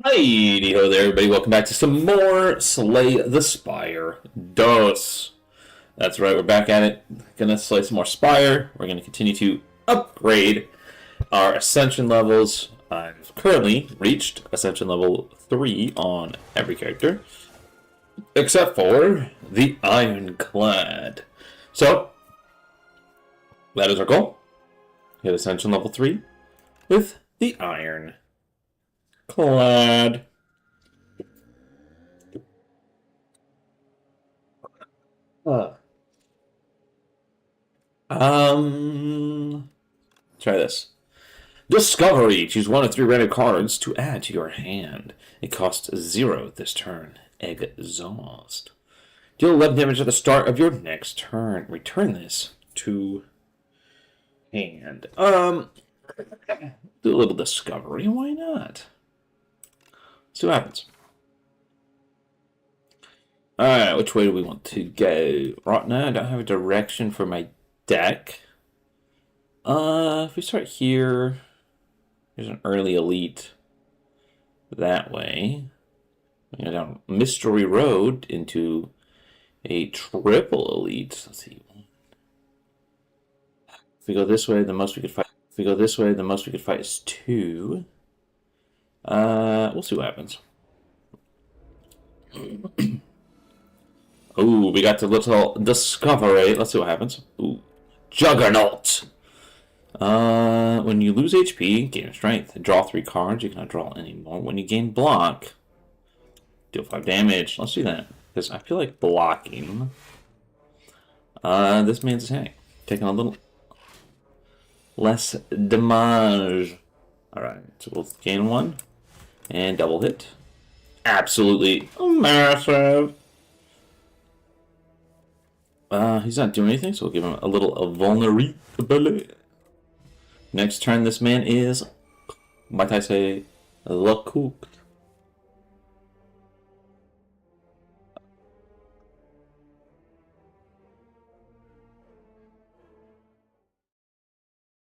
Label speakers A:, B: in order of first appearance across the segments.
A: Hi-ho there, everybody. Welcome back to some more Slay the Spire DOS. That's right, we're back at it. Gonna slay some more Spire. We're gonna continue to upgrade our Ascension levels. I've currently reached Ascension level 3 on every character, except for the Ironclad. So, that is our goal. Hit Ascension level 3 with the Ironclad. Uh, try this. Discovery. Choose one of 3 random cards to add to your hand. It costs 0 this turn. Exhaust. Deal 11 damage at the start of your next turn. Return this to hand. Do a little discovery. Why not? See what happens. Alright, which way do we want to go? Right now, I don't have a direction for my deck. If we start here, there's an early elite that way. We go down Mystery Road into a triple elite. Let's see. If we go this way, the most we could fight. If we go this way, the most we could fight is 2. We'll see what happens. Ooh, we got the little discovery. Let's see what happens. Ooh, Juggernaut. When you lose HP, gain strength. Draw 3 cards. You cannot draw anymore. When you gain block, deal 5 damage. Let's do that because I feel like blocking. This man's attack taking a little less damage. All right, so we'll gain 1 and double hit. Absolutely massive. He's not doing anything, so we'll give him a little vulnerability. Next turn, this man is, might I say, the cooked.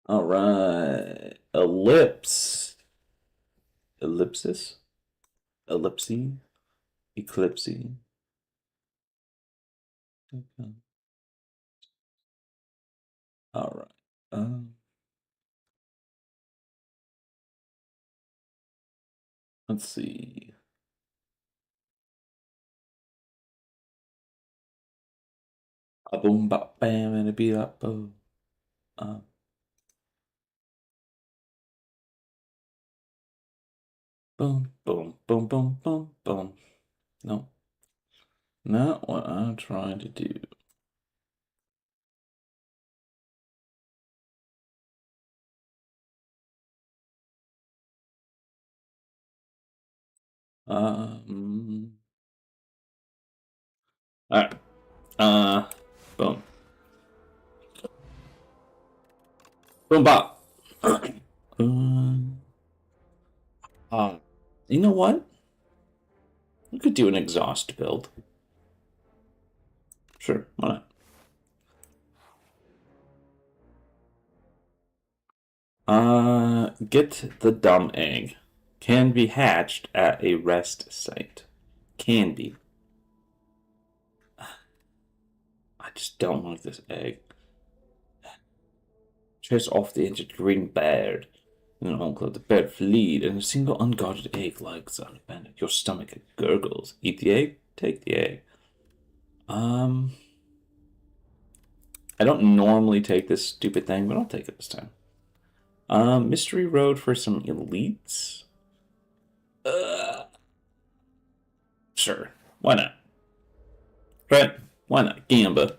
A: All right, ellipsis, ellipse. Okay. All right. Let's see. A boom, bop, bam, and a beat up, boom. Boom, boom, boom, boom, boom, boom. No, not what I'm trying to do. Alright. Boom. Boom bop. You know what? We could do an exhaust build. Sure, why not? Get the dumb egg. Can be hatched at a rest site. Can be. I just don't like this egg. Chase off the injured green bird. In an enclave, the bird fleed, and a single unguarded egg lies unabandoned. Your stomach gurgles. Eat the egg? Take the egg. I don't normally take this stupid thing, but I'll take it this time. Mystery Road for some elites? Sure. Why not? Right? Why not? Gamba.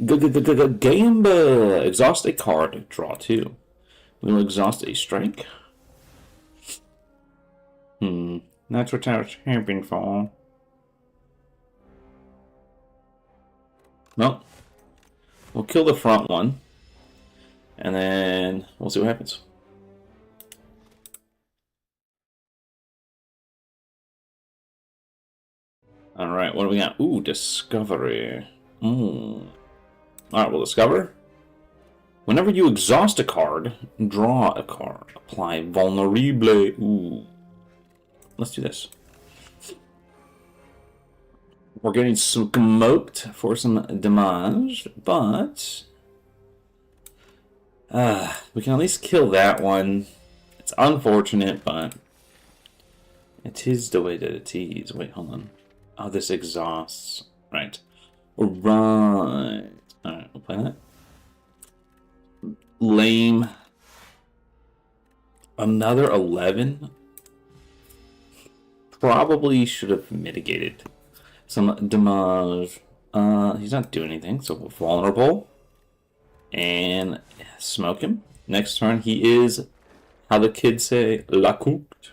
A: Gamba! Exhaust a card. Draw 2. We will exhaust a strike. That's what I was champion for. Well, we'll kill the front one. And then we'll see what happens. Alright, what do we got? Ooh, discovery. Alright, we'll discover. Whenever you exhaust a card, draw a card. Apply vulnerable. Ooh. let's do this. We're getting smoked for some damage, but we can at least kill that one. It's unfortunate, but it is the way that it is. Wait, hold on. Oh, this exhausts. Right. Right. Alright, we'll play that. Lame. Another 11? Probably should have mitigated some damage. He's not doing anything, so we're vulnerable. And smoke him. Next turn, he is, how the kids say, la cooked.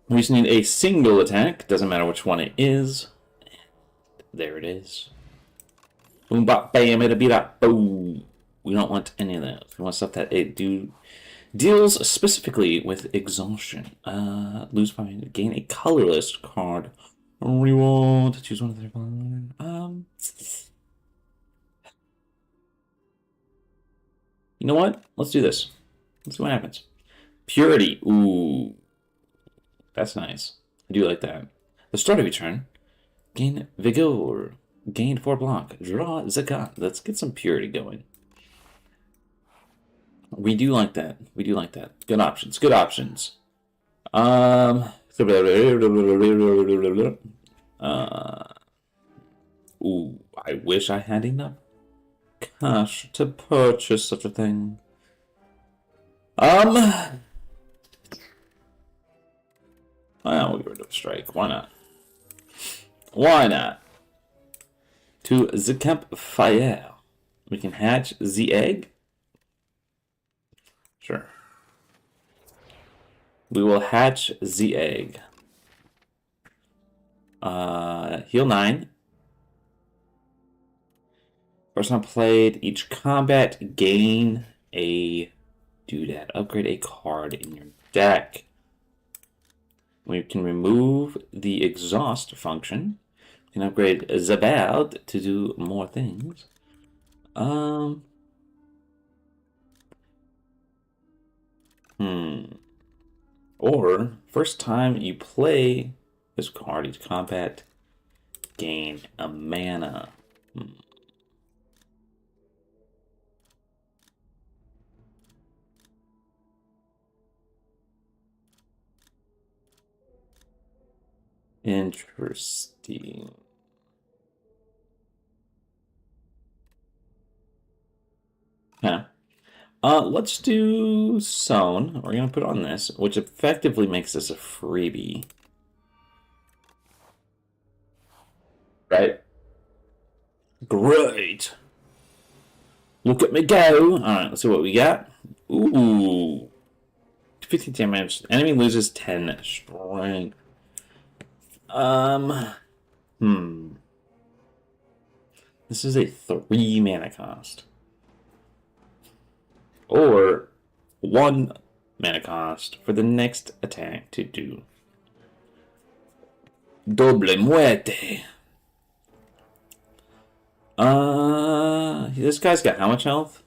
A: We just need a single attack. Doesn't matter which one it is. There it is. Boom, bop, bam, it'll be that. Boom. We don't want any of those. We want stuff that it deals specifically with exhaustion. Lose 5, gain a colorless card. Reroll. Choose one of their You know what? Let's do this. Let's see what happens. Purity. Ooh. That's nice. I do like that. The start of your turn. Gain Vigor. Gain 4 block. Draw Zakat. Let's get some purity going. We do like that. We do like that. Good options. Good options. Ooh, I wish I had enough cash to purchase such a thing. Well, we'll get rid of strike. Why not? Why not? To the campfire. We can hatch the egg. Sure. We will hatch the egg. Heal 9. First time played, each combat gain a doodad. Upgrade a card in your deck. We can remove the exhaust function. We can upgrade Zabad to do more things. Or, first time you play this card, each combat gain a mana. Interesting. Yeah. Let's do Sown. We're going to put on this, which effectively makes this a freebie. Right? Great. Look at me go. Alright, let's see what we got. Ooh. 50 damage. Enemy loses 10 strength. This is a 3 mana cost. Or 1 mana cost for the next attack to do Doble Muerte. This guy's got how much health?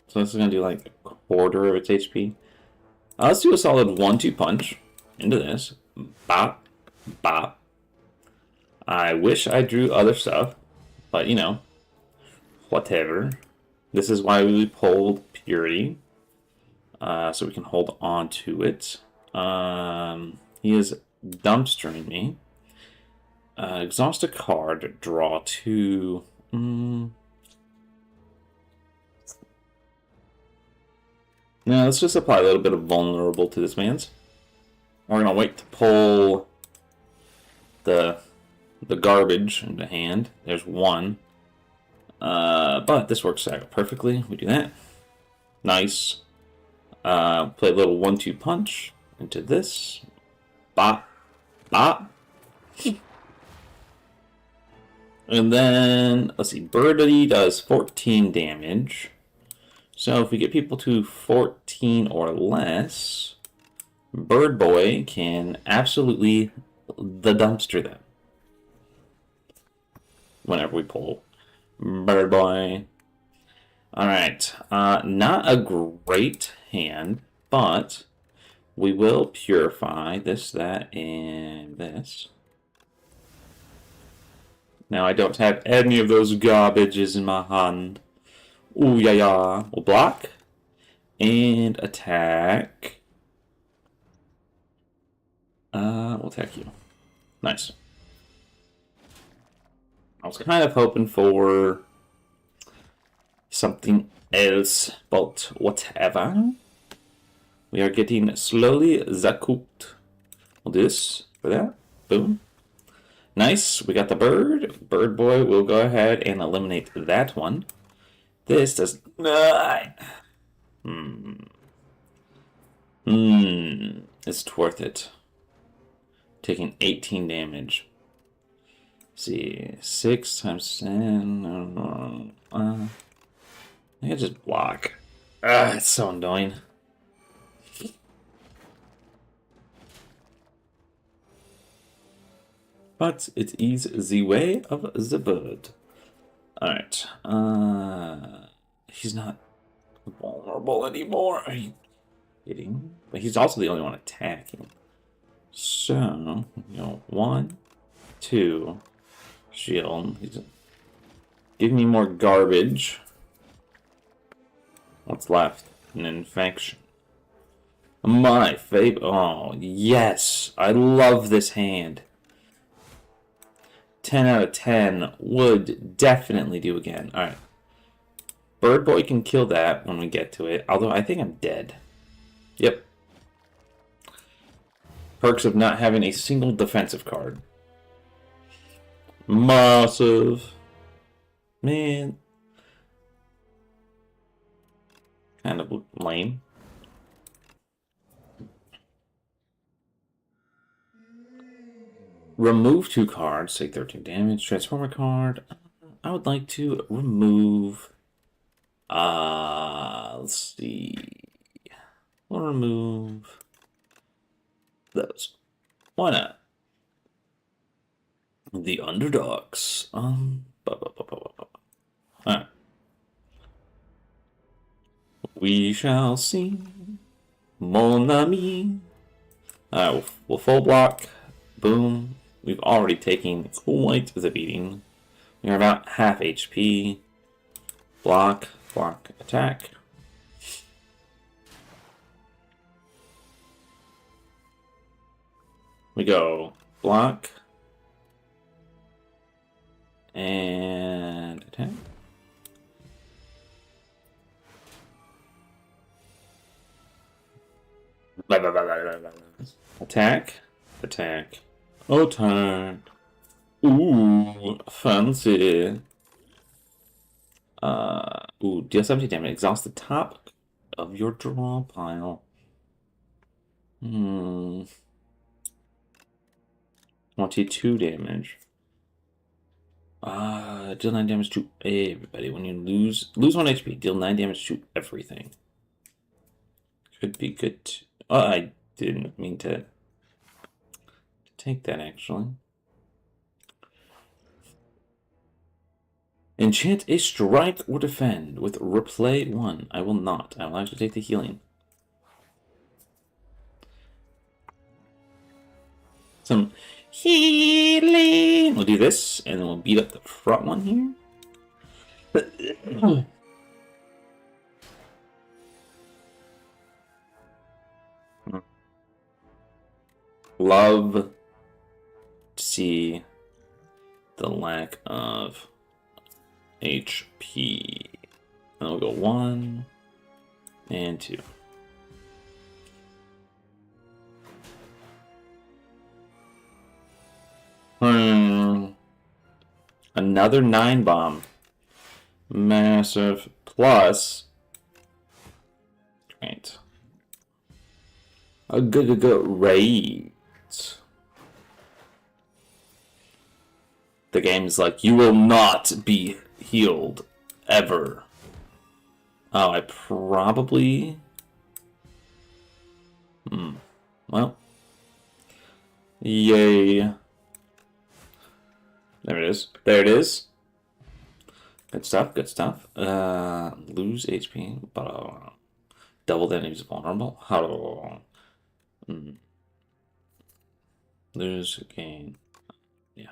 A: So this is gonna do like a quarter of its HP. Let's do a solid 1-2 punch into this. Bop, bop. I wish I drew other stuff, but you know, whatever. This is why we pulled Purity, so we can hold on to it. He is dumpstering me. Exhaust a card, draw 2. Now let's just apply a little bit of vulnerable to this man's. We're gonna wait to pull the garbage into hand. There's 1. But this works out perfectly. We do that. Nice. Play a little 1-2 punch into this. Bop. Bop. And then, let's see, Birdie does 14 damage. So if we get people to 14 or less, Bird Boy can absolutely the dumpster them. Whenever we pull Bird Boy. Alright, not a great hand, but We will purify this, that, and this. Now I don't have any of those garbages in my hand. Ooh, yeah, yeah. We'll block. And attack. We'll attack you. Nice. I was kind of hoping for something else, but whatever. We are getting slowly zacooked. We'll do this for that. Boom. Nice. We got the bird. Bird boy will go ahead and eliminate that one. This does not. It's worth it. Taking 18 damage. Let's see, 6 times 10. I can just block. It's so annoying. But it is the way of the bird. Alright. He's not vulnerable anymore. Are you kidding? But he's also the only one attacking. So, 1, 2, shield. He's giving me more garbage. What's left? An infection. My favorite. Oh, yes. I love this hand. 10 out of 10 would definitely do again. Alright. Bird Boy can kill that when we get to it. Although I think I'm dead. Yep. Perks of not having a single defensive card. Massive. Man. Kind of lame. Remove 2 cards, take 13 damage. Transformer card. I would like to remove. Let's see. We'll remove those. Why not? The underdogs. Alright. We shall see. Mon ami. Alright, we'll full block. Boom. We've already taken quite the beating. We are about half HP. Block, block, attack. We go block. And attack. Attack. Attack. Attack. Ooh, fancy. Deal 70 damage. Exhaust the top of your draw pile. 22 damage. Deal 9 damage to everybody. When you lose 1 HP, deal 9 damage to everything. Could be good. I didn't mean to take that, actually. Enchant a strike or defend with replay 1. I will not. I will actually take the healing. Some healing. We'll do this, and then we'll beat up the front one here. Love to see the lack of HP. And we'll go 1 and 2. Another 9 bomb. Massive. Plus. Great. A good rate. The game's like, you will not be healed ever. Oh, I probably. Well. Yay. There it is. There it is. Good stuff, good stuff. Lose HP, but double that he's vulnerable. How? Lose, gain. Yeah.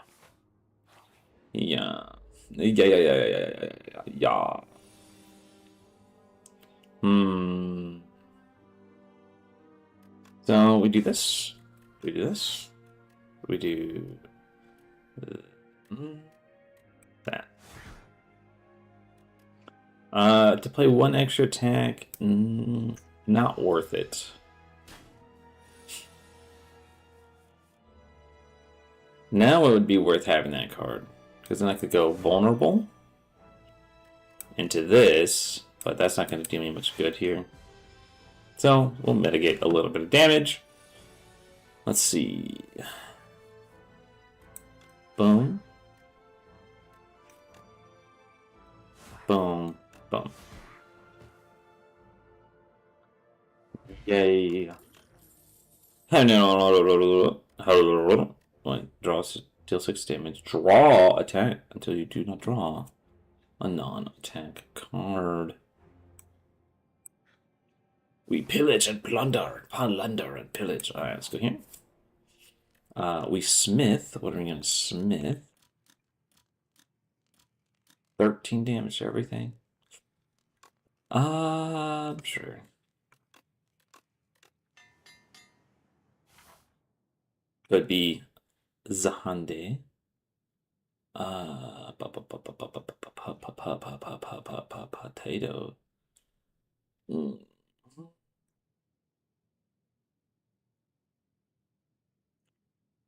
A: Yeah. Yeah. So we do this. We do this. We do that. To play one extra attack, not worth it. Now it would be worth having that card, because then I could go vulnerable into this, but that's not going to do me much good here. So we'll mitigate a little bit of damage. Let's see. Boom. Boom. Boom. Yay. Draw, deal 6 damage. Draw attack until you do not draw a non-attack card. We pillage and plunder. Plunder and pillage. Alright, let's go here. We smith. What are we going to smith? 13 damage to everything. Sure. Could be Zahande. Potato.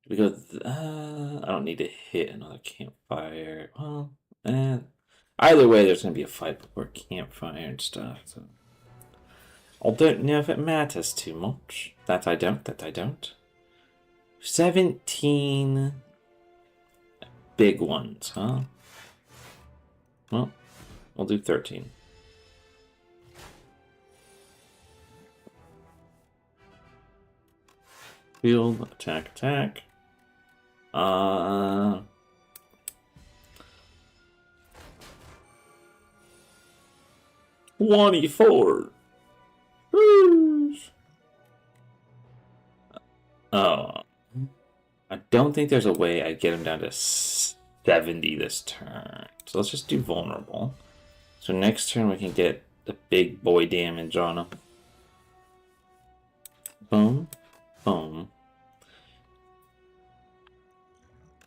A: Because I don't need to hit another campfire. Well, either way, there's gonna be a fight before campfire and stuff. So I don't know if it matters too much. That I don't. 17 big ones, huh? Well, we'll do 13. Field, attack. 24. Oh. I don't think there's a way I get him down to 70 this turn. So let's just do vulnerable. So next turn we can get the big boy damage on him. Boom. Boom.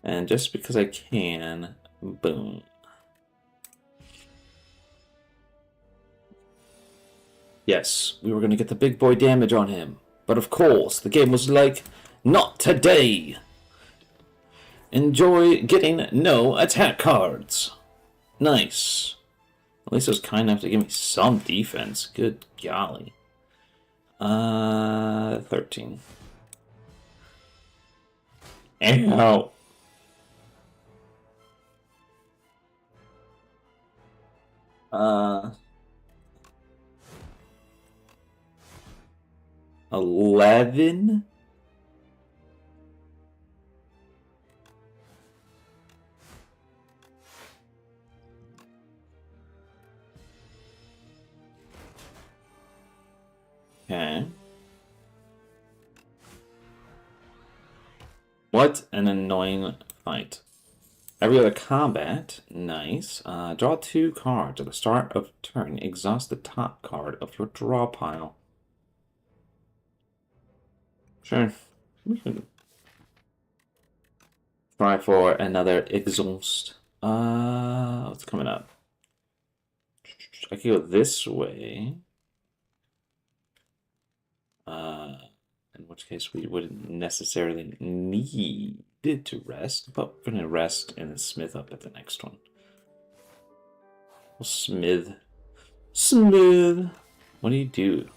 A: And just because I can, boom. Yes, we were going to get the big boy damage on him. But of course, the game was like, not today. Enjoy getting no attack cards. Nice. At least it was kind enough to give me some defense. Good golly. 13. Ow. Uh, 11. Okay. What an annoying fight. Every other combat, nice. Draw 2 cards at the start of turn. Exhaust the top card of your draw pile. Sure. We can try for another exhaust. What's coming up? I could go this way. In which case we wouldn't necessarily need it to rest, but we're going to rest and then smith up at the next one. We'll smith. Smith! What do you do?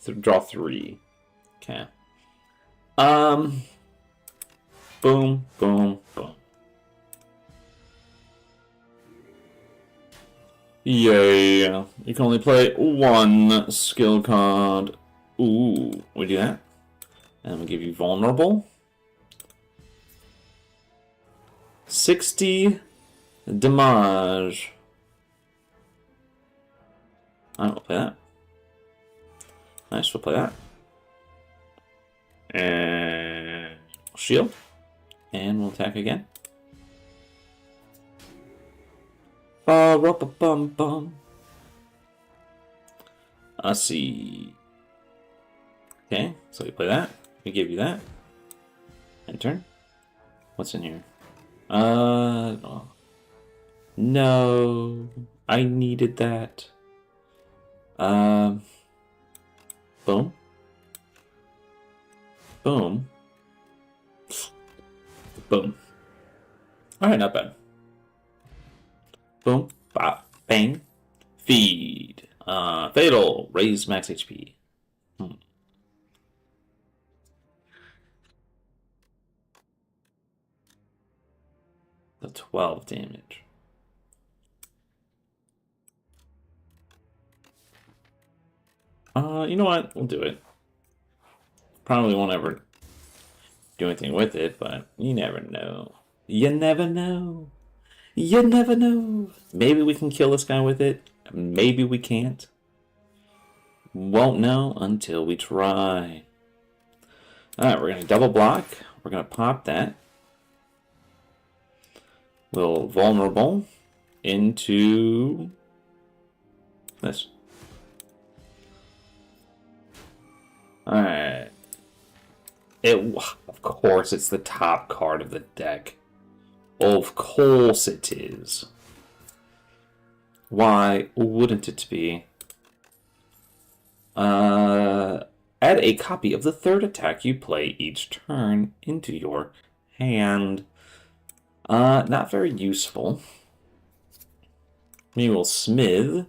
A: Draw 3. Okay. Boom, boom, boom. Yay! You can only play 1 skill card. Ooh, we do that. And we'll give you vulnerable. 60 damage. Alright, we'll play that. Nice, we'll play that. And shield. And we'll attack again. Bum. Let's see. Okay, so we play that. We give you that. End turn. What's in here? Oh. No. I needed that. Boom. Boom. Boom. Alright, not bad. Boom. Bop. Bang. Feed. Fatal. Raise max HP. The 12 damage. You know what? We'll do it. Probably won't ever do anything with it, but you never know. You never know. You never know. Maybe we can kill this guy with it. Maybe we can't. Won't know until we try. Alright, we're going to double block. We're going to pop that. We'll vulnerable into this. Alright. Of course, it's the top card of the deck. Of course it is. Why wouldn't it be? Add a copy of the third attack you play each turn into your hand. Not very useful. Maybe we'll smith.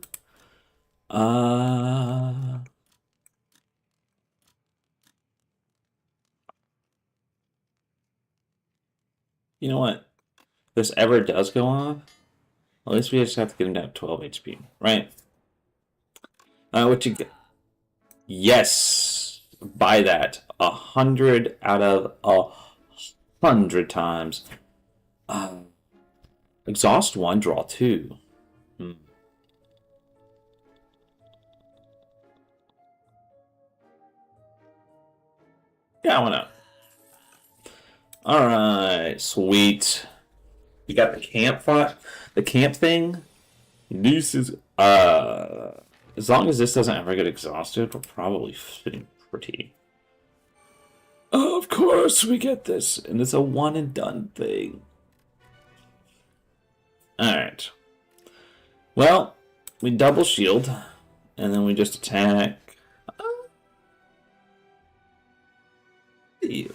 A: You know what? If this ever does go off, at least we just have to get him down to 12 HP, right? What you get? Yes! Buy that. 100 out of 100 times. Exhaust 1, draw 2. Yeah, why not? Alright, sweet. We got the camp thing. This is, as long as this doesn't ever get exhausted, we're probably fitting pretty. Of course we get this, and it's a one and done thing. Alright. Well, we double shield, and then we just attack. You.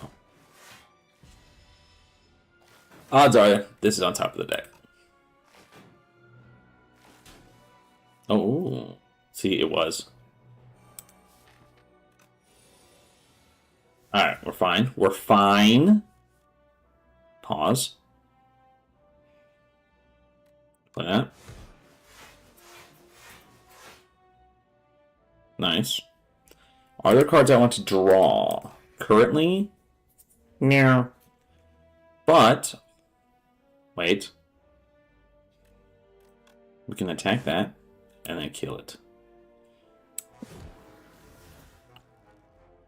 A: Odds are this is on top of the deck. Oh, see, it was. Alright, we're fine. We're fine. Pause. Play that. Nice. Are there cards I want to draw? Currently? No. But, wait. We can attack that and then kill it.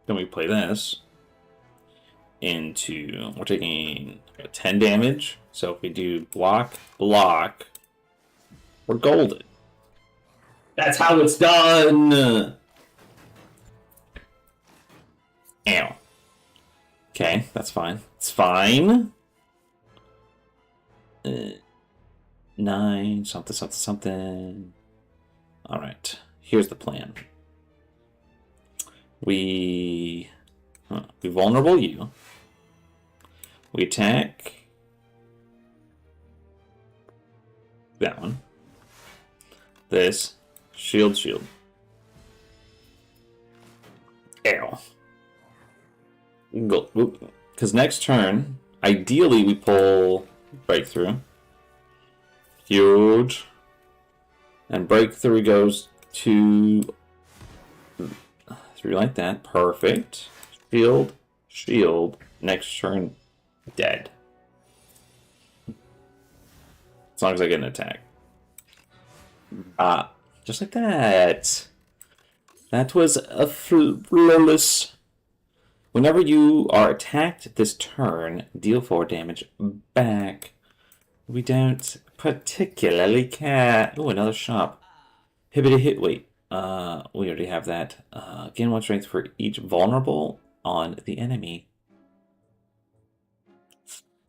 A: Then we play this into, we're taking 10 damage. So if we do block, block, we're golden. That's how it's done! Ow. Okay, that's fine. It's fine. 9, something. Alright, here's the plan. We vulnerable you. We attack that one. This. Shield. Ow. Go. Because next turn, ideally we pull breakthrough. Huge. And breakthrough goes to 3 like that. Perfect. Shield. Next turn, dead. As long as I get an attack. Just like that. That was a flawless Whenever you are attacked this turn, deal 4 damage back. We don't particularly care. Oh, another shop. Hibbity hit. Wait. We already have that. Gain 1 strength for each vulnerable on the enemy.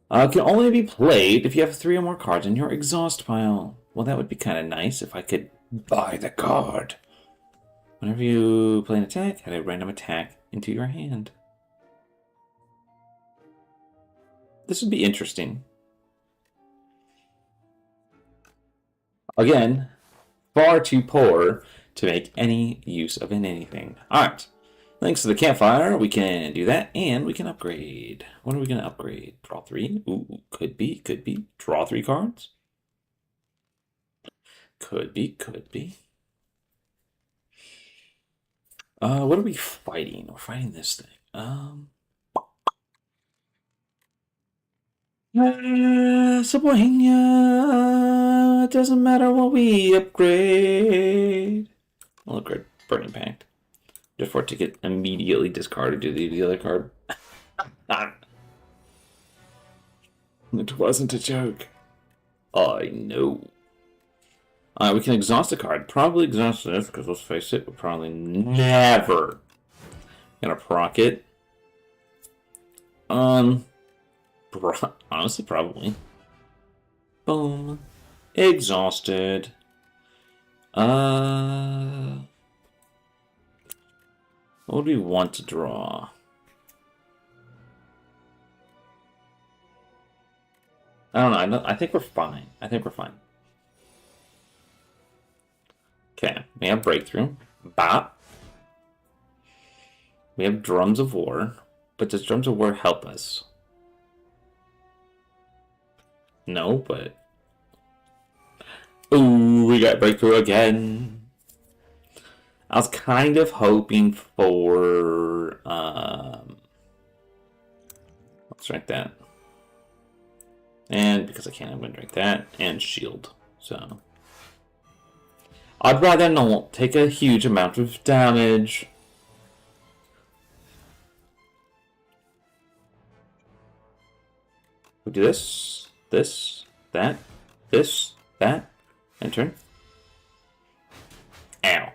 A: Can only be played if you have 3 or more cards in your exhaust pile. Well, that would be kind of nice if I could buy the card. Whenever you play an attack, add a random attack into your hand. This would be interesting. Again, far too poor to make any use of anything. Alright. Thanks to the campfire, we can do that, and we can upgrade. What are we going to upgrade? Draw 3? Ooh, could be. Draw 3 cards? Could be. What are we fighting? We're fighting this thing. It doesn't matter what we upgrade. I'll upgrade Burning Pact. Just for it to get immediately discarded to the other card. It wasn't a joke. I know. We can exhaust a card. Probably exhaust this, because let's face it, we're probably never gonna proc it. Honestly, probably. Boom. Exhausted. What would we want to draw? I don't know. I think we're fine. Okay, we have Breakthrough. Bop. We have Drums of War. But does Drums of War help us? No, but... Ooh, we got Breakthrough again. I was kind of hoping for... let's drink that. And because I can't, I'm going to drink that. And Shield. So... I'd rather not take a huge amount of damage. We do this, that, and turn. Ow.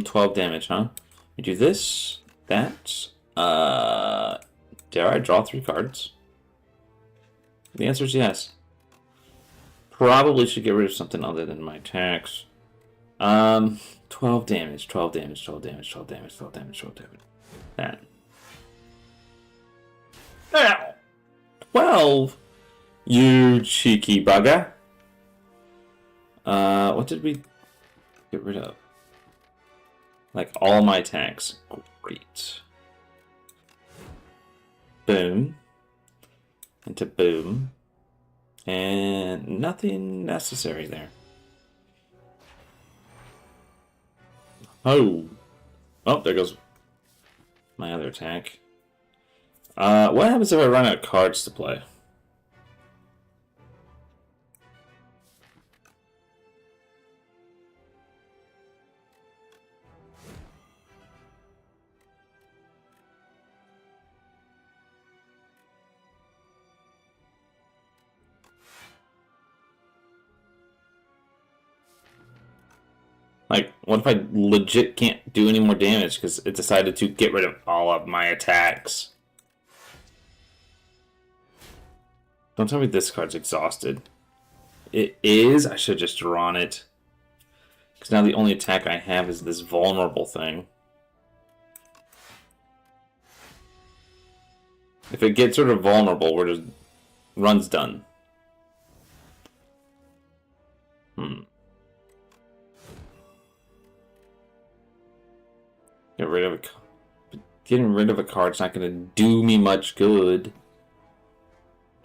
A: 12 damage, huh? We do this, that, dare I draw 3 cards? The answer is yes. Probably should get rid of something other than my attacks. 12 damage. That. Ow! 12! You cheeky bugger. What did we get rid of? Like, all my attacks. Great. Boom. Into boom. And nothing necessary there. Oh. Oh, there goes my other attack. What happens if I run out of cards to play? Like, what if I legit can't do any more damage because it decided to get rid of all of my attacks? Don't tell me this card's exhausted. It is? I should have just drawn it. Because now the only attack I have is this vulnerable thing. If it gets sort of vulnerable, we're just... run's done. Getting rid of a card's not going to do me much good.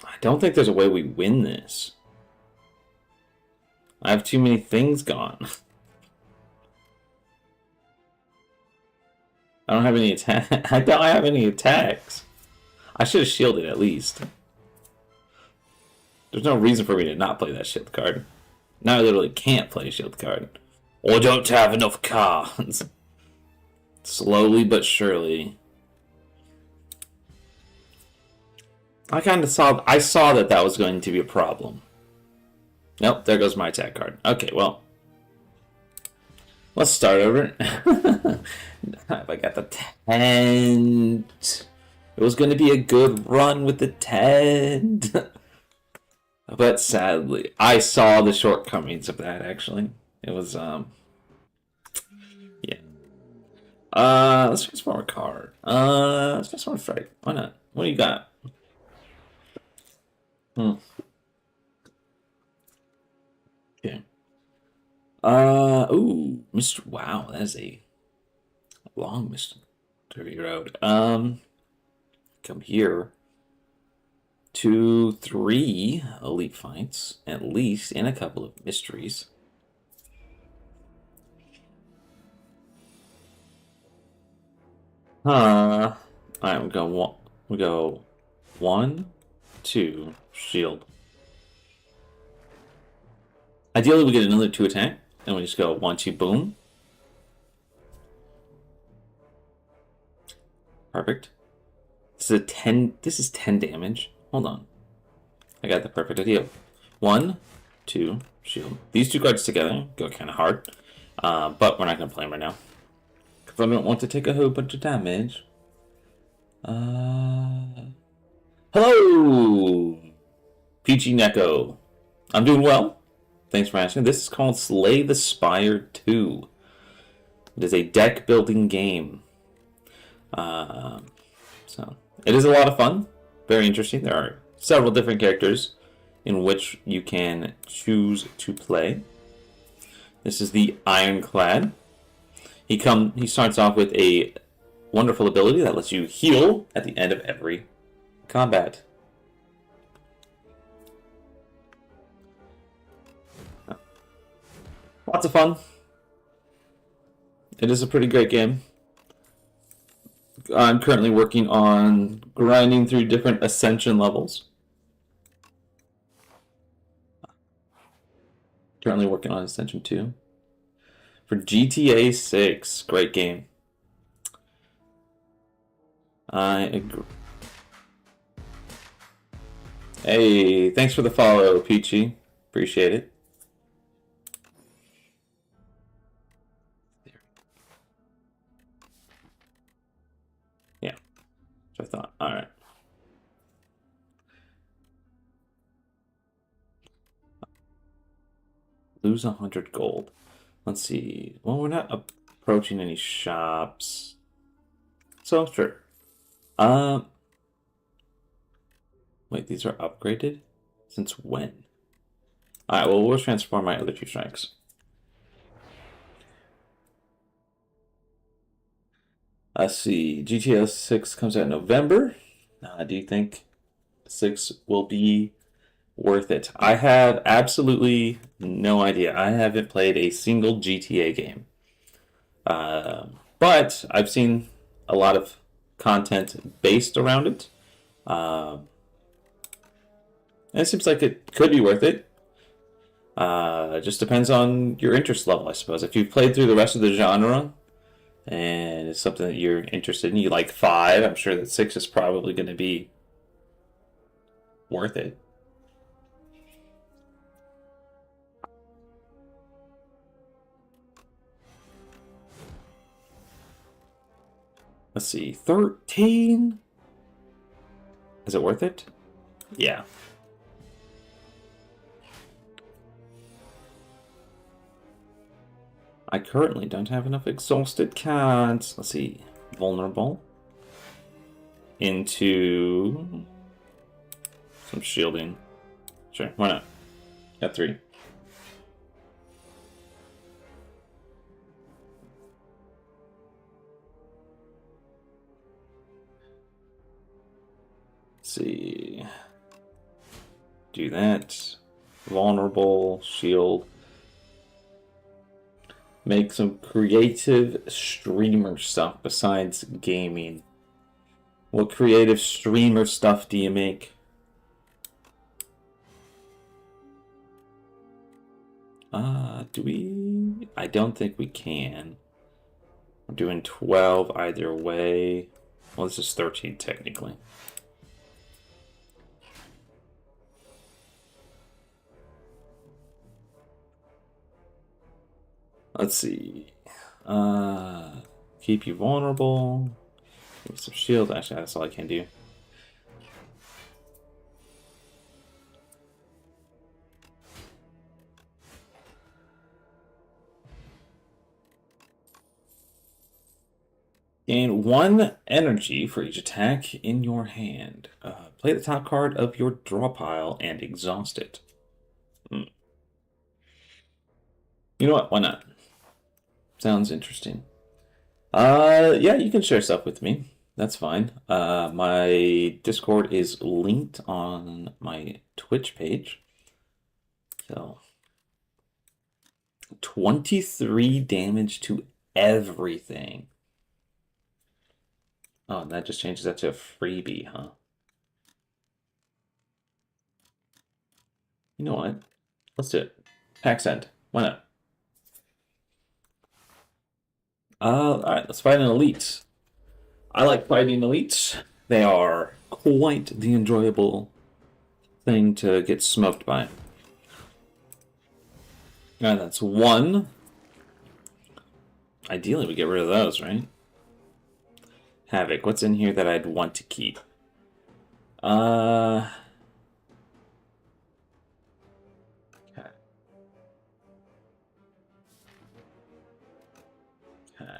A: I don't think there's a way we win this. I have too many things gone. I don't have any attack. I don't have any attacks. I should have shielded at least. There's no reason for me to not play that shield card. Now I literally can't play a shield card. Or don't have enough cards. Slowly but surely. I saw that was going to be a problem. Nope, there goes my attack card. Okay, well. Let's start over. I got the tent. It was going to be a good run with the tent. But sadly, I saw the shortcomings of that, actually. It was, yeah. Let's transform a card. Let's transform a strike. Why not? What do you got? Okay. Ooh, Mr. Wow, that is a long mystery road. Come here. 2, 3 elite fights, at least, and a couple of mysteries. Alright, we go 1, 2, shield. Ideally, we get another 2 attack, and we just go 1, 2, boom. Perfect. This is 10 damage. Hold on. I got the perfect idea. 1, 2, shield. These 2 cards together go kind of hard, but we're not going to play them right now. Because I don't want to take a whole bunch of damage. Hello! Peachy Neko. I'm doing well. Thanks for asking. This is called Slay the Spire 2. It is a deck building game. So it is a lot of fun. Very interesting. There are several different characters in which you can choose to play. This is the Ironclad. He starts off with a wonderful ability that lets you heal at the end of every combat. Lots of fun. It is a pretty great game. I'm currently working on grinding through different ascension levels. Currently working on Ascension 2. For GTA 6. Great game. I agree. Hey, thanks for the follow, Peachy. Appreciate it. Yeah. So I thought, alright. Lose 100 gold. Let's see. Well, we're not approaching any shops. So, sure. Wait, these are upgraded? Since when? Alright, well, we'll transform my other 2 strikes. Let's see. GTA 6 comes out in November. Do you think 6 will be worth it? I have absolutely no idea. I haven't played a single GTA game. But I've seen a lot of content based around it. And it seems like it could be worth it. It just depends on your interest level, I suppose. If you've played through the rest of the genre and it's something that you're interested in, you like 5, I'm sure that 6 is probably going to be worth it. Let's see, 13? Is it worth it? Yeah. I currently don't have enough exhausted cards. Let's see, vulnerable. Into some shielding. Sure, why not? Got 3. See, do that. Vulnerable, shield. Make some creative streamer stuff besides gaming. What creative streamer stuff do you make? Do we? I don't think we can. We're doing 12 either way. Well, this is 13 technically. Let's see. Keep you vulnerable. Give some shield. Actually, that's all I can do. Gain 1 energy for each attack in your hand. Play the top card of your draw pile and exhaust it. You know what? Why not? Sounds interesting. Yeah, you can share stuff with me. That's fine. My Discord is linked on my Twitch page. So, 23 damage to everything. Oh, and that just changes that to a freebie, huh? You know what? Let's do it. Pack send. Why not? Alright, let's fight an elite. I like fighting elites. They are quite the enjoyable thing to get smoked by. And that's 1. Ideally, we get rid of those, right? Havoc. What's in here that I'd want to keep? Okay. Okay.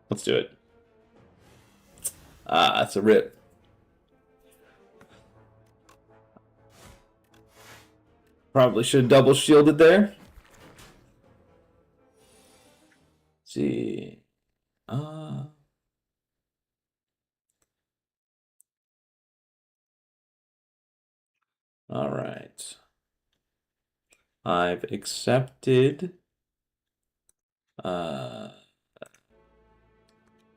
A: Let's do it. That's a rip. Probably should have double shielded there. Let's see. All right. I've accepted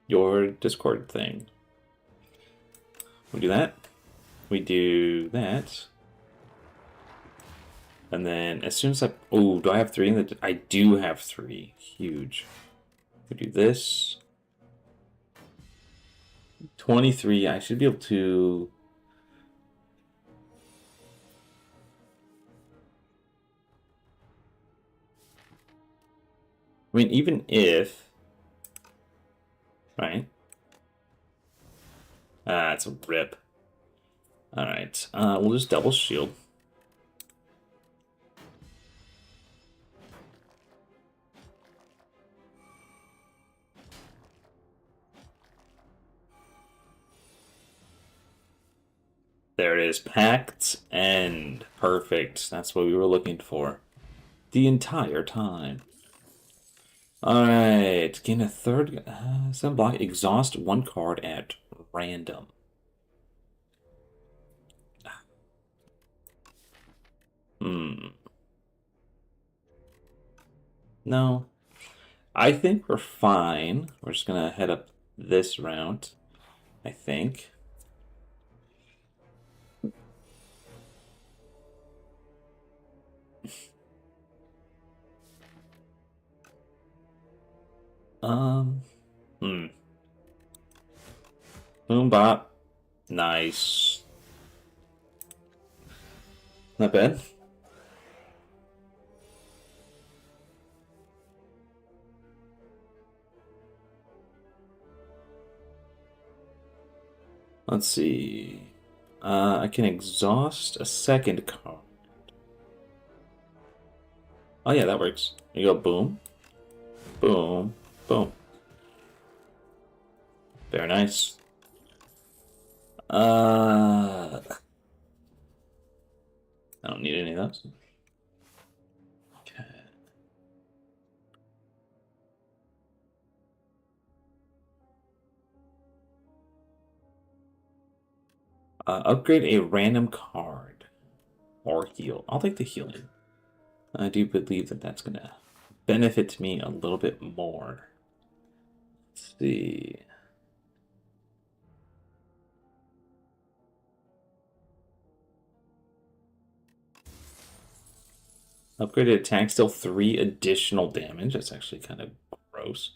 A: your Discord thing. We do that. We do that. And then as soon as I... Oh, do I have 3 in the... I do have 3. Huge. We do this. 23. I should be able to... I mean, even if... Right? It's a rip. Alright. We'll just double shield. There it is. Pact End. Perfect. That's what we were looking for. The entire time. Alright. Gain a third... some block. Exhaust 1 card at random. No. I think we're fine. We're just gonna head up this route. I think. Hmm. Boom bop. Nice. Not bad. Let's see. I can exhaust a second card. Oh yeah, that works. You go boom, boom, boom. Very nice. I don't need any of those. Okay. Upgrade a random card or heal. I'll take the healing. I do believe that that's gonna benefit me a little bit more. Let's see. Upgraded attack, still 3 additional damage. That's actually kind of gross.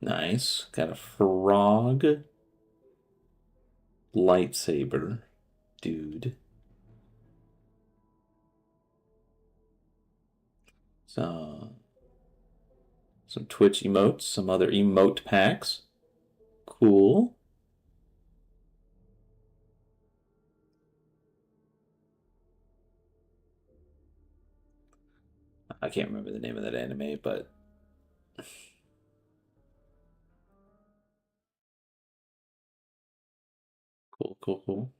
A: Nice. Got a frog. Lightsaber. Dude. So, some Twitch emotes, some other emote packs. Cool. I can't remember the name of that anime, but cool, cool, cool.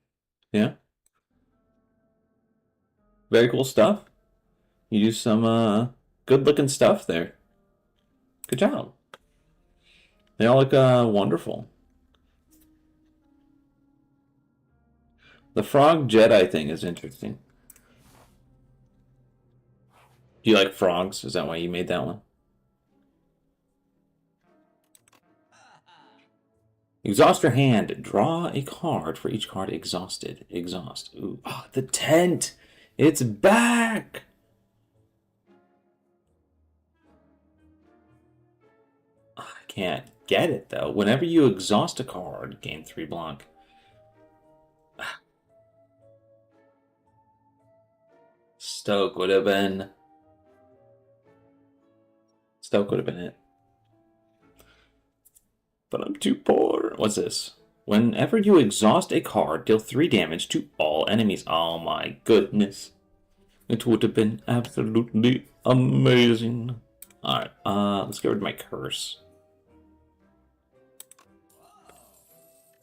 A: Yeah. Very cool stuff. You do some good looking stuff there. Good job. They all look wonderful. The Frog Jedi thing is interesting. Do you like frogs? Is that why you made that one? Exhaust your hand. Draw a card for each card exhausted. Exhaust. Ooh. Oh, the tent! It's back! I can't get it, though. Whenever you exhaust a card, gain 3 block. Stoke would have been... Stoke would have been it. But I'm too poor. What's this? Whenever you exhaust a card, deal 3 damage to all enemies. Oh my goodness. It would have been absolutely amazing. Alright, let's get rid of my curse.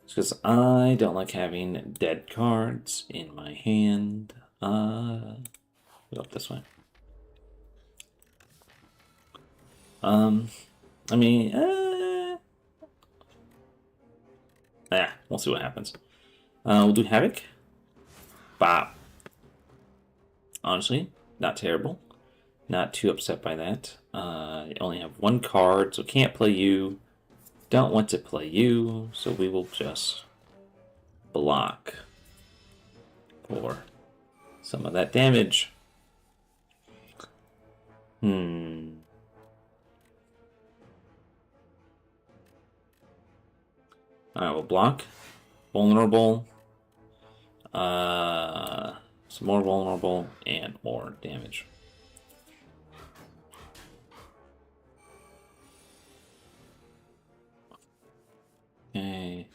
A: Because I don't like having dead cards in my hand. Go up this way. I mean, we'll see what happens. We'll do Havoc. Bop. Honestly, not terrible. Not too upset by that. You only have 1 card, so can't play you. Don't want to play you, so we will just block for some of that damage. Alright, we'll block. Vulnerable. Some more vulnerable and more damage. Okay.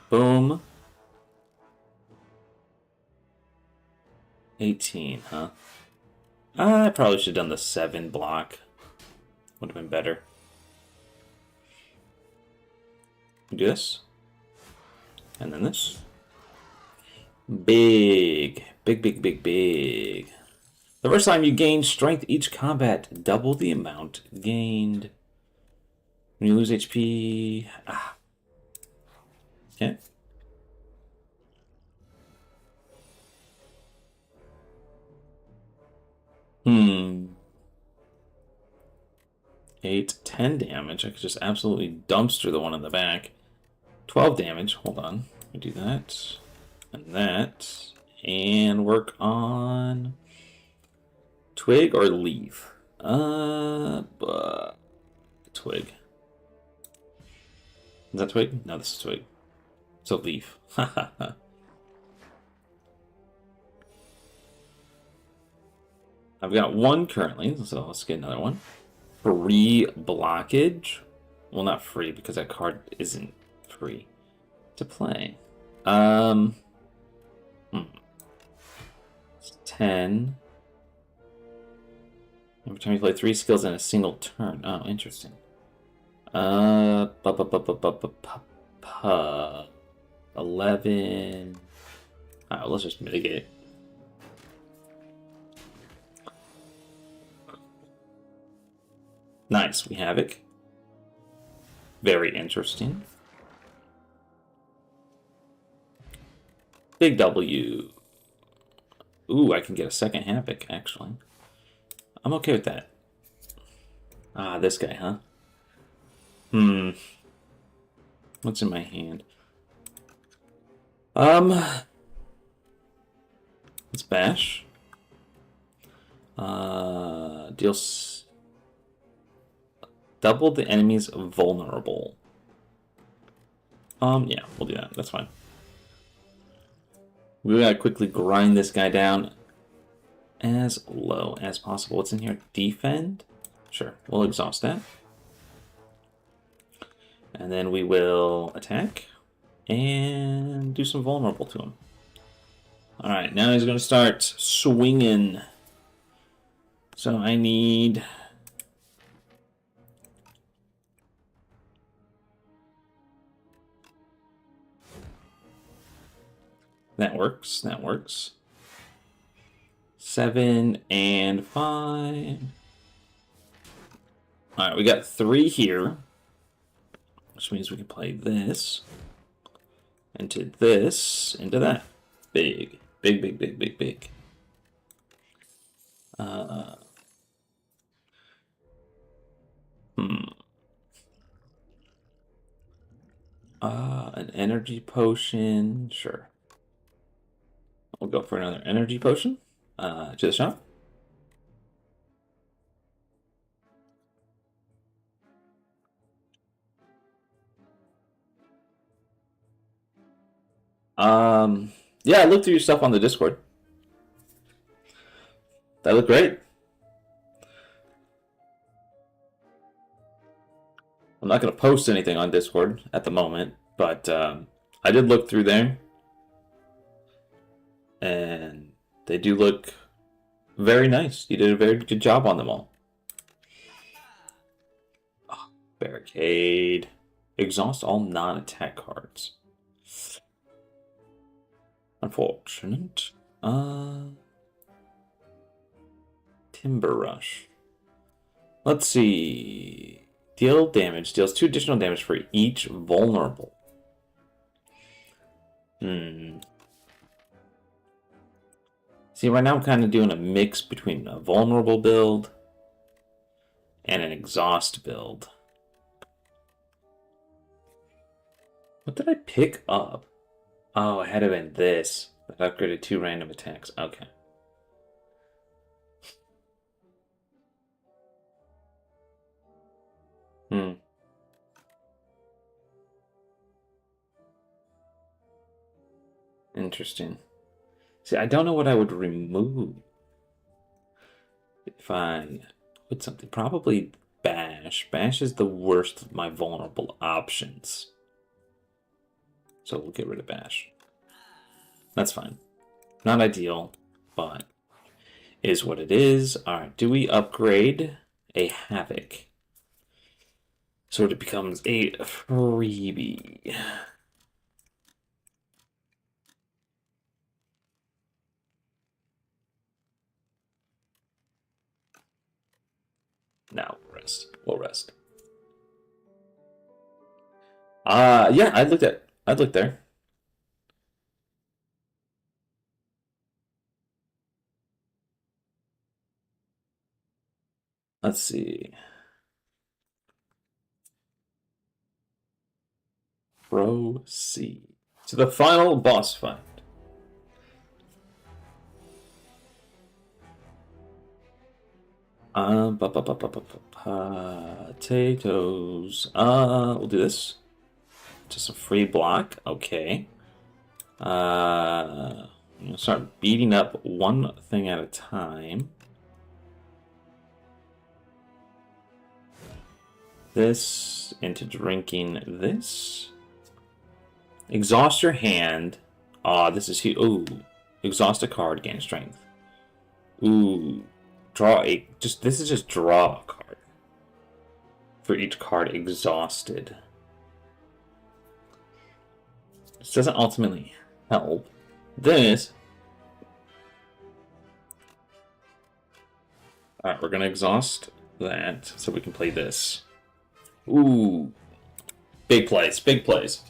A: Boom. 18, huh? I probably should have done the 7 block. Would have been better. Do this. And then this. Big. Big, big, big, big. The first time you gain strength each combat, double the amount gained. When you lose HP... Okay. 8, 10 damage. I could just absolutely dumpster the one in the back. 12 damage. Hold on. Let me do that. And that. And work on... Twig or leaf? Twig. Is that twig? No, this is twig. It's a leaf. I've got 1 currently, so let's get another one. Free blockage. Well, not free because that card isn't free to play. It's 10. Every time you play 3 skills in a single turn. Oh, interesting. 11. Alright, let's just mitigate it. Nice, we have it. Very interesting. Big W. Ooh, I can get a second Havoc, actually. I'm okay with that. Ah, this guy, huh? What's in my hand? Let's bash. Deals double the enemy's vulnerable. Yeah, we'll do that. That's fine. We gotta quickly grind this guy down as low as possible. What's in here? Defend? Sure, we'll exhaust that. And then we will attack and do some vulnerable to him. Alright, now he's going to start swinging. So I need... That works, that works. 7 and 5. Alright, we got 3 here. Which means we can play this. Into this. Into that. Big. Big, big, big, big, big. An energy potion. Sure. We'll go for another energy potion. To the shop. Yeah, I looked through your stuff on the Discord. That looked great. I'm not going to post anything on Discord at the moment, but I did look through there. And they do look very nice. You did a very good job on them all. Oh, barricade. Exhaust all non-attack cards. Unfortunate. Timber Rush. Let's see. Deal damage. Deals 2 additional damage for each vulnerable. See, right now I'm kind of doing a mix between a vulnerable build and an exhaust build. What did I pick up? Oh, it had to have been this. That upgraded 2 random attacks. Okay. Interesting. See, I don't know what I would remove. If I put something, probably Bash. Bash is the worst of my vulnerable options. So we'll get rid of Bash. That's fine. Not ideal, but is what it is. Alright, do we upgrade a Havoc? So it becomes a freebie. Now we'll rest. We'll rest. Yeah, I'd look there. Let's see. Proceed to the final boss fight. Potatoes. We'll do this. Just a free block. Okay. Start beating up one thing at a time. This into drinking this. Exhaust your hand. This is huge. Ooh. Exhaust a card, gain strength. Ooh. Draw a... This is just draw a card. For each card exhausted. This doesn't ultimately help. This... Alright, we're gonna exhaust that so we can play this. Ooh. Big plays, big plays.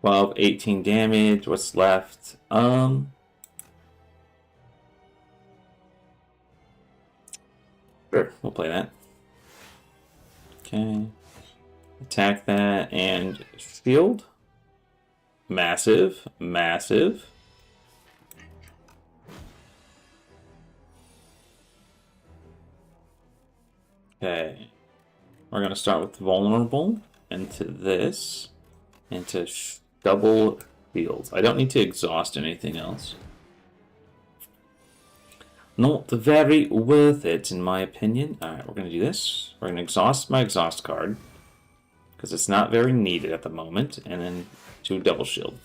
A: 12, 18 damage. What's left? Sure, we'll play that. Okay. Attack that and shield. Massive, massive. Okay. We're going to start with vulnerable into this, into double shields. I don't need to exhaust anything else. Not very worth it, in my opinion. Alright, we're going to do this. We're going to exhaust my exhaust card, because it's not very needed at the moment, and then to double shield.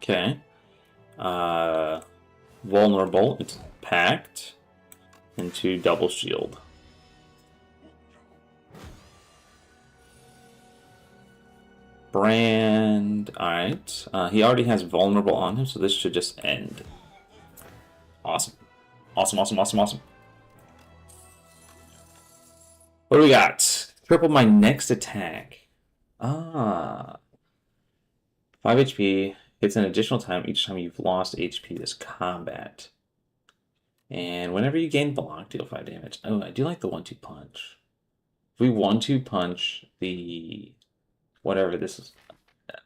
A: Okay. Vulnerable, it's packed into double shield. Brand, alright. He already has vulnerable on him, so this should just end. Awesome. Awesome, awesome, awesome, awesome. What do we got? Triple my next attack. 5 HP. Hits an additional time each time you've lost HP this combat. And whenever you gain block, deal 5 damage. Oh, I do like the 1-2 punch. If we 1-2 punch the whatever this is,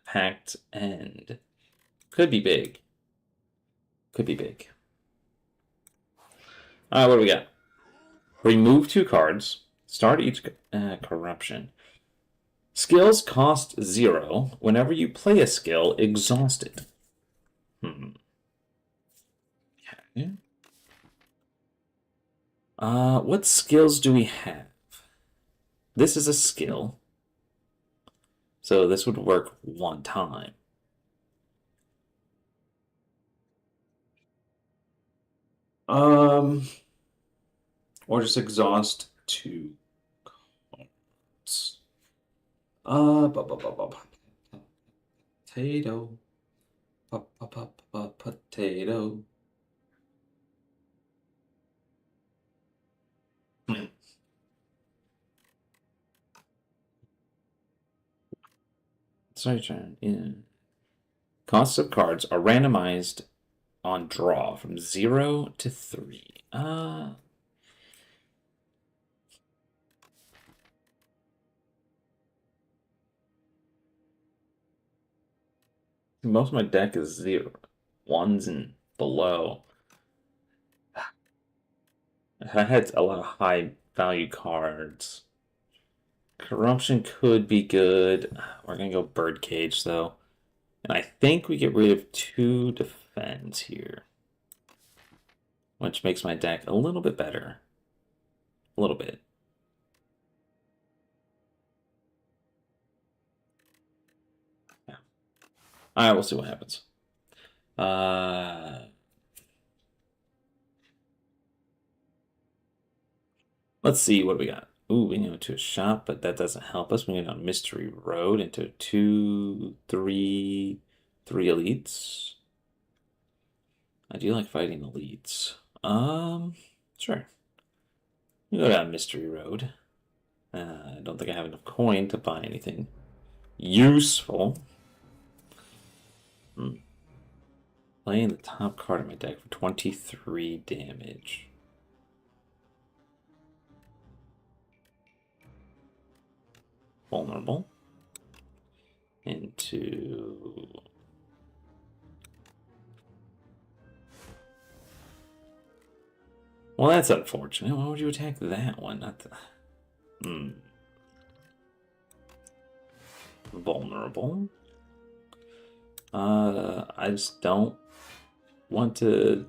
A: packed end, could be big. Could be big. Alright, what do we got? Remove 2 cards. Start each corruption. Skills cost 0. Whenever you play a skill, exhaust it. Okay. What skills do we have? This is a skill. So this would work 1 time. Or just exhaust 2 cards. Potato. Potato. Sorry, turn. Yeah. Costs of cards are randomized on draw from 0 to 3. Most of my deck is 0. 1s and below. I had a lot of high value cards. Corruption could be good. We're going to go Birdcage, though. And I think we get rid of 2 defense here. Which makes my deck a little bit better. A little bit. Yeah. Alright, we'll see what happens. Let's see what we got. Ooh, we go to a shop, but that doesn't help us. We go down Mystery Road into 2, 3 elites. I do like fighting elites. Sure. We go down Mystery Road. I don't think I have enough coin to buy anything useful. Playing the top card of my deck for 23 damage. Vulnerable. Into... Well, that's unfortunate. Why would you attack that one? Not the... Vulnerable. I just don't want to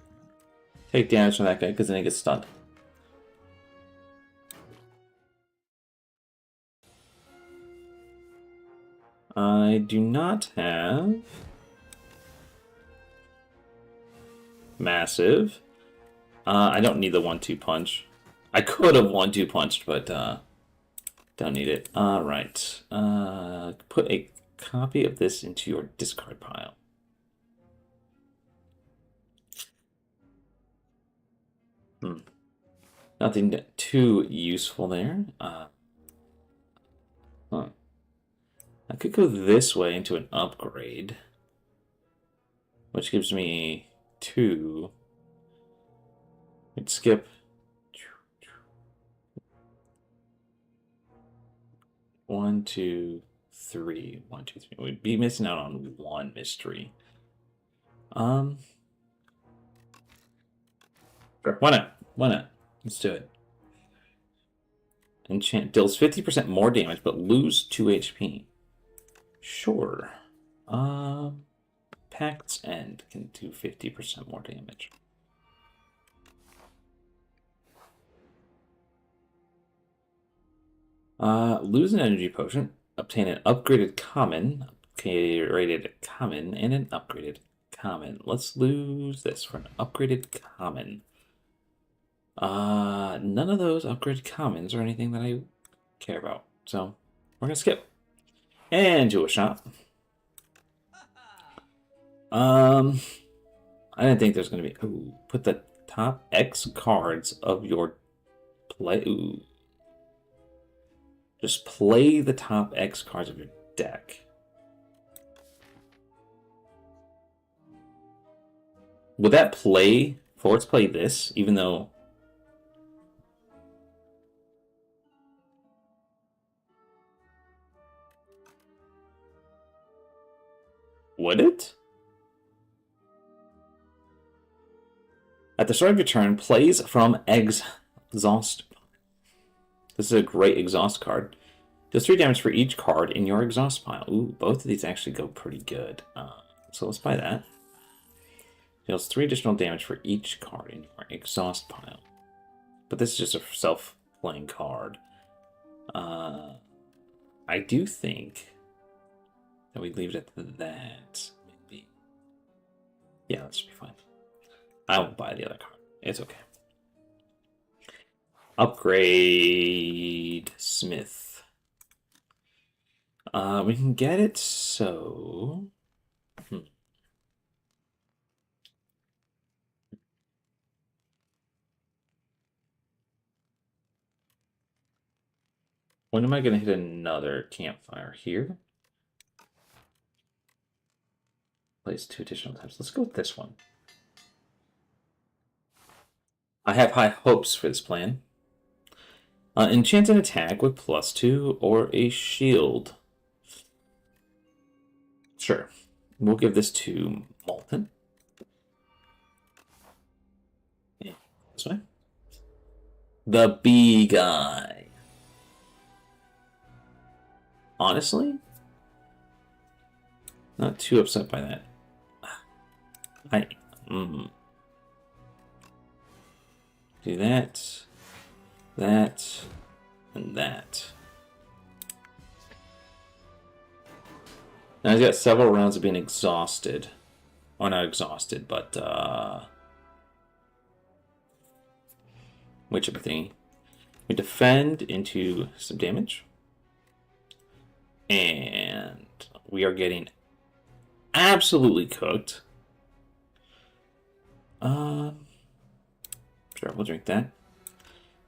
A: take damage from that guy because then he gets stunned. I do not have massive. I don't need the 1-2 punch. I could have 1-2 punched, but don't need it. Alright. Put a copy of this into your discard pile. Nothing too useful there. Huh. I could go this way into an upgrade, which gives me 2. We'd skip 1, 2, 3. 1, 2, 3. We'd be missing out on 1 mystery. Sure. Why not? Why not? Let's do it. Enchant deals 50% more damage, but lose 2 HP. Sure. Pact's End can do 50% more damage. Lose an energy potion. Obtain an upgraded common. Rated common and an upgraded common. Let's lose this for an upgraded common. None of those upgraded commons are anything that I care about. So we're gonna skip. And do a shot. I didn't think there's gonna be. Ooh, put the top X cards of your play. Ooh. Just play the top X cards of your deck. Would that play? Forwards play this, even though. Would it? At the start of your turn, plays from Exhaust. This is a great exhaust card. Does 3 damage for each card in your exhaust pile. Ooh, both of these actually go pretty good. So let's buy that. Deals 3 additional damage for each card in your exhaust pile. But this is just a self-playing card. I do think that we leave it at that. Maybe. Yeah, that should be fine. I won't buy the other card. It's okay. Upgrade Smith. We can get it so. When am I going to hit another campfire? Here? Place 2 additional times. Let's go with this one. I have high hopes for this plan. Enchant an attack with +2 or a shield. Sure. We'll give this to Molten. Yeah, this way. The bee guy. Honestly, not too upset by that. Do that, that, and that. Now he's got several rounds of being exhausted. Or not exhausted, but which of the thing? We defend into some damage. And we are getting absolutely cooked. Sure, we'll drink that.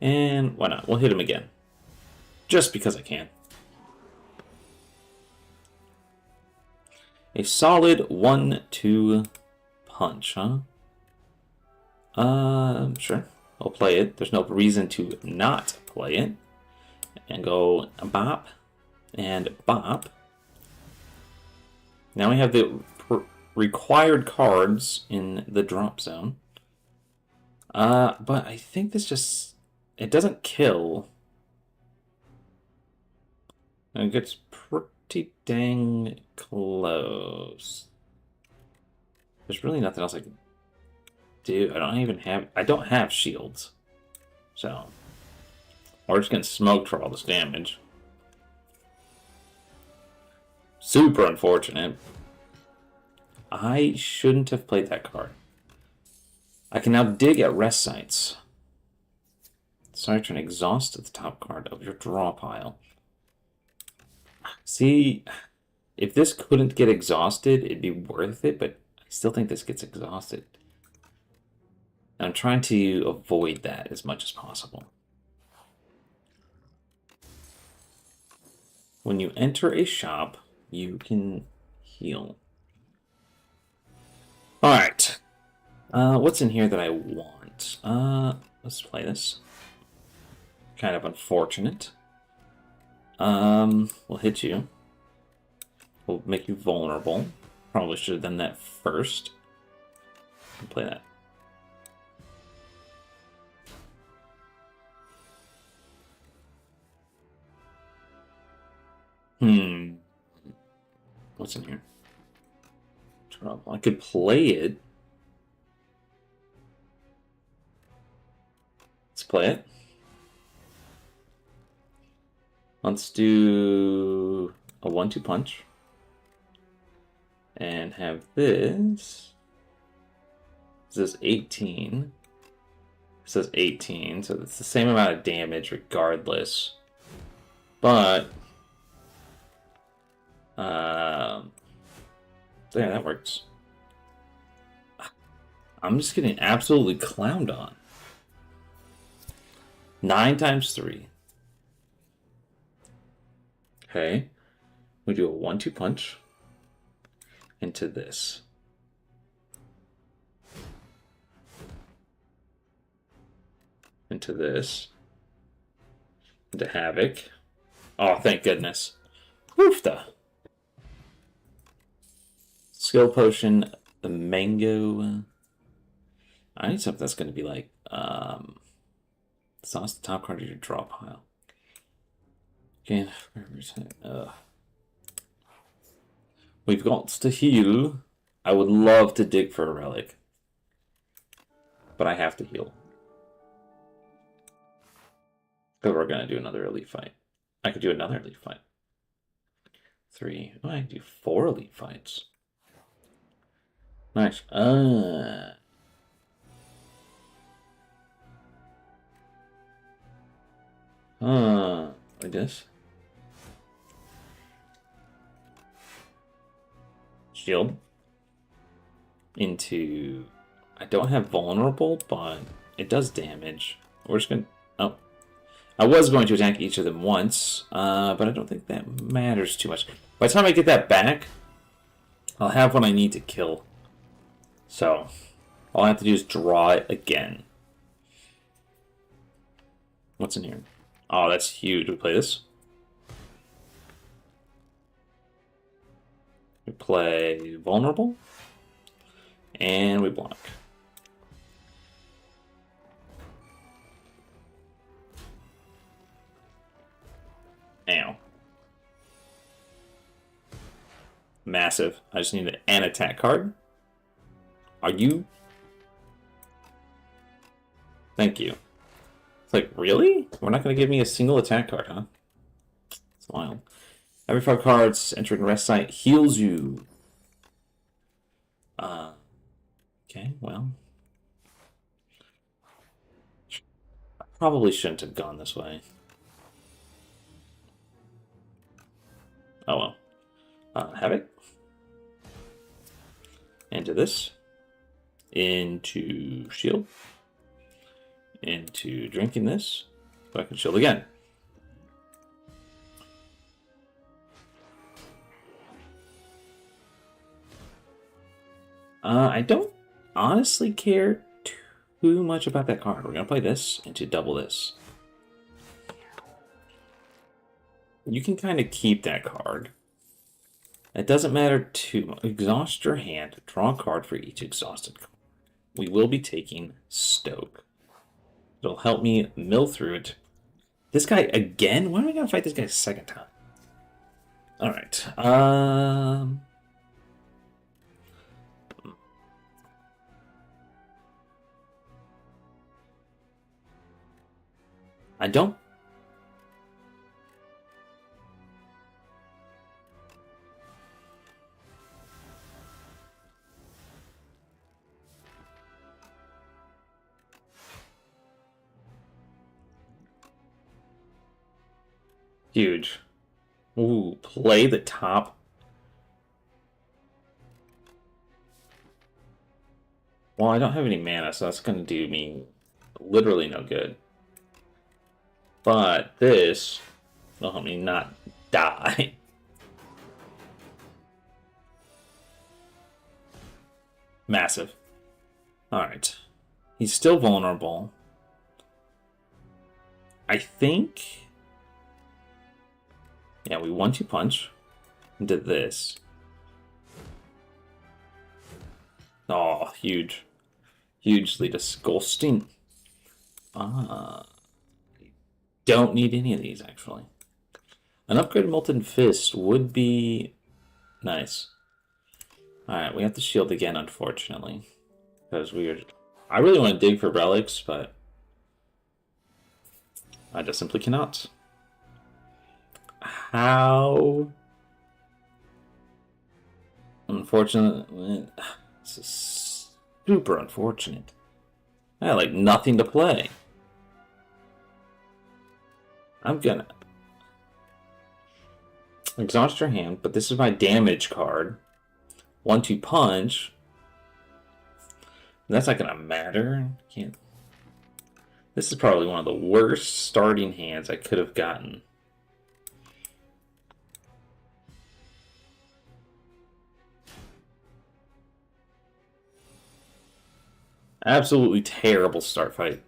A: And why not? We'll hit him again. Just because I can. A solid 1-2 punch, huh? Sure. I'll play it. There's no reason to not play it. And go bop. And bop. Now we have the required cards in the drop zone. But I think this just... It doesn't kill. It gets pretty dang close. There's really nothing else I can do. I don't have shields. So we're just getting smoked for all this damage. Super unfortunate. I shouldn't have played that card. I can now dig at rest sites. Sorry, to exhaust the top card of your draw pile. See, if this couldn't get exhausted, it'd be worth it, but I still think this gets exhausted. I'm trying to avoid that as much as possible. When you enter a shop, you can heal. Alright. What's in here that I want? Let's play this. Kind of unfortunate. We'll hit you. We'll make you vulnerable. Probably should have done that first. Play that. What's in here? Trouble. I could play it. Let's play it. Let's do a 1-2 punch. And have this. This is 18. It says 18, so it's the same amount of damage regardless. But yeah, that works. I'm just getting absolutely clowned on. 9 times 3. Okay. We do a 1-2 punch into this. Into this. Into Havoc. Oh, thank goodness. Woofda. Skill Potion, the Mango. I need something that's going to be like, sauce the top card of your draw pile. Okay, we've got to heal. I would love to dig for a relic, but I have to heal. Because we're going to do another elite fight. I could do another elite fight. 3. Oh, I can do 4 elite fights. Nice. Like this. Shield. Into... I don't have vulnerable, but it does damage. We're just gonna... Oh. I was going to attack each of them once, but I don't think that matters too much. By the time I get that back, I'll have what I need to kill. So, all I have to do is draw it again. What's in here? Oh, that's huge. We play this. We play vulnerable. And we block. Ow. Massive. I just need an attack card. Are you? Thank you. It's like, really? We're not going to give me a single attack card, huh? It's wild. Every 5 cards entered in rest site heals you. Okay, well. I probably shouldn't have gone this way. Oh well. Havoc. Into this. Into shield. Into drinking this. So I can shield again. I don't honestly care too much about that card. We're going to play this into double this. You can kind of keep that card. It doesn't matter too much. Exhaust your hand. Draw a card for each exhausted card. We will be taking Stoke. It'll help me mill through it. This guy again? Why am I going to fight this guy a second time? Alright. I don't... Huge. Ooh, play the top. Well, I don't have any mana, so that's going to do me literally no good. But this will help me not die. Massive. Alright. He's still vulnerable. I think... Yeah, we 1-2 punch into this. Oh, huge. Hugely disgusting. Don't need any of these, actually. An upgraded Molten Fist would be nice. Alright, we have to shield again, unfortunately. Because I really want to dig for relics, but I just simply cannot. How? Unfortunate. This is super unfortunate. I had like nothing to play. I'm gonna exhaust your hand, but this is my damage card. 1-2 punch. That's not gonna matter. Can't. This is probably one of the worst starting hands I could have gotten. Absolutely terrible start fight.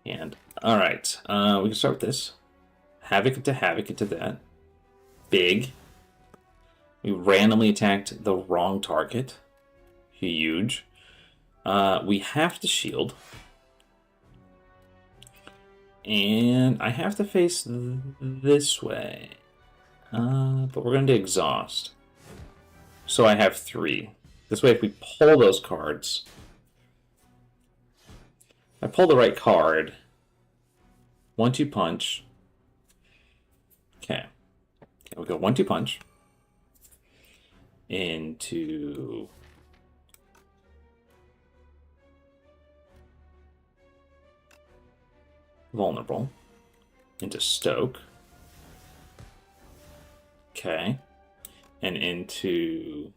A: And alright, we can start with this. Havoc into that. Big. We randomly attacked the wrong target. Huge. We have to shield. And I have to face this way. But we're going to exhaust. So I have 3. This way, if we pull those cards... I pull the right card. 1-2 punch. Okay. We'll go 1-2 punch. Into... Vulnerable. Into Stoke. Okay. And into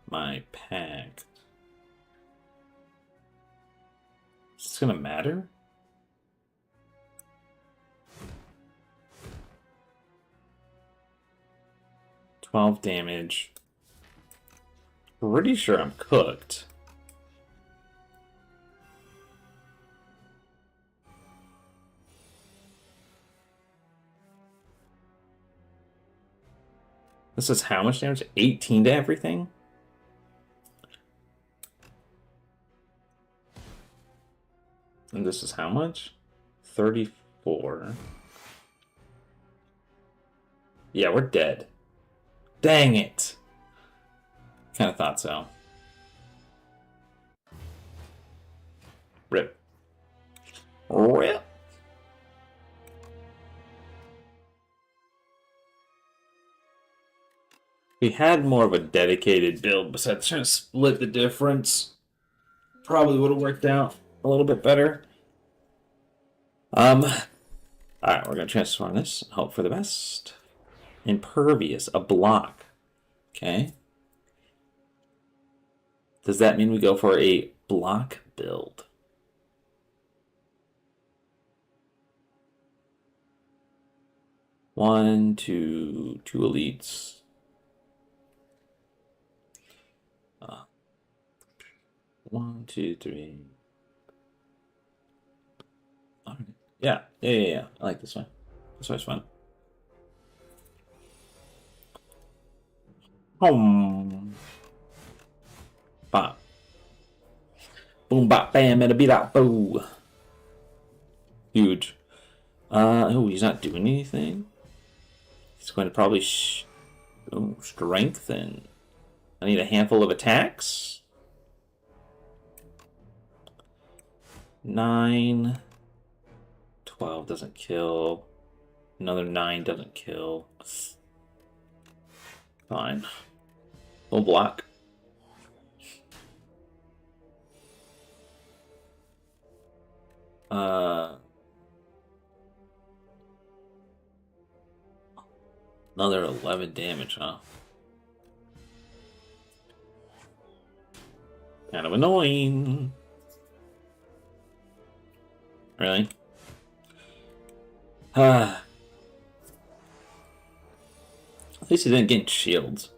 A: my Pact. Is this gonna matter? $12 damage. Pretty sure I'm cooked. This is how much damage? 18 to everything? And this is how much? 34. Yeah, we're dead. Dang it. Kind of thought so. Rip. Rip. We had more of a dedicated build besides trying to split the difference. Probably would have worked out a little bit better. Alright, we're gonna transform this. Hope for the best. Impervious, a block. Okay. Does that mean we go for a block build? One, two elites. 1, 2, 3. All right. Yeah. I like this one. This one's fun. Home. Bop. Boom, bop, bam, and a beat out. Boo. Huge. Oh, he's not doing anything. He's going to probably strengthen. I need a handful of attacks. 9. 12 doesn't kill. Another 9 doesn't kill. Fine. We'll block. Another 11 damage, huh? Kind of annoying. Really? At least he didn't get shields.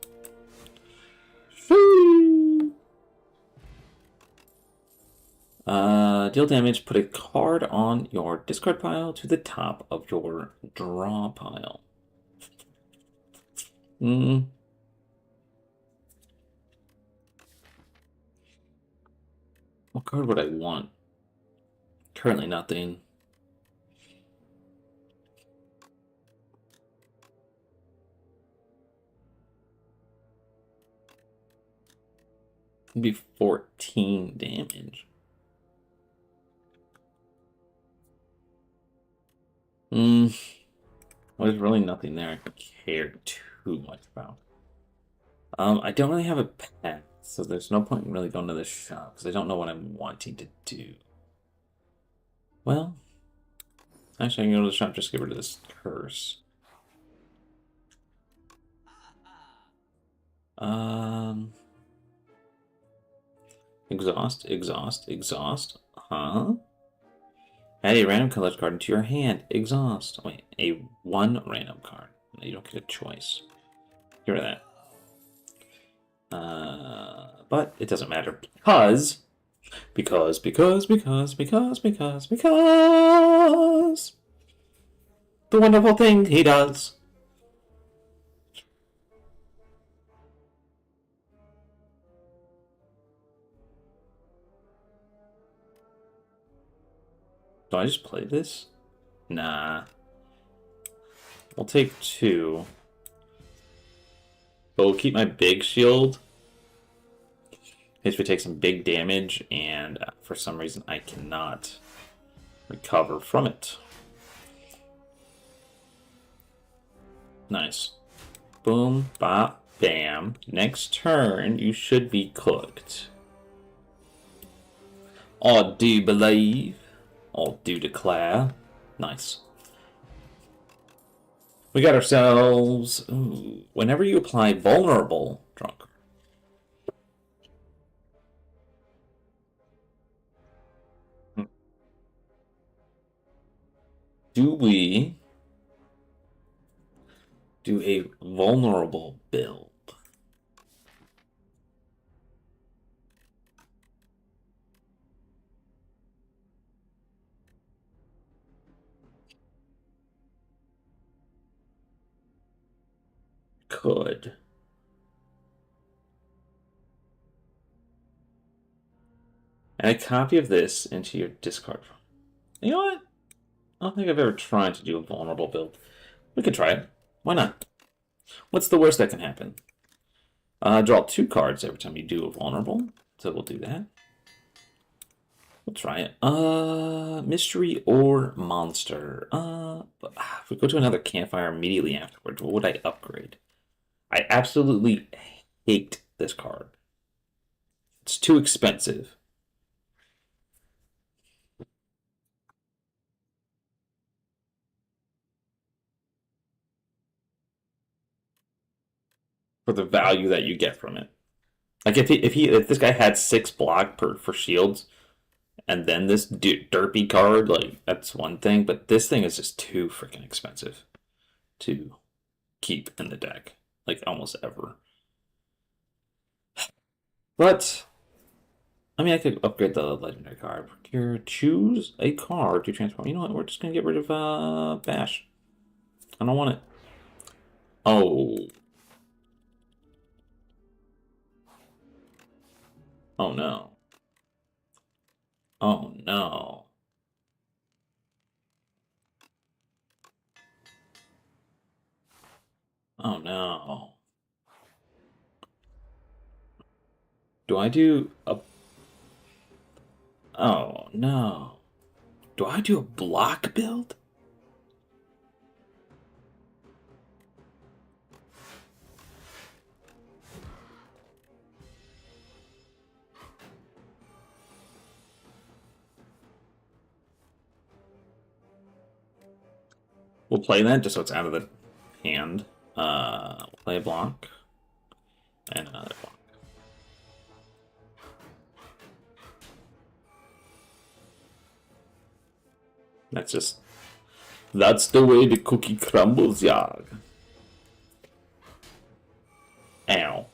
A: Deal damage. Put a card on your discard pile to the top of your draw pile. What card would I want? Currently nothing. It'd be 14 damage. Well, there's really nothing there I care too much about. I don't really have a pet, so there's no point in really going to the shop because I don't know what I'm wanting to do. Well, actually, I can go to the shop just to get rid of this curse. Exhaust, exhaust, exhaust. Huh? Add a random color card into your hand. Exhaust. Wait, a one random card. No, you don't get a choice. Get rid of that. But it doesn't matter because the wonderful thing he does. Do I just play this? Nah. We'll take 2. But we'll keep my big shield. In case we take some big damage, and for some reason I cannot recover from it. Nice. Boom, bop, bam. Next turn, you should be cooked. I do believe. I do declare. Nice. We got ourselves... Ooh, whenever you apply vulnerable, drunk. Do we do a vulnerable build? Could. Add a copy of this into your discard. You know what? I don't think I've ever tried to do a vulnerable build. We could try it. Why not? What's the worst that can happen? Draw 2 cards every time you do a vulnerable. So we'll do that. We'll try it. Mystery or monster. If we go to another campfire immediately afterwards, what would I upgrade? I absolutely hate this card. It's too expensive. For the value that you get from it. Like if this guy had 6 block for shields, and then this derpy card, like that's one thing, but this thing is just too freaking expensive to keep in the deck, like almost ever. But I mean, I could upgrade the legendary card. Here, choose a card to transform. You know what? We're just gonna get rid of Bash. I don't want it. Oh. Oh no. Oh no. Oh no. Do I do a... Oh no. Do I do a block build? We'll play that just so it's out of the hand. We'll play a block. And another block. That's the way the cookie crumbles, Yag. Ow.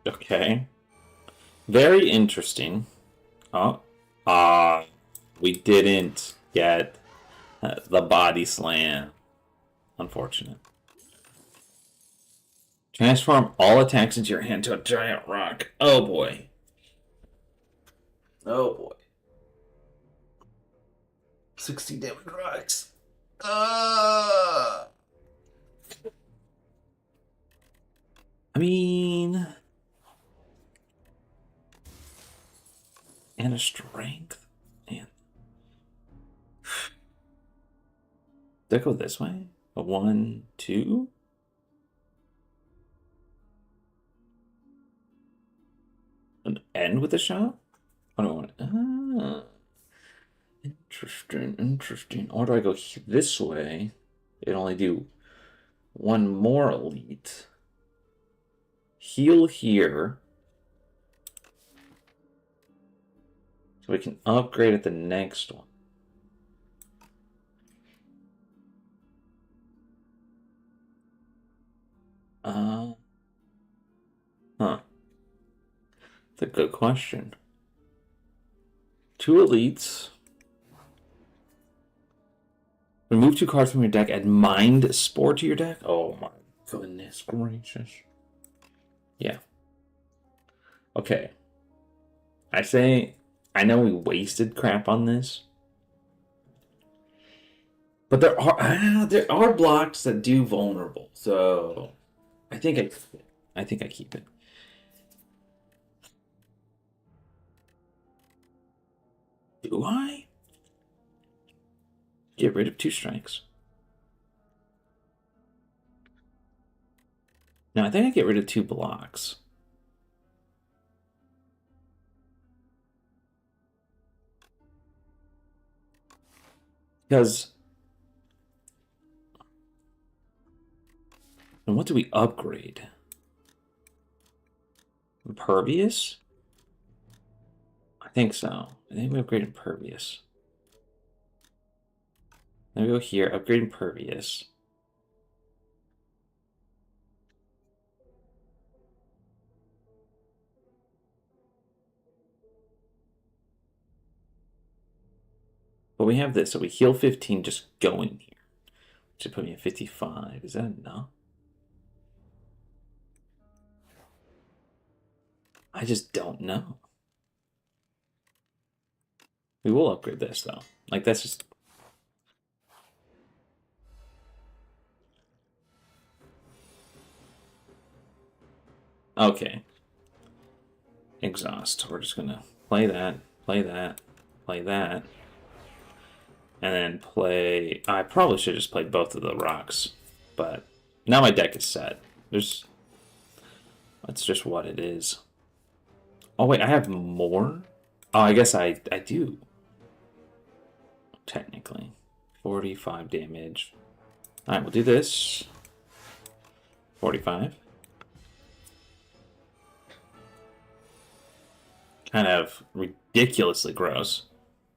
A: Okay. Very interesting. Oh. We didn't get the body slam. Unfortunate. Transform all attacks into your hand to a giant rock. Oh boy. Oh boy. 60 damage rocks. I mean... And a strength? Man. Did I go this way? A 1, 2? An end with a shot? What do I want? Interesting, interesting. Or do I go this way? It only do one more elite. Heal here. So we can upgrade at the next one. Huh. That's a good question. 2 elites. Remove 2 cards from your deck. Add Mind Spore to your deck. Oh my goodness gracious. Yeah. Okay. I know we wasted crap on this. But there are blocks that do vulnerable. So I think I keep it. Do I? Get rid of 2 strikes. No, I think I get rid of 2 blocks. Because... And what do we upgrade? Impervious? I think so. I think we upgrade Impervious. Then we go here, upgrade Impervious. But we have this, so we heal 15 just going here. Should put me at 55. Is that enough? I just don't know. We will upgrade this, though. Like, that's just... Okay. Exhaust. We're just gonna play that, play that, play that. And then play... I probably should have just played both of the rocks. But now my deck is set. That's just what it is. Oh, wait, I have more? Oh, I guess I do. Technically. 45 damage. Alright, we'll do this. 45. Kind of ridiculously gross.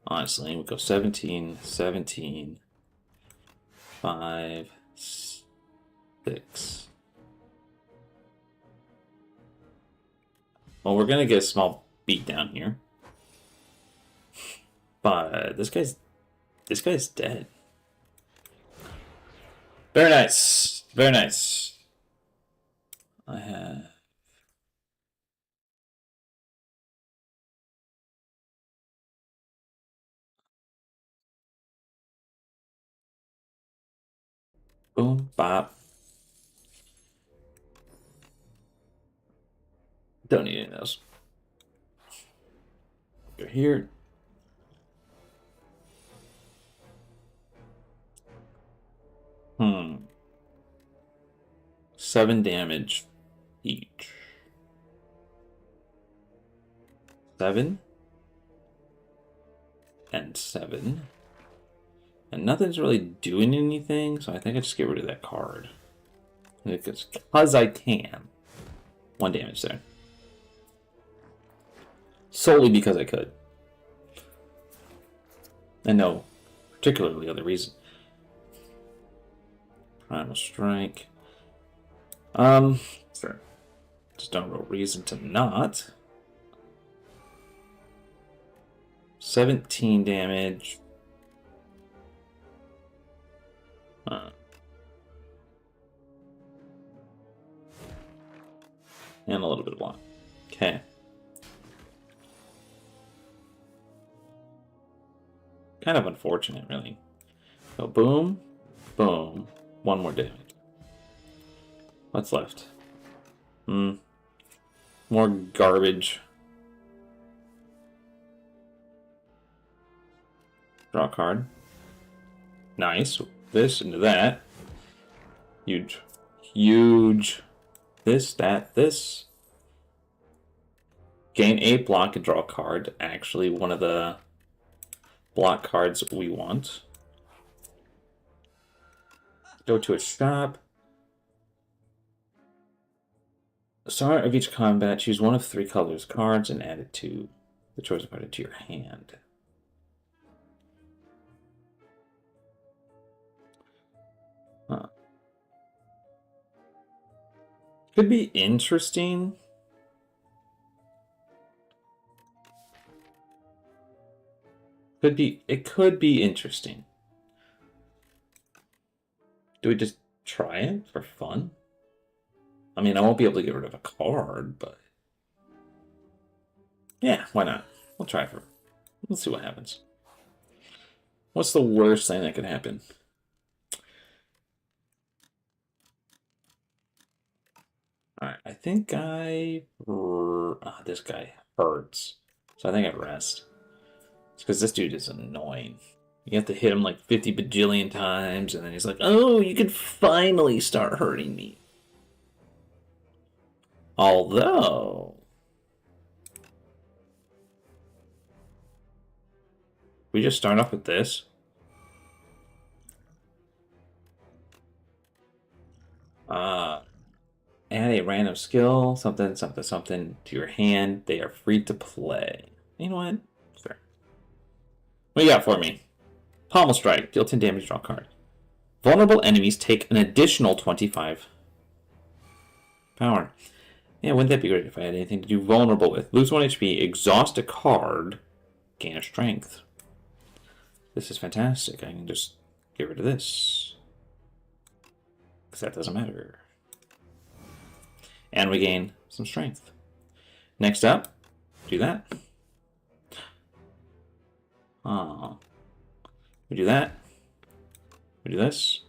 A: Honestly, we'll go 17, 17, 5, 6. Well, we're gonna get a small beat down here. But this guy's dead. Very nice. Very nice. I have... Boom, bop. Don't need any of those. Go here. Hmm. 7 damage each. 7? and 7. And nothing's really doing anything, so I think I just get rid of that card. Because I can. 1 damage there. Solely because I could. And no particularly other reason. Primal Strike. Sure. Just no real reason to not. 17 damage. And a little bit of block. Okay. Kind of unfortunate, really. So boom, boom. 1 more damage. What's left? More garbage. Draw a card. Nice. This into that. Huge. Huge. This, that, this. Gain 8 block and draw a card. Actually, one of the block cards we want. Go to a shop. Start of each combat, choose one of 3 colors cards and add it to the choice card into your hand. Could be interesting. It could be interesting. Do we just try it for fun? I mean, I won't be able to get rid of a card, but yeah, why not? We'll try it for. Let's see what happens. What's the worst thing that could happen? Alright, I think this guy hurts. So I think I rest. It's because this dude is annoying. You have to hit him like 50 bajillion times, and then he's like, oh, you can finally start hurting me. Although... we just start off with this. Add a random skill, something, something, something to your hand. They are free to play. You know what? Sure. What do you got for me? Pommel Strike. Deal 10 damage, draw a card. Vulnerable enemies take an additional 25 power. Yeah, wouldn't that be great if I had anything to do vulnerable with? Lose 1 HP, exhaust a card, gain a strength. This is fantastic. I can just get rid of this. Because that doesn't matter. And we gain some strength. Next up, do that. We do that. We do this.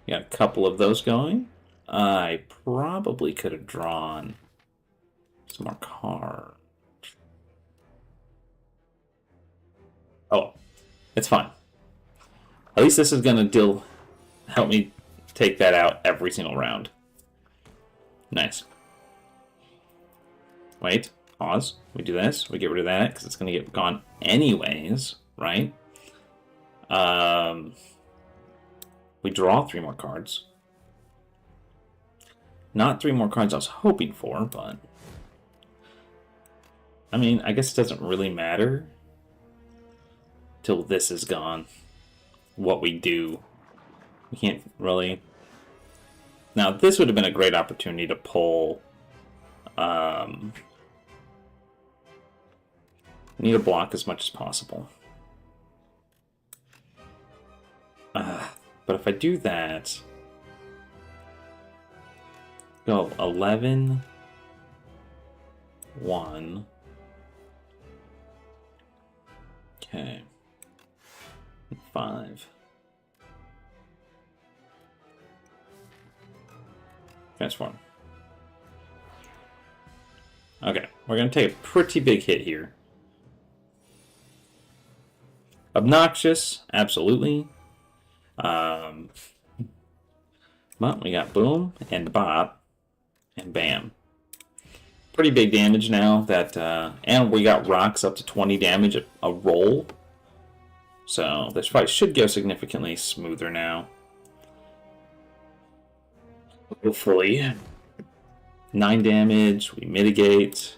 A: We got a couple of those going. I probably could have drawn some more cards. Oh, it's fine. At least this is going to help me take that out every single round. Nice. Wait, pause. We do this. We get rid of that because it's going to get gone anyways, right? We draw 3 more cards. Not 3 more cards I was hoping for, but... I mean, I guess it doesn't really matter till this is gone. What we do. We can't really... Now, this would have been a great opportunity to pull... need to block as much as possible. But if I do that... Go 11... 1... Okay. 5. Transform. Okay, we're going to take a pretty big hit here. Obnoxious, absolutely. But we got boom and bop and bam. Pretty big damage now that, and we got rocks up to 20 damage a roll. So this fight should go significantly smoother now. Hopefully. 9 damage, we mitigate.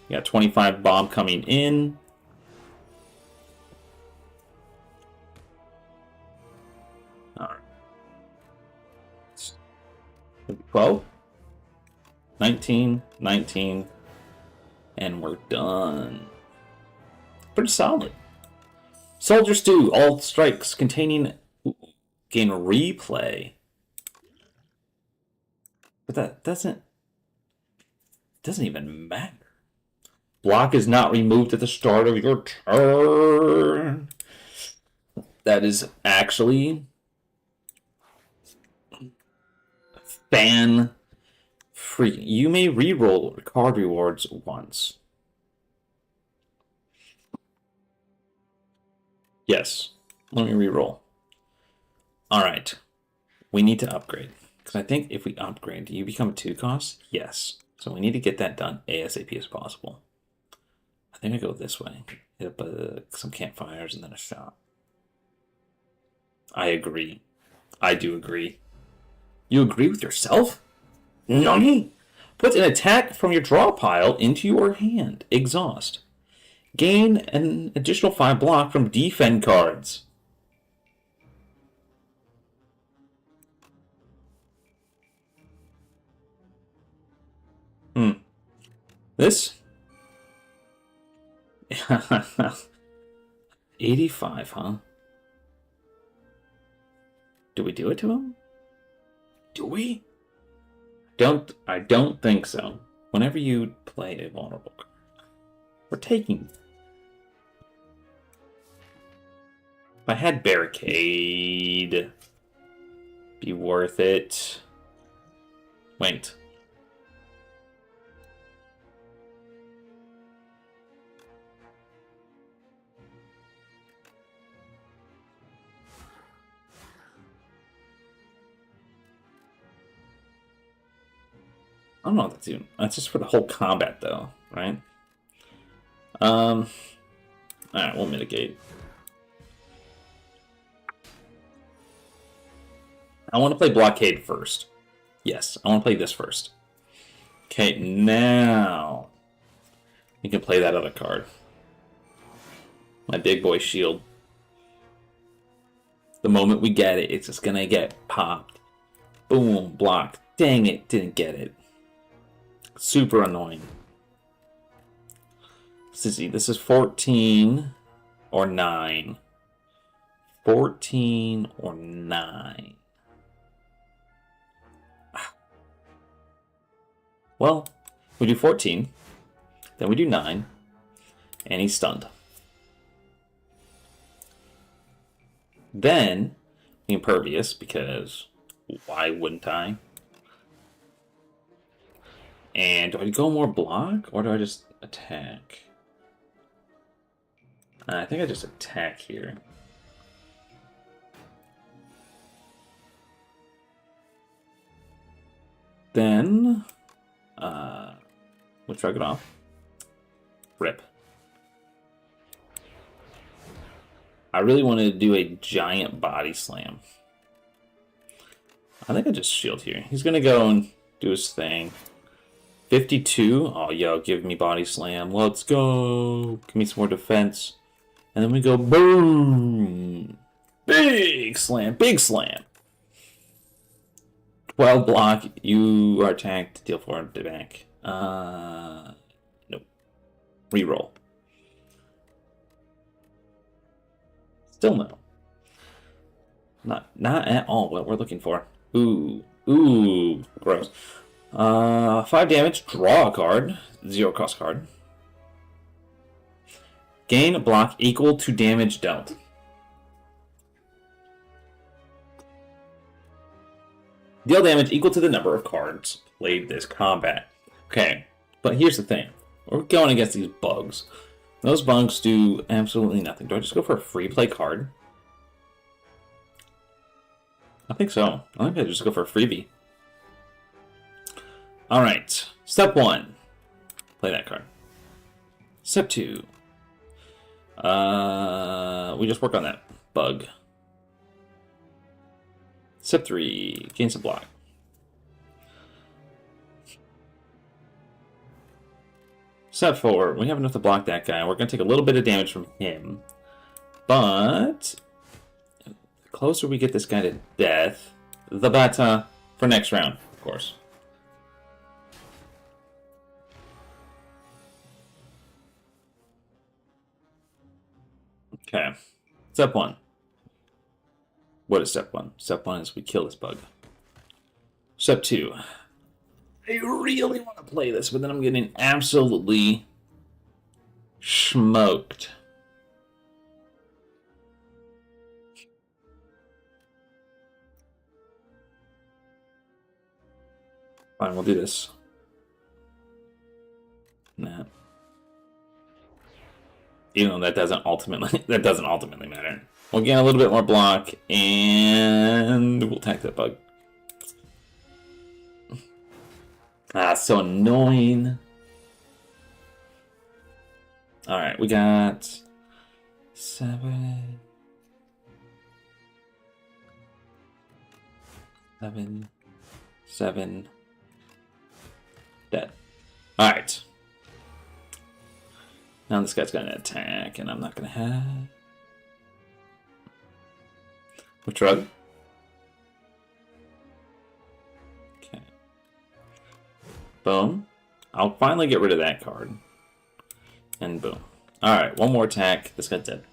A: We got 25 bomb coming in. Alright. 12. 19, 19. And we're done. Pretty solid. Soldier Stew, all strikes containing gain replay. But that doesn't even matter. Block is not removed at the start of your turn. That is actually fan free. You may reroll card rewards once. Yes. Let me reroll. Alright. We need to upgrade. Because I think if we upgrade, do you become a 2 cost? Yes. So we need to get that done ASAP as possible. I think I go this way. Hit up some campfires and then a shot. I agree. I do agree. You agree with yourself? Nani? Put an attack from your draw pile into your hand. Exhaust. Gain an additional 5 block from defend cards. This? 85, huh? Do we do it to him? Do we? I don't think so. Whenever you play a vulnerable card, we're taking. If I had Barricade, be worth it. Wait. I don't know what that's even. That's just for the whole combat, though, right? Alright, we'll mitigate. I want to play Blockade first. Yes, I want to play this first. Okay, now you can play that other card. My big boy shield. The moment we get it, it's just gonna get popped. Boom, blocked. Dang it, didn't get it. Super annoying. Sissy, this is 14 or 9. 14 or 9. Well, we do 14. Then we do 9. And he's stunned. Then, Impervious, because why wouldn't I? And do I go more block, or do I just attack? I think I just attack here. Then, we'll shrug it off. Rip. I really wanted to do a giant body slam. I think I just shield here. He's going to go and do his thing. 52. Oh, yo, give me body slam. Let's go. Give me some more defense. And then we go boom. Big slam. Big slam. 12 block. You are attacked. Deal 4 to back. Nope. Reroll. Still no. Not at all what we're looking for. Ooh. Ooh. Gross. 5 damage. Draw a card. 0 cost card. Gain a block equal to damage dealt. Deal damage equal to the number of cards played this combat. Okay, but here's the thing. We're going against these bugs. Those bugs do absolutely nothing. Do I just go for a free play card? I think so. I think I just go for a freebie. Alright. Step 1. Play that card. Step 2. We we just work on that bug. Step 3, gain some block. Step 4, we have enough to block that guy. We're going to take a little bit of damage from him. But the closer we get this guy to death, the better for next round, of course. Okay. Step 1. What is step 1? Step 1 is we kill this bug. Step 2. I really want to play this, but then I'm getting absolutely smoked. Fine, we'll do this. Nah. Even though that doesn't ultimately matter. We'll gain a little bit more block, and we'll attack that bug. Ah, so annoying. Alright, we got 7. Dead. Alright. Now this guy's got an attack, and I'm not going to have... Which drug? Okay. Boom. I'll finally get rid of that card. And boom. Alright, one more attack. This guy's dead.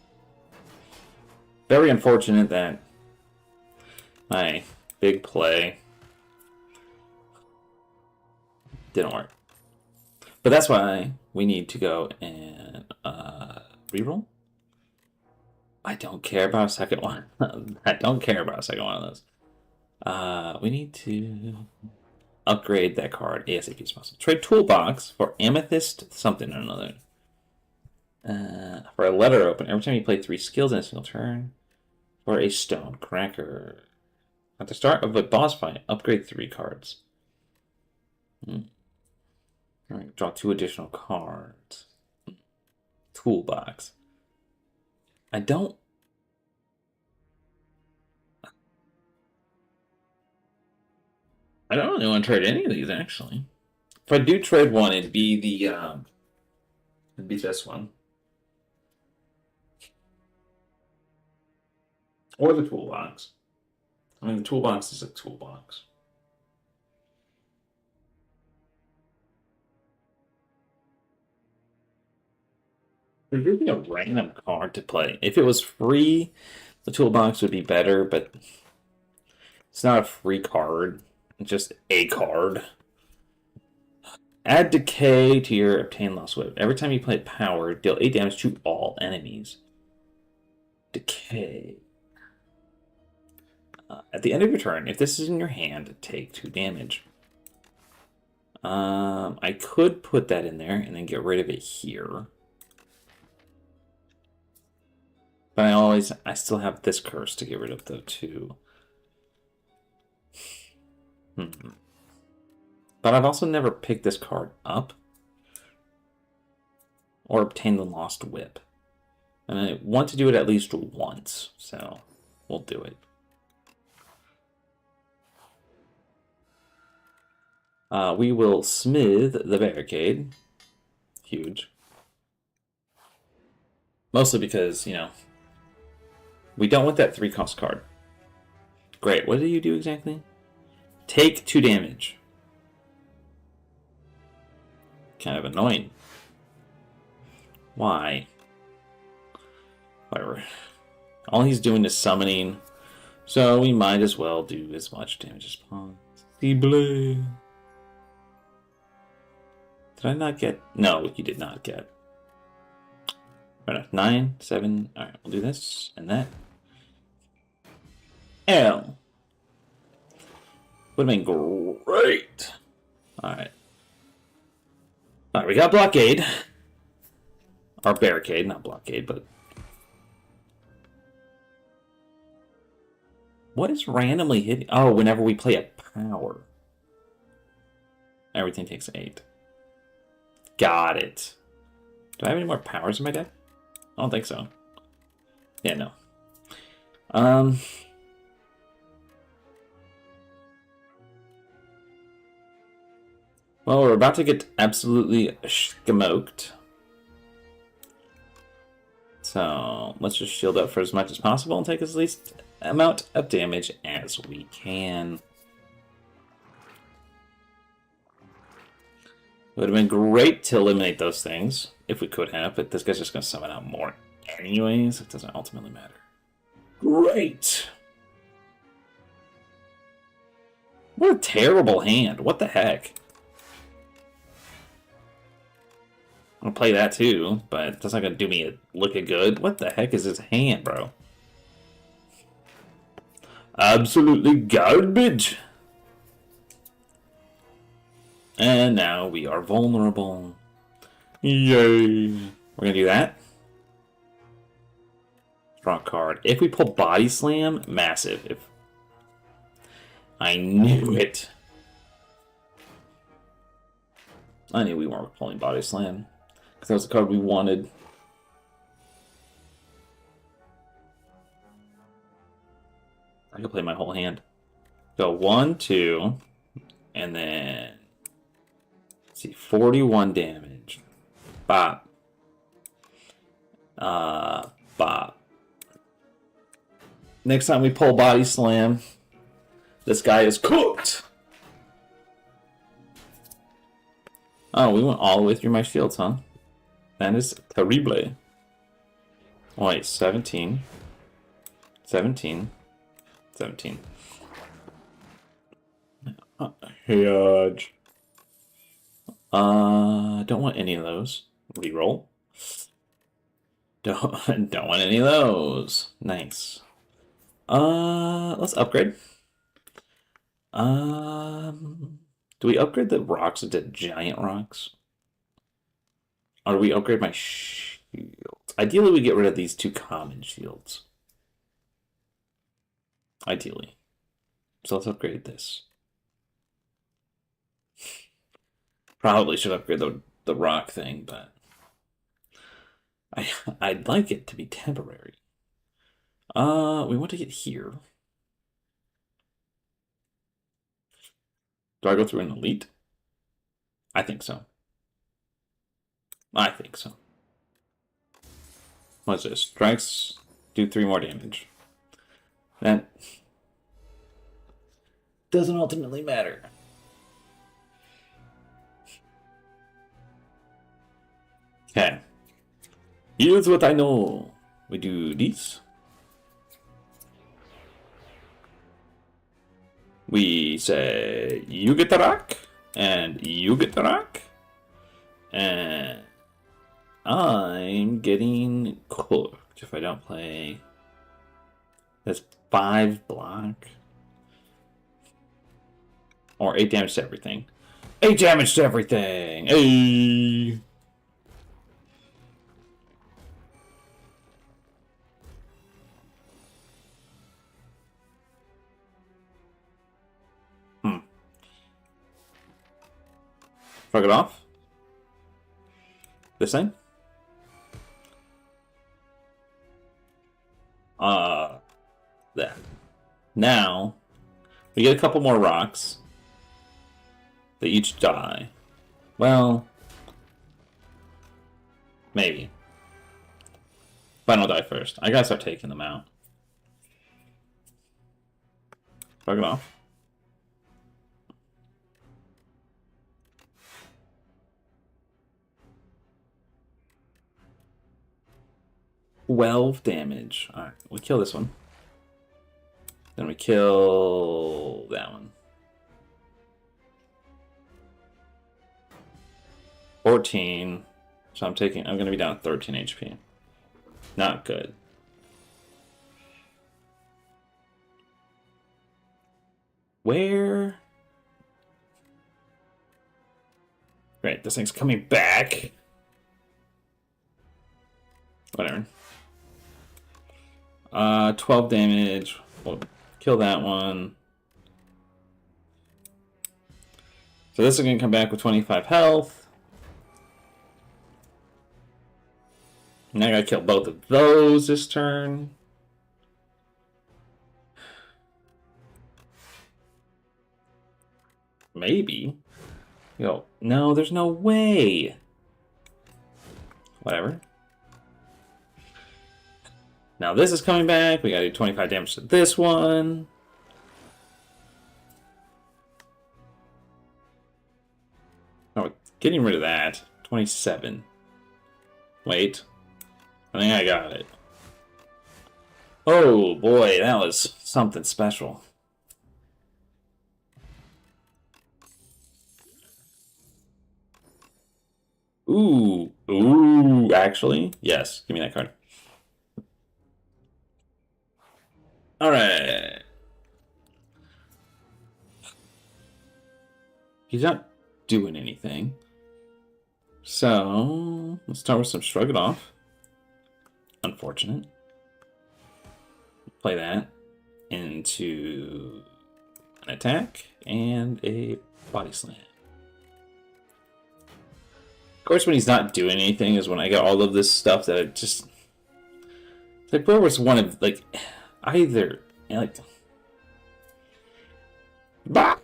A: Very unfortunate that my big play didn't work. But that's why we need to go and reroll. I don't care about a second one. I don't care about a second one of those. We need to upgrade that card ASAP as possible. Trade toolbox for amethyst something or another. For a letter open, every time you play 3 skills in a single turn. For a stone cracker. At the start of a boss fight, upgrade 3 cards. Alright, draw 2 additional cards. Toolbox. I don't really want to trade any of these, actually. If I do trade one, it'd be this one. Or the toolbox. I mean, the toolbox is a toolbox. There's really a random card to play. If it was free, the toolbox would be better, but it's not a free card. It's just a card. Add Decay to your Obtain Lost Whip. Every time you play Power, deal 8 damage to all enemies. Decay. At the end of your turn, if this is in your hand, take 2 damage. I could put that in there and then get rid of it here. But I still have this curse to get rid of, though, too. But I've also never picked this card up. Or obtained the Lost Whip. And I want to do it at least once, so we'll do it. We will smith the barricade. Huge. Mostly because, you know, we don't want that 3-cost card. Great. What do you do exactly? Take 2 damage. Kind of annoying. Why? Whatever. All he's doing is summoning, so we might as well do as much damage as possible. Did I not get... No, you did not get. Fair enough. 9, 7... Alright, we'll do this and that. L. Would have been great. Alright. Alright, we got Blockade. Or Barricade, not Blockade, but... What is randomly hitting? Oh, whenever we play a power. Everything takes 8. Got it. Do I have any more powers in my deck? I don't think so. Yeah, no. Um... Well, we're about to get absolutely smoked. So let's just shield up for as much as possible and take as least amount of damage as we can. It would have been great to eliminate those things if we could have, but this guy's just going to summon out more anyways. It doesn't ultimately matter. Great! What a terrible hand. What the heck? I'll play that too, but that's not gonna do me looking good. What the heck is his hand, bro? Absolutely garbage. And now we are vulnerable. Yay. We're gonna do that. Draw a card. If we pull Body Slam, massive. If I knew it. I knew we weren't pulling Body Slam. Because that was the card we wanted. I could play my whole hand. Go 1, 2, and then let's see, 41 damage. Bop. Bop. Next time we pull Body Slam, this guy is cooked. Oh, we went all the way through my shields, huh? That is terrible. Oh, wait, 17. 17. 17. Huge. Don't want any of those. Reroll. Don't want any of those. Nice. Let's upgrade. Do we upgrade the rocks into giant rocks? Or do we upgrade my shields? Ideally, we get rid of these 2 common shields. Ideally. So let's upgrade this. Probably should upgrade the rock thing, but I'd like it to be temporary. We want to get here. Do I go through an elite? I think so. I think so. What's this? Strikes do 3 more damage. That doesn't ultimately matter. Okay. Here's what I know. We do these. We say, you get the rock, and you get the rock, and I'm getting cooked if I don't play. That's 5 block. Or 8 damage to everything. 8 damage to everything! Hey! Fuck it off. This thing? There. Now, we get a couple more rocks. They each die. Well, maybe. Final die first. I gotta start taking them out. Fuck it off. $12 damage. Alright, we kill this one. Then we kill that one. 14. So I'm gonna be down at 13 HP. Not good. Where? Great, this thing's coming back. Whatever. 12 damage. We'll kill that one. So this is going to come back with 25 health. Now I gotta kill both of those this turn. Maybe. Yo, no, there's no way. Whatever. Now this is coming back. We gotta do 25 damage to this one. Oh, getting rid of that. 27. Wait. I think I got it. Oh boy, that was something special. Ooh. Ooh, actually. Yes, give me that card. Alright. He's not doing anything. So, let's start with some Shrug It Off. Unfortunate. Play that into an attack and a body slam. Of course, when he's not doing anything is when I get all of this stuff that I just... Like, where was one of, like, either... Like... Bah!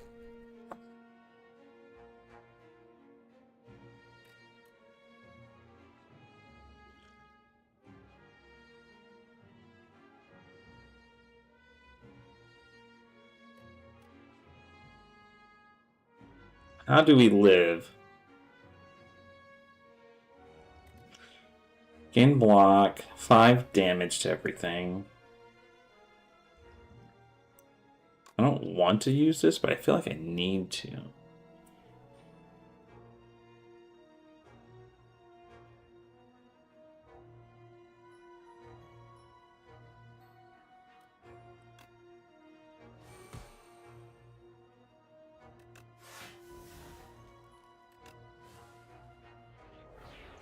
A: How do we live? Gain block, 5 damage to everything. I don't want to use this, but I feel like I need to.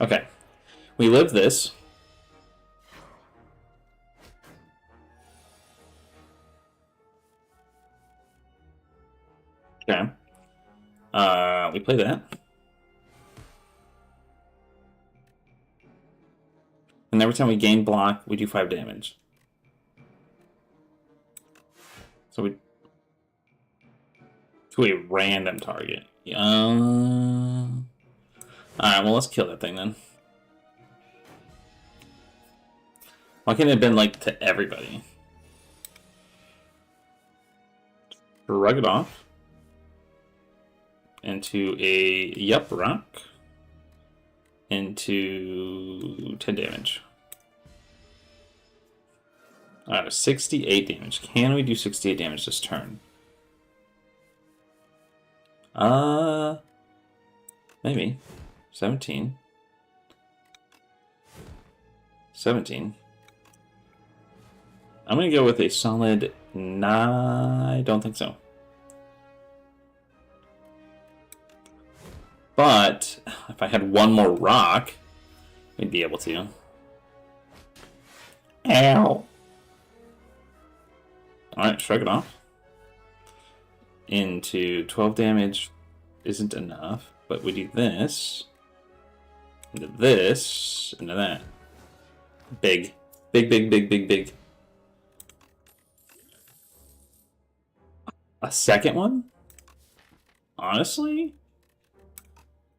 A: Okay. We live this. Okay. We play that. And every time we gain block, we do 5 damage. So we... To a random target. Alright, well, let's kill that thing then. Why can't it have been, like, to everybody? Shrug It Off. Into a Yup Rock. Into 10 damage. Alright, 68 damage. Can we do 68 damage this turn? Maybe. 17. 17. I'm gonna go with a solid... Nah, I don't think so. But, if I had one more rock, we'd be able to. Ow! Alright, Shrug It Off. Into 12 damage isn't enough, but we do this, into this, into that. Big. Big, big, big, big, big. A second one? Honestly?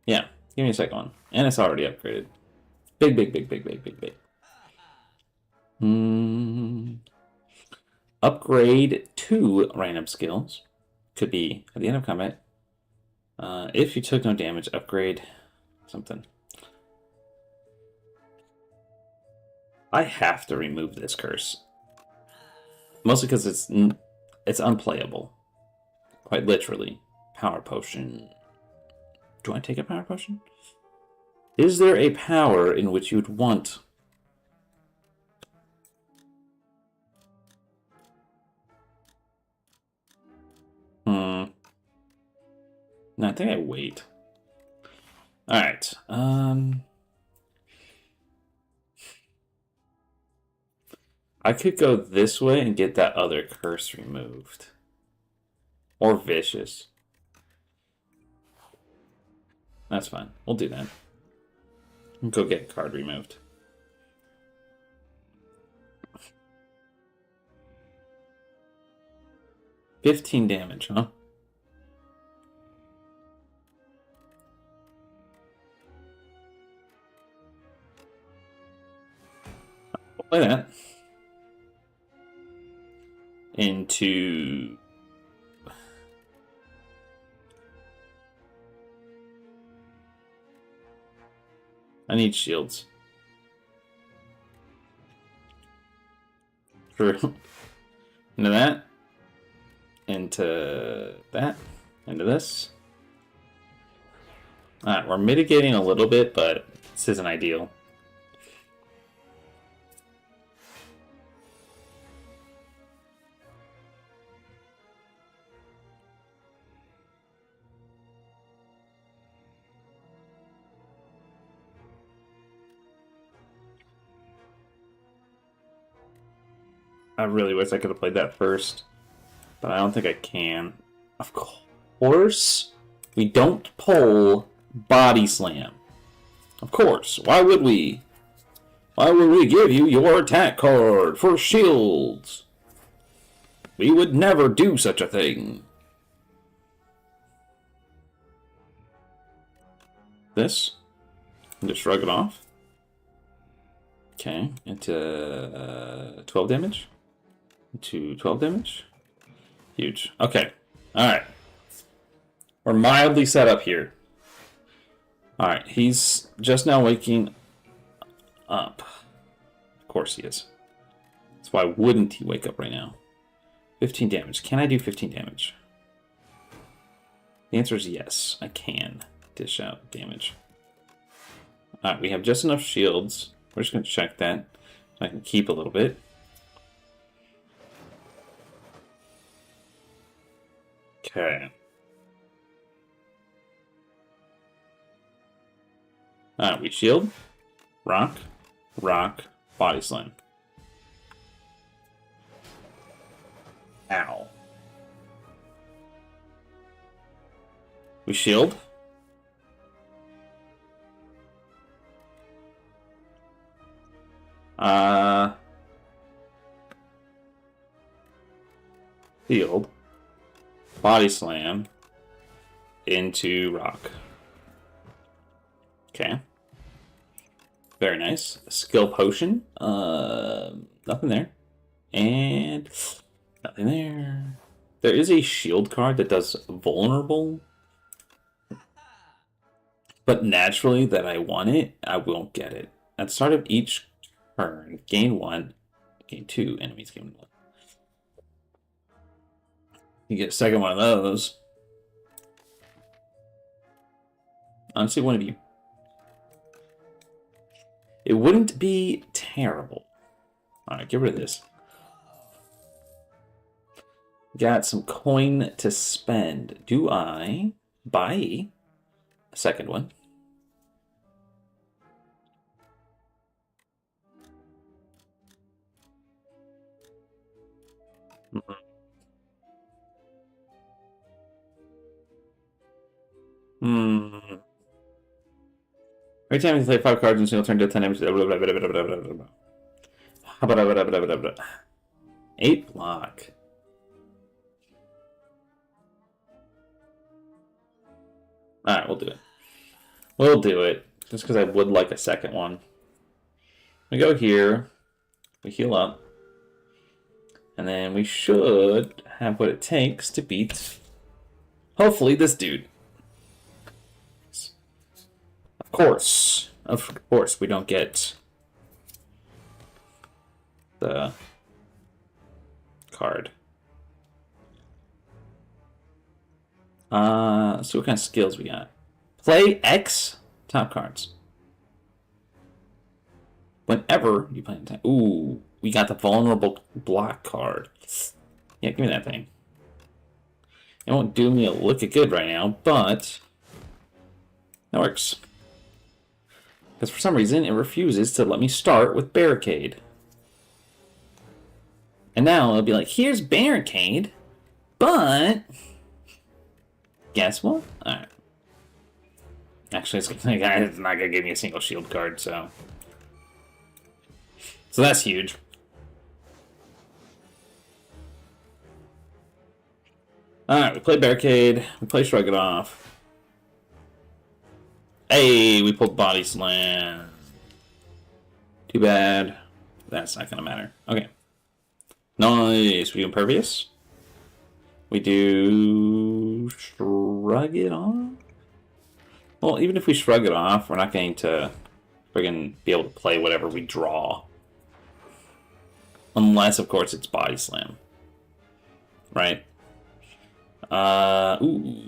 A: Yeah, give me a second one. And it's already upgraded. Big, big, big, big, big, big, big. Upgrade 2 random skills. Could be at the end of combat. If you took no damage, upgrade something. I have to remove this curse. Mostly because it's unplayable. Quite literally. Power potion. Do I take a power potion? Is there a power in which you'd want? No, I think I wait. Alright. I could go this way and get that other curse removed. Or vicious. That's fine. We'll do that. Go get a card removed. 15 damage, huh? We'll play that. Into... I need shields. True. Into that. Into that. Into this. Alright, we're mitigating a little bit, but this isn't ideal. I really wish I could have played that first, but I don't think I can. Of course, we don't pull Body Slam. Of course. Why would we? Why would we give you your attack card for shields? We would never do such a thing. This. And just shrug it off. Okay, into 12 damage. Into 12 damage. Huge. Okay. Alright. We're mildly set up here. Alright, he's just now waking up. Of course he is. That's why wouldn't he wake up right now? 15 damage. Can I do 15 damage? The answer is yes. I can dish out damage. Alright, we have just enough shields. We're just going to check that. So I can keep a little bit. Okay. Alright, we shield. Rock. Rock. Body slam. Ow. We shield. Shield. Body slam. Into rock. Okay. Very nice. Skill potion. Nothing there. And nothing there. There is a shield card that does vulnerable. But naturally that I want it, I won't get it. At the start of each turn, gain 1, gain 2, enemies gain 1. You get a second one of those. Honestly, one of you. It wouldn't be terrible. Alright, get rid of this. Got some coin to spend. Do I buy a second one? Every time you play 5 cards in a single turn, deal 10 damage. 8 block. Alright, we'll do it. We'll do it. Just because I would like a second one. We go here. We heal up. And then we should have what it takes to beat, hopefully, this dude. Of course, we don't get the card. Let's see what kind of skills we got. Play X top cards. Whenever you play time. Ooh, we got the vulnerable block card. Yeah, give me that thing. It won't do me a lick of good right now, but that works. Because for some reason, it refuses to let me start with Barricade. And now it'll be like, here's Barricade, but guess what? Alright. Actually, it's not going to give me a single shield card, so that's huge. Alright, we play Barricade. We play Shrug It Off. Hey, we pulled Body Slam. Too bad. That's not gonna matter. Okay. Nice. We do Impervious. We do Shrug It Off. Well, even if we Shrug It Off, we're not going to friggin' be able to play whatever we draw. Unless, of course, it's Body Slam. Right? Ooh.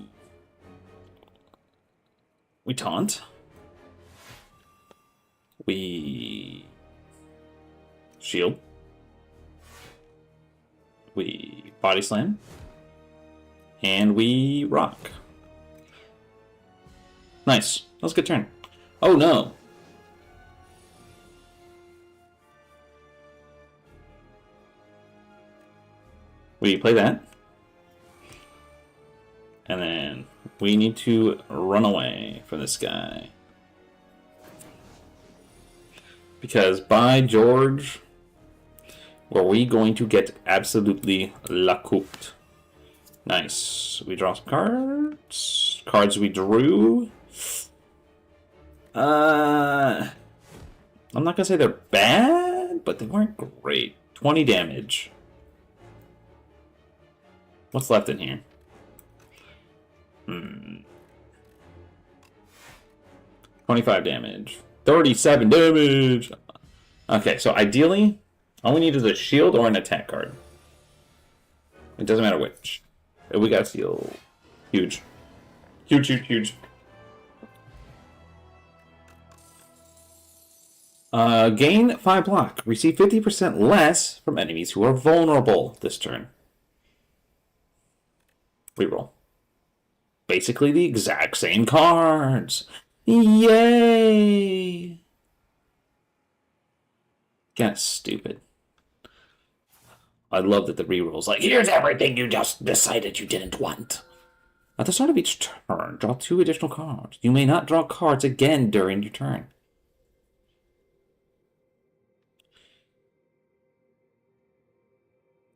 A: We Taunt. We Shield. We Body Slam. And we Rock. Nice. That was a good turn. Oh no. We play that. And then we need to run away from this guy. Because by George, were we going to get absolutely la couped. Nice. We draw some cards. Cards we drew. I'm not gonna say they're bad, but they weren't great. 20 damage. What's left in here? 25 damage. 37 damage! Okay, so ideally, all we need is a shield or an attack card. It doesn't matter which. We got seal. Huge. Huge, huge, huge. Gain 5 block. Receive 50% less from enemies who are vulnerable this turn. Reroll. Basically the exact same cards. Yay! Kinda stupid. I love that the reroll's like, here's everything you just decided you didn't want. At the start of each turn, draw 2 additional cards. You may not draw cards again during your turn.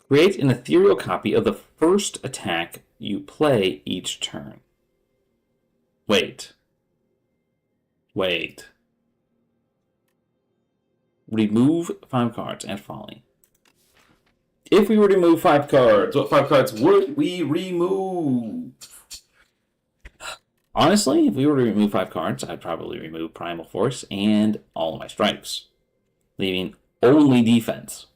A: Create an ethereal copy of the first attack you play each turn. Wait. Remove 5 cards and Folly. If we were to remove 5 cards, what 5 cards would we remove? Honestly, if we were to remove 5 cards, I'd probably remove Primal Force and all of my strikes, leaving only defense.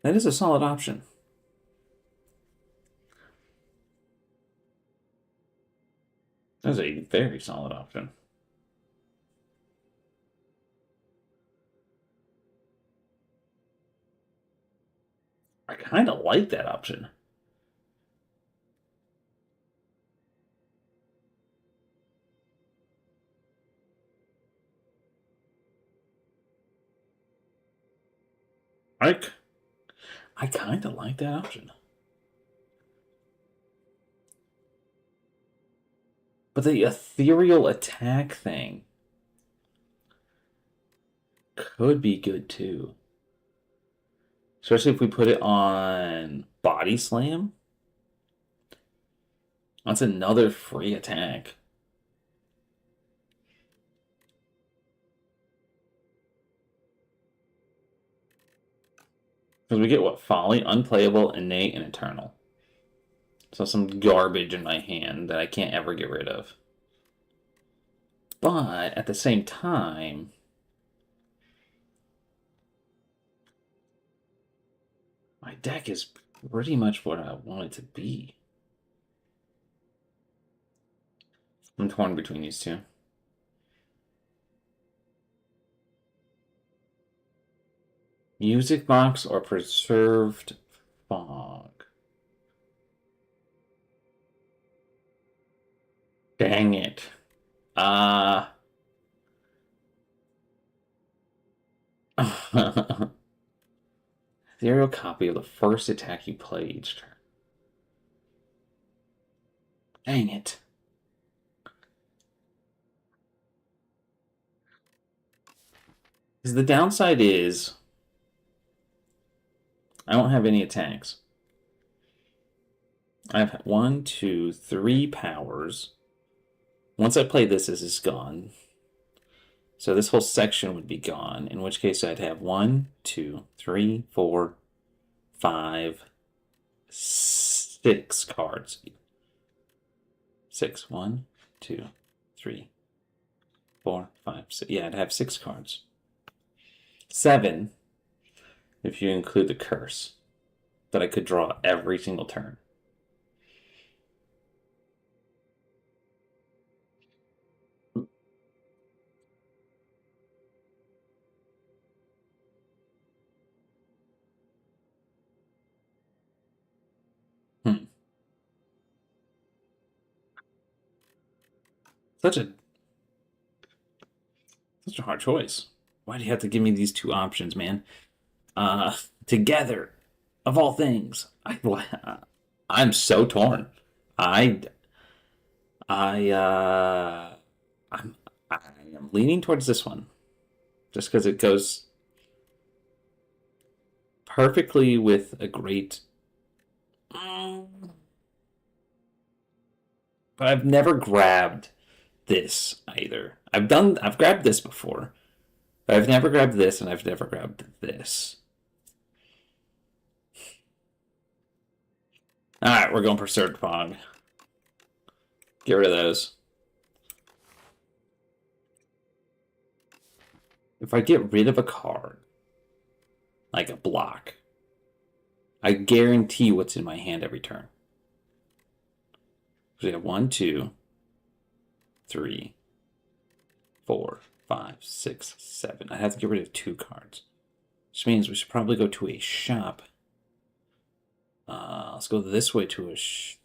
A: That is a solid option. That's a very solid option. I kind of like that option. I kind of like that option. But the ethereal attack thing could be good too. Especially if we put it on Body Slam. That's another free attack. Because we get what? Folly, Unplayable, Innate, and Eternal. So some garbage in my hand that I can't ever get rid of. But at the same time, my deck is pretty much what I want it to be. I'm torn between these two. Music Box or Preserved Fog? Dang it. Ethereal copy of the first attack you play each turn. Dang it. Because the downside is I don't have any attacks. I have 1, 2, 3 powers. Once I play this is gone. So this whole section would be gone, in which case I'd have 1, 2, 3, 4, 5, 6 cards. 6. 1, 2, 3, 4, 5, 6. Yeah, I'd have 6 cards. 7 if you include the curse that I could draw every single turn. Such a hard choice. Why do you have to give me these two options, man? Together, of all things, I'm so torn. I I am leaning towards this one, just because it goes perfectly with a great. But I've never grabbed this either. I've grabbed this before. But I've never grabbed this, and I've never grabbed this. Alright, we're going for Surge Pog. Get rid of those. If I get rid of a card, like a block, I guarantee what's in my hand every turn. So we have 1, 2, 3, 4, 5, 6, 7. I have to get rid of 2 cards. Which means we should probably go to a shop. Let's go this way to a shop.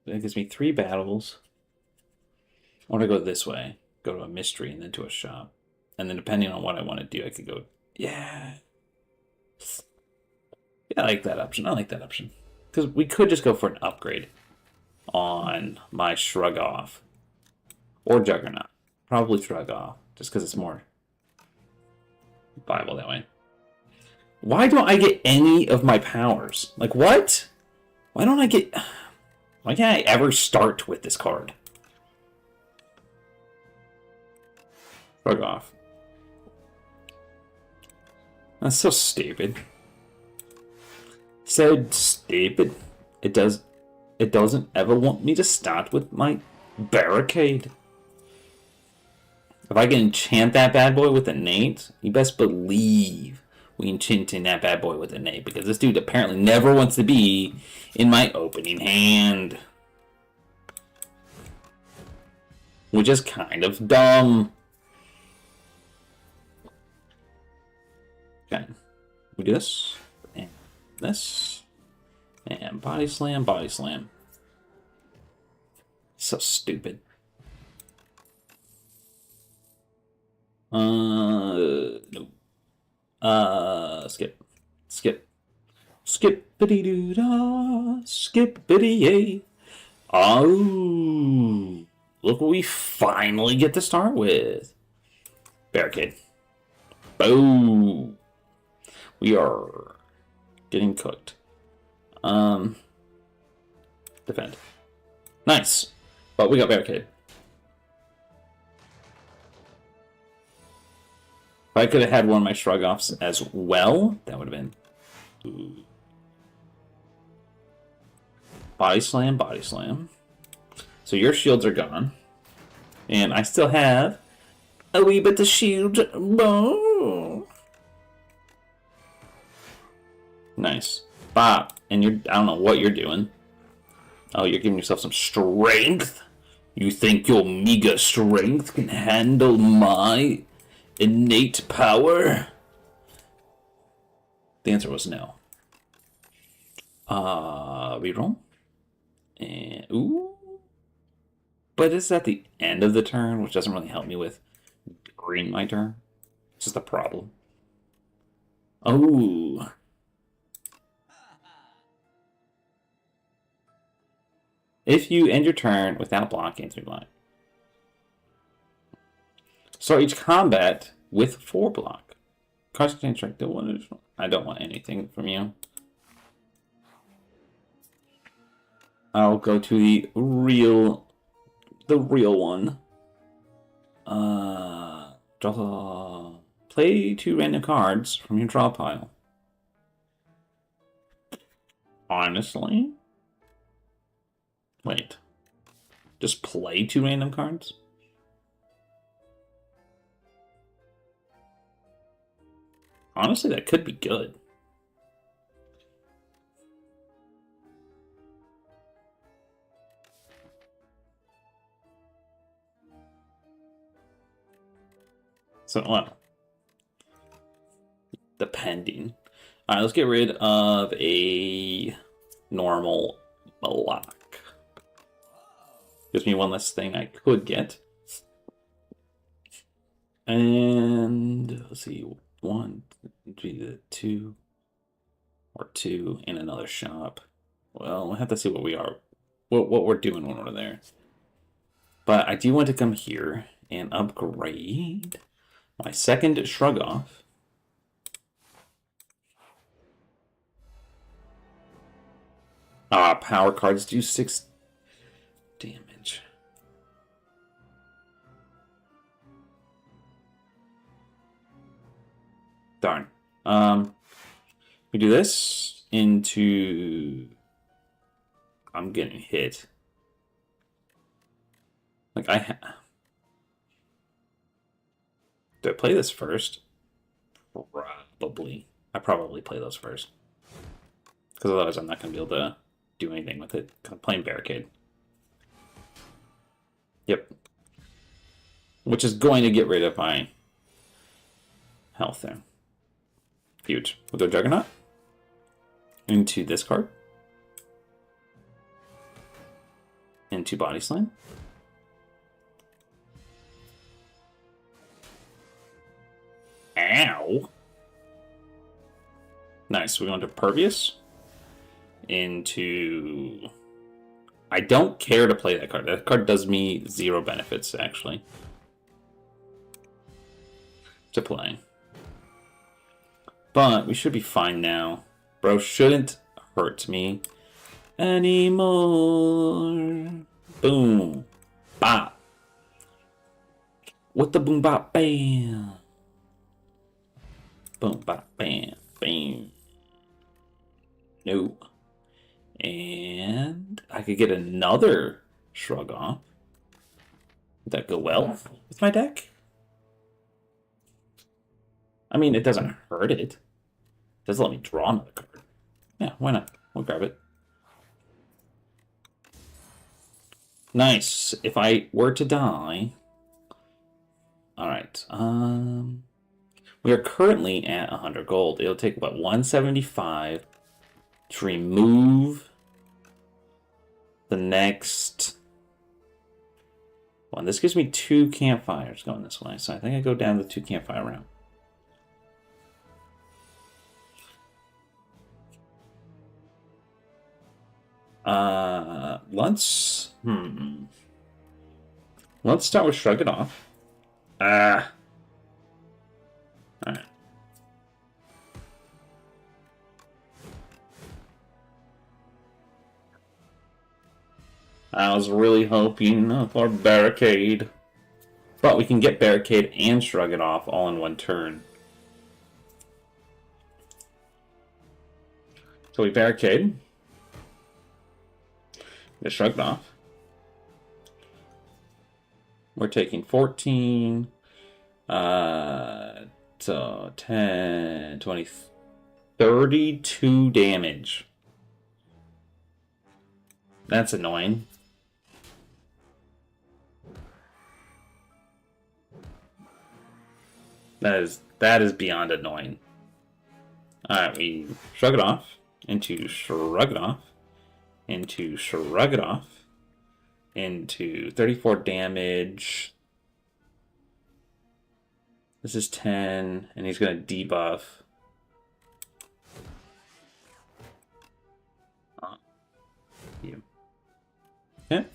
A: That gives me 3 battles. I want to go this way. Go to a mystery and then to a shop. And then depending on what I want to do, I could go, yeah. Yeah, I like that option. I like that option. Because we could just go for an upgrade on my Shrug Off. Or Juggernaut. Probably Shrug Off. Just because it's more viable that way. Why don't I get any of my powers? Like, what? Why don't I get... Why can't I ever start with this card? Shrug Off. That's so stupid. So stupid. It doesn't ever want me to start with my barricade. If I can enchant that bad boy with innate, you best believe we enchanting that bad boy with innate, because this dude apparently never wants to be in my opening hand. Which is kind of dumb. Okay. We do this, and this, and body slam, body slam. So stupid. No. Skip. Skippity-doo-dah, skippity-yay. Oh, look what we finally get to start with. Barricade. Boom. We are getting cooked. Defend. Nice. But we got barricade. If I could have had one of my Shrug Offs as well, that would have been... Ooh. Body slam, body slam. So your shields are gone. And I still have a wee bit of shield. Oh. Nice. Bop. And I don't know what you're doing. Oh, you're giving yourself some strength? You think your meager strength can handle my innate power? The answer was no. Reroll. And, ooh. But it's at the end of the turn, which doesn't really help me with during my turn. It's just a problem. Oh. If you end your turn without blocking 3 block. Start each combat with 4 block Cards contain strike. Don't want additional. I don't want anything from you. I'll go to the real one. Play 2 random cards from your draw pile. Honestly? Wait. Just play 2 random cards? Honestly, that could be good. So, well, depending. Alright, let's get rid of a normal block. Gives me one less thing I could get. And let's see, 1, 2, or 2 in another shop. Well, we'll have to see what we're doing when we're there. But I do want to come here and upgrade my second Shrug Off. Power cards do 6 damage. Darn. We do this into... I'm getting hit. Like, do I play this first? Probably. I probably play those first. Because otherwise I'm not going to be able to do anything with it. I'm playing Barricade. Yep. Which is going to get rid of my health there. Huge. We'll go Juggernaut. Into this card. Into Body Slam. Ow! Nice. We go into Pervious. Into... I don't care to play that card. That card does me 0 benefits, actually. To play. But we should be fine now. Bro shouldn't hurt me anymore. Boom. Bop. With the boom bop bam. Boom bop bam. Bam. No. And I could get another Shrug Off. Would that go well with my deck? I mean, it doesn't hurt it. It doesn't let me draw another card. Yeah, why not? We'll grab it. Nice. If I were to die... Alright. We are currently at 100 gold. It'll take, what, 175 to remove the next one. This gives me 2 campfires going this way, so I think I go down the 2 campfire route. Let's start with Shrug It Off. Alright. I was really hoping for Barricade. But we can get Barricade and Shrug It Off all in one turn. So we Barricade. Get Shrugged Off. We're taking 14, 10, 20, 32 damage. That's annoying. That is beyond annoying. Alright, we Shrug It Off, into Shrug It Off, into Shrug It Off, into 34 damage. This is 10, and he's going to debuff. You. Okay.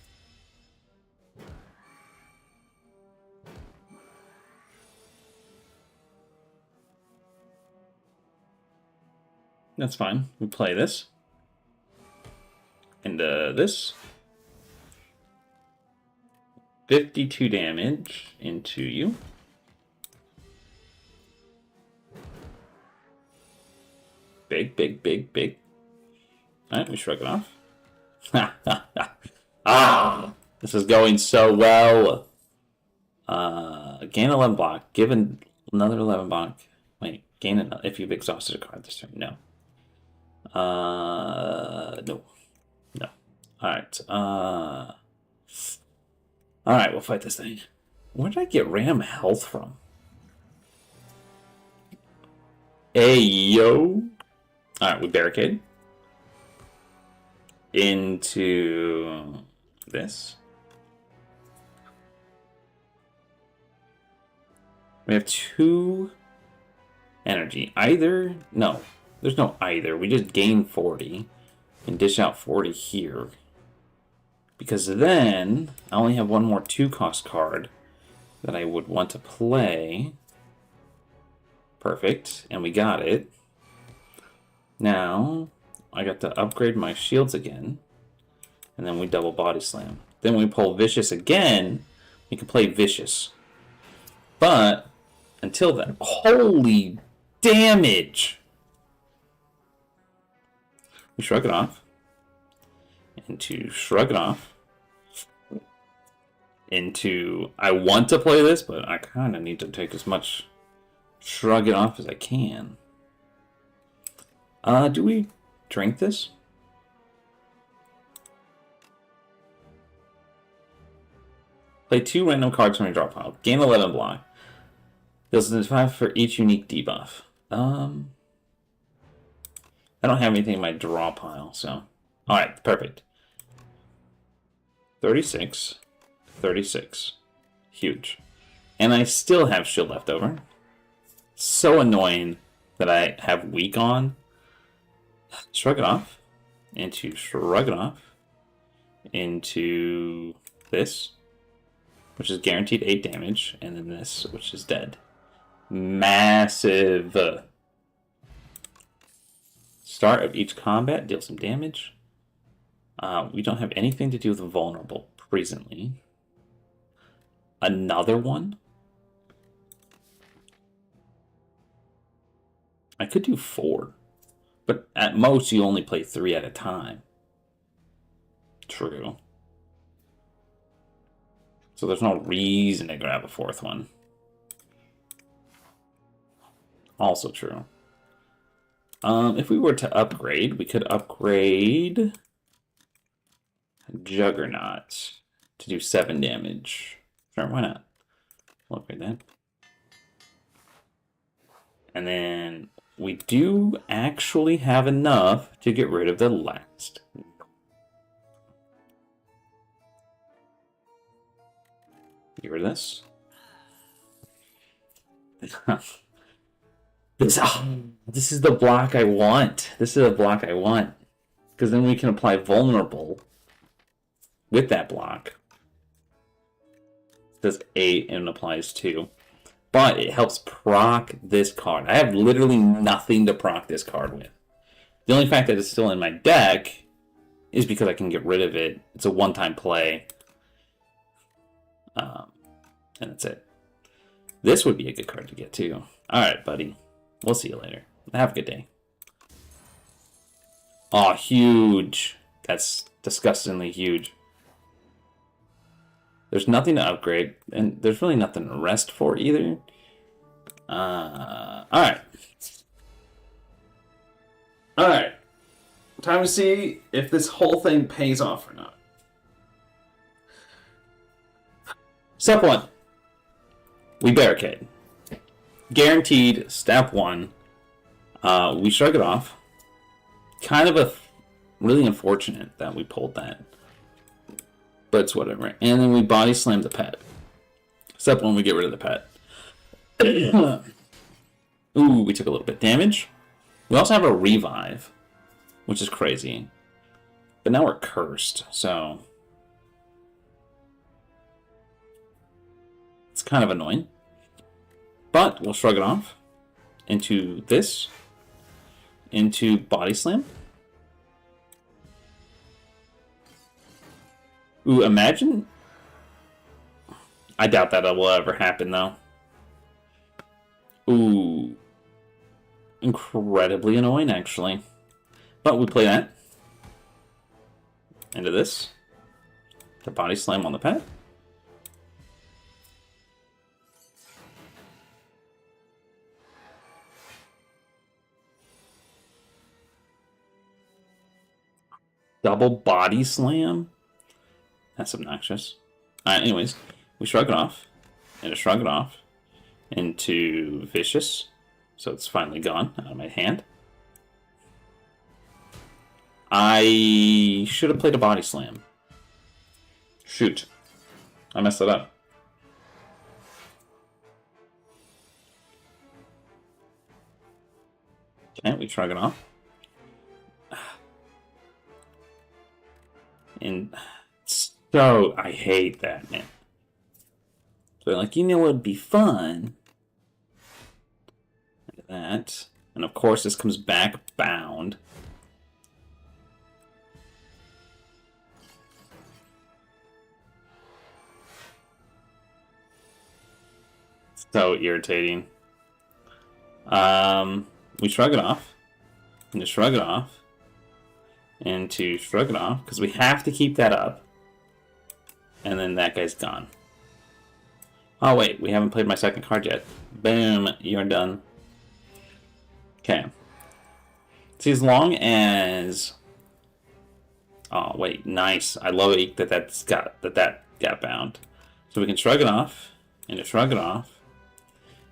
A: That's fine. We play this. And this. 52 damage into you. Big, big, big, big. Alright, we shrug it off. Ah! This is going so well. Gain 11 block. Given another 11 block. Wait, gain another if you've exhausted a card this turn. No. No. No. Alright. Alright, we'll fight this thing. Where did I get random health from? Hey, yo. Alright, we barricade. Into this. We have 2 energy. Either... No, there's no either. We just gain 40 and dish out 40 here. Because then I only have one more 2-cost card that I would want to play. Perfect. And we got it. Now, I got to upgrade my shields again. And then we double body slam. Then we pull Vicious again. We can play Vicious. But, until then, holy damage! We shrug it off. Into shrug it off. Into, I want to play this, but I kind of need to take as much shrug it off as I can. Do we drink this? Play 2 random cards from your draw pile. Gain 11 block. Deals 5 for each unique debuff. I don't have anything in my draw pile, so... Alright, perfect. 36. 36. Huge. And I still have shield left over. So annoying that I have weak on. Shrug it off. Into shrug it off. Into this, which is guaranteed 8 damage. And then this, which is dead. Massive. Start of each combat, deal some damage. We don't have anything to do with vulnerable presently. Another one? I could do 4. But at most, you only play 3 at a time. True. So there's no reason to grab a 4th one. Also true. If we were to upgrade, we could upgrade Juggernaut to do 7 damage. Sure, why not? We'll upgrade that. And then we do actually have enough to get rid of the last. Get rid of this. This is the block I want. This is the block I want. Because then we can apply vulnerable with that block. It does 8 and applies 2. But it helps proc this card. I have literally nothing to proc this card with. The only fact that it's still in my deck is because I can get rid of it. It's a one-time play. And that's it. This would be a good card to get too. Alright, buddy. We'll see you later. Have a good day. Oh, huge. That's disgustingly huge. There's nothing to upgrade, and there's really nothing to rest for either. Alright. Alright. Time to see if this whole thing pays off or not. Step 1. We barricade. Guaranteed, step 1. We shrug it off. Kind of really unfortunate that we pulled that. But it's whatever. And then we body slam the pet. Step 1, we get rid of the pet. Ooh, we took a little bit damage. We also have a revive, which is crazy. But now we're cursed, so... it's kind of annoying. But we'll shrug it off into this. into Body Slam. Ooh, imagine... I doubt that will ever happen, though. Ooh. Incredibly annoying, actually. But we play that. Into this. The Body Slam on the pad. Double Body Slam? That's obnoxious. Alright, anyways. We shrug it off. And a shrug it off. Into Vicious. So it's finally gone out of my hand. I should have played a Body Slam. Shoot. I messed it up. Okay, we shrug it off. And so, I hate that, man. So, like, you know what would be fun? That. And of course, this comes back bound. So irritating. We shrug it off. And to shrug it off. And to shrug it off, because we have to keep that up. And then that guy's gone. Oh wait, we haven't played my second card yet. Boom, you're done. Okay. See, as long as... Oh wait, nice. I love it that got bound. So we can shrug it off, and to shrug it off,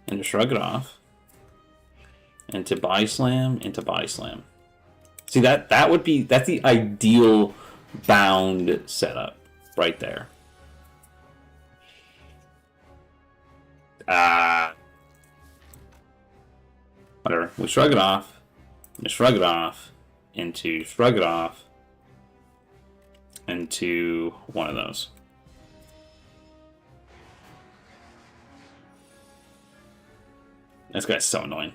A: and to shrug it off, and to Body Slam, into Body Slam. See, that's the ideal bound setup right there. Whatever. We shrug it off, and shrug it off, into shrug it off, into one of those. This guy's so annoying.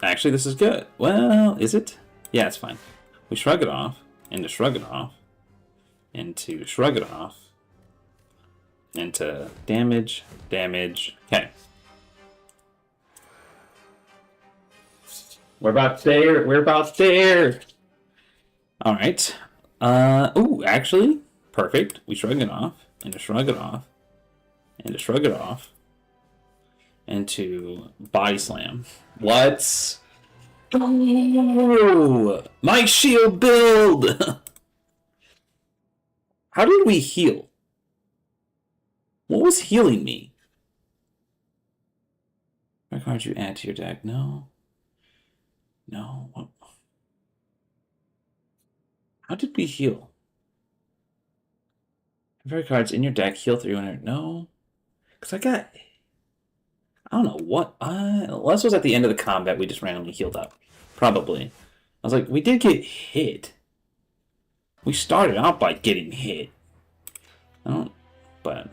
A: Actually, this is good. Well, is it? Yeah, it's fine. We shrug it off, into shrug it off, into shrug it off, into damage, damage. Okay. We're about there. We're about there. All right. Ooh, actually, perfect. We shrug it off, into shrug it off, into shrug it off, into Body Slam. Let's go! My shield build! How did we heal? What was healing me? What cards you add to your deck? No. No. What? How did we heal? Very cards in your deck heal 300. No. Because I got... I don't know what. Unless it was at the end of the combat, we just randomly healed up. Probably. I was like, we did get hit. We started out by getting hit. I don't. But.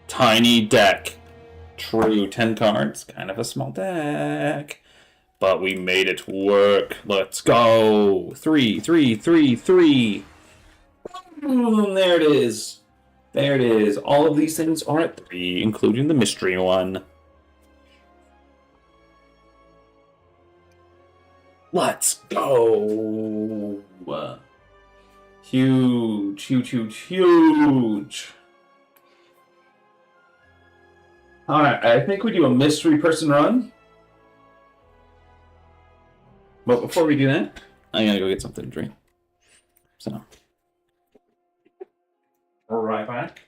A: Tiny deck. True, 10 cards. Kind of a small deck. But we made it work. Let's go. 3, 3, 3, 3. Boom, there it is. There it is. All of these things are at 3, including the mystery one. Let's go. Huge, huge, huge, huge. Alright, I think we do a mystery person run. But before we do that, I gotta go get something to drink. So. We're right back.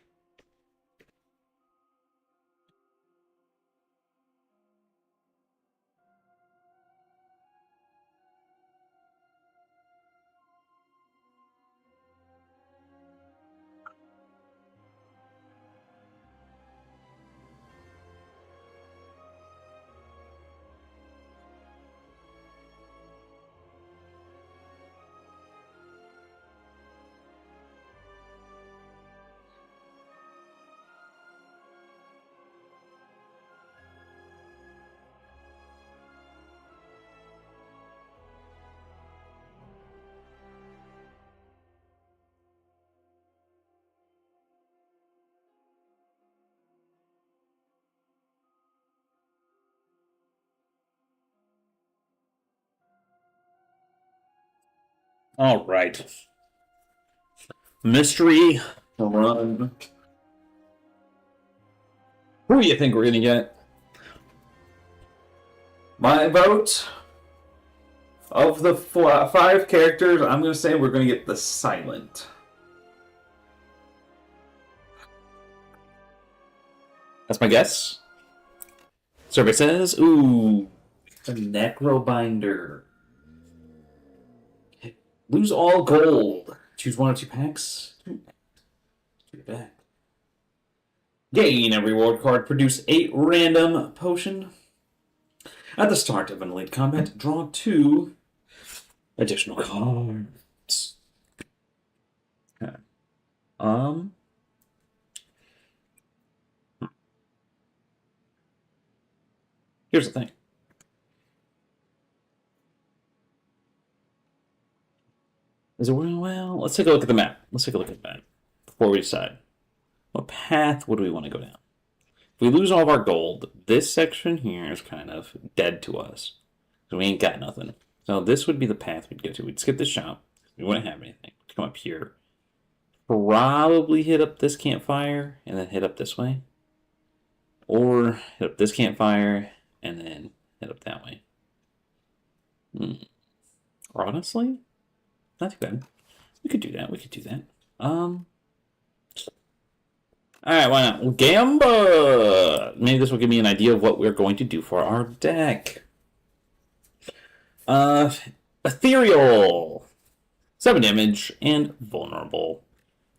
A: All right. Mystery run. Who do you think we're going to get? My vote, of the 5 characters, I'm going to say we're going to get the Silent. That's my guess. Survey says, ooh, a Necrobinder. Lose all gold. Choose 1 or 2 packs. Get back. Gain a reward card. Produce 8 random potion. At the start of an elite combat, draw 2 additional cards. Okay. Here's the thing. Is it well? Let's take a look at the map. Let's take a look at the map before we decide. What path would we want to go down? If we lose all of our gold, this section here is kind of dead to us. So we ain't got nothing. So this would be the path we'd go to. We'd skip the shop. We wouldn't have anything. We'd come up here. Probably hit up this campfire and then hit up this way. Or hit up this campfire and then hit up that way. Honestly, not too bad. We could do that. We could do that. Alright, why not? Gamba! Maybe this will give me an idea of what we're going to do for our deck. Ethereal. 7 damage and vulnerable.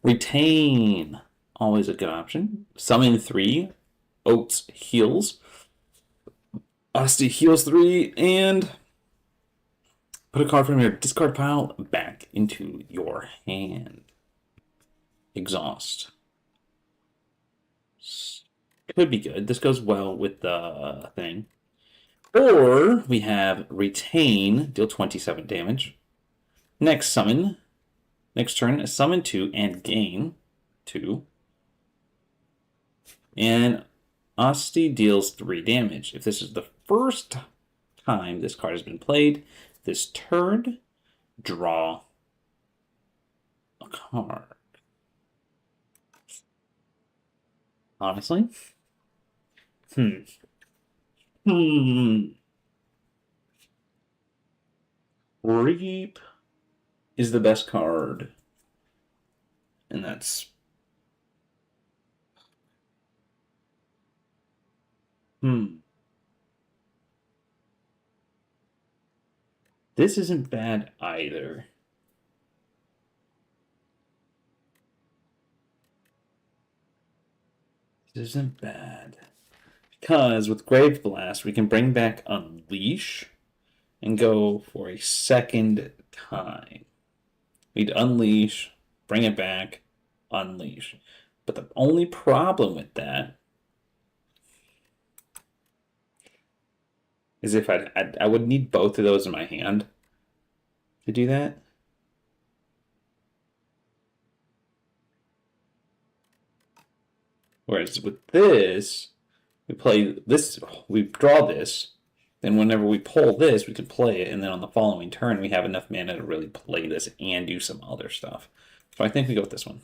A: Retain. Always a good option. Summon 3. Oats heals. Asti heals 3. And put a card from your discard pile back into your hand. Exhaust. Could be good. This goes well with the thing. Or we have Retain, deal 27 damage. Next summon. Next turn, summon 2 and gain 2. And Asti deals 3 damage. If this is the first time this card has been played, this turn, draw a card. Honestly? Reap is the best card. And that's... This isn't bad either. This isn't bad. Because with Grave Blast, we can bring back Unleash and go for a second time. We'd Unleash, bring it back, Unleash. But the only problem with that is if I would need both of those in my hand to do that. Whereas with this, we play this, we draw this, then whenever we pull this, we can play it, and then on the following turn, we have enough mana to really play this and do some other stuff. So I think we go with this one.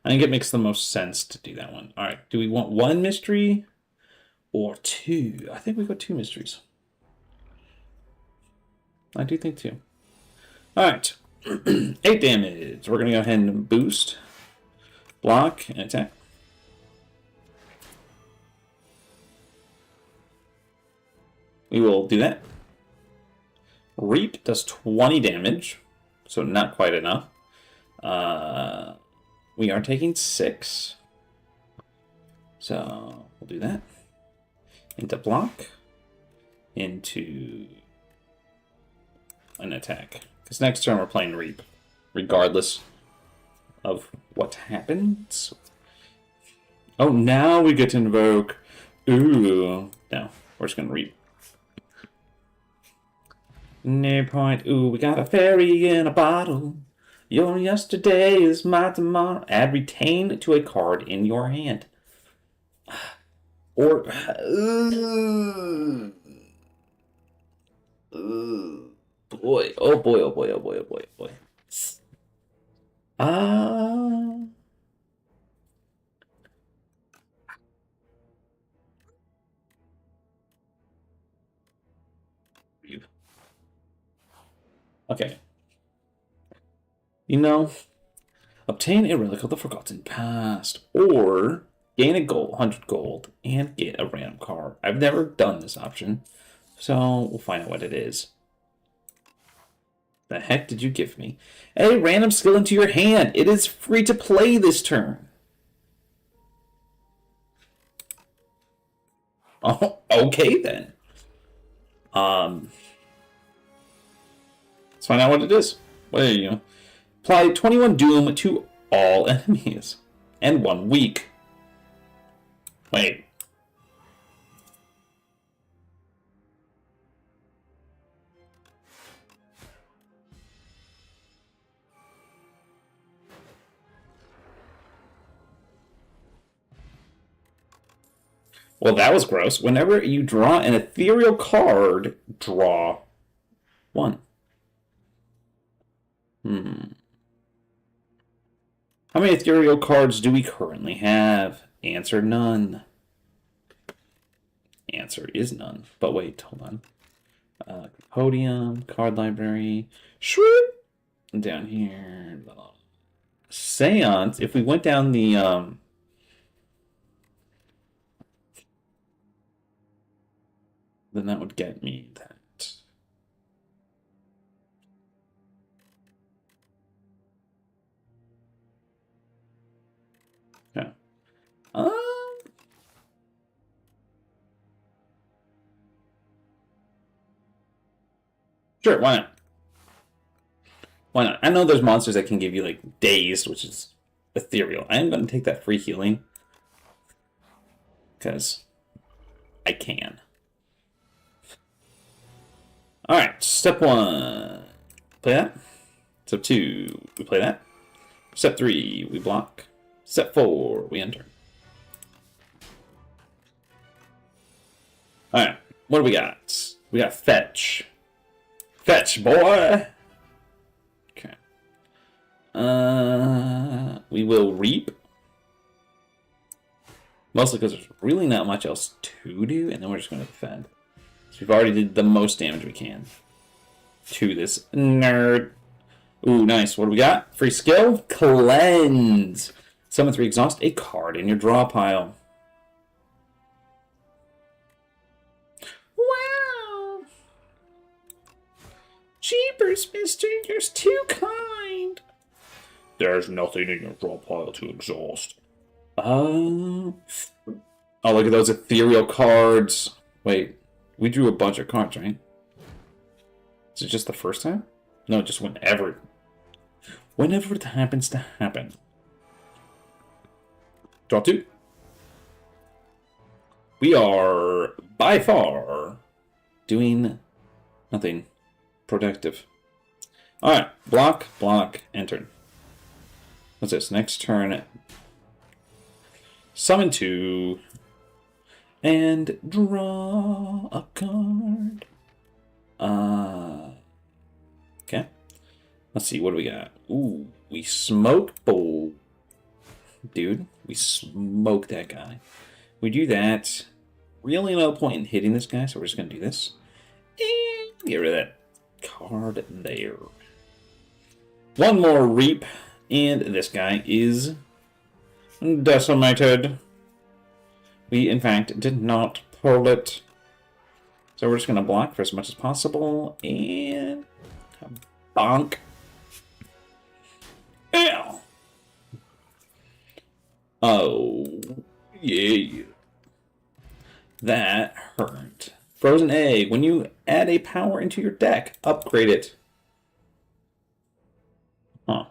A: I think it makes the most sense to do that one. All right, do we want 1 mystery or 2? I think we go 2 mysteries. I do think 2. All right, 8 damage. We're going to go ahead and boost, block, and attack. We will do that. Reap does 20 damage, so not quite enough. We are taking 6. So we'll do that. Into block. Into an attack. Because next turn we're playing Reap, regardless of what happens. Oh, now we get to invoke. Ooh. No, we're just going to Reap. No point. Ooh, we got a fairy in a bottle. Your yesterday is my tomorrow. Add retain to a card in your hand. Or boy. Oh boy, oh boy, oh boy, oh boy, oh boy. Ah. Okay. You know, obtain a relic of the Forgotten Past, or gain a gold, 100 gold, and get a random card. I've never done this option, so we'll find out what it is. The heck did you give me? A random skill into your hand. It is free to play this turn. Oh, okay then. Let's find out what it is. What are you? Apply 21 Doom to all enemies. And 1 weak. Wait. Well, that was gross. Whenever you draw an ethereal card, draw 1. How many ethereal cards do we currently have? Answer none. Answer is none. But wait, hold on. Podium, card library, shroot, down here. Seance. If we went down the then that would get me that. Yeah. Sure, why not? Why not? I know there's monsters that can give you, like, dazed, which is ethereal. I am going to take that free healing. Because I can. Alright, step 1. Play that. Step 2, we play that. Step 3, we block. Step 4, we enter. Alright, what do we got? We got fetch. Fetch, boy! Okay. We will reap. Mostly because there's really not much else to do, and then we're just going to defend. So we've already did the most damage we can to this nerd. Ooh, nice. What do we got? Free skill? Cleanse. Summon 3, exhaust a card in your draw pile. Wow! Jeepers, mister, you're too kind. There's nothing in your draw pile to exhaust. Oh, look at those ethereal cards. Wait, we drew a bunch of cards, right? Is it just the first time? No, just whenever. Whenever it happens to happen. Draw 2. We are, by far, doing nothing productive. Alright, block, block, enter. What's this? Next turn. Summon 2. And draw a card. Okay. Let's see, what do we got? Ooh, we smoke bowl. Dude, we smoke that guy. We do that. Really no point in hitting this guy, so we're just going to do this. And get rid of that card there. One more reap, and this guy is decimated. We, in fact, did not pull it. So we're just going to block for as much as possible, and bonk. Ow! Oh, yeah. That hurt. Frozen Egg. When you add a power into your deck, upgrade it. Huh.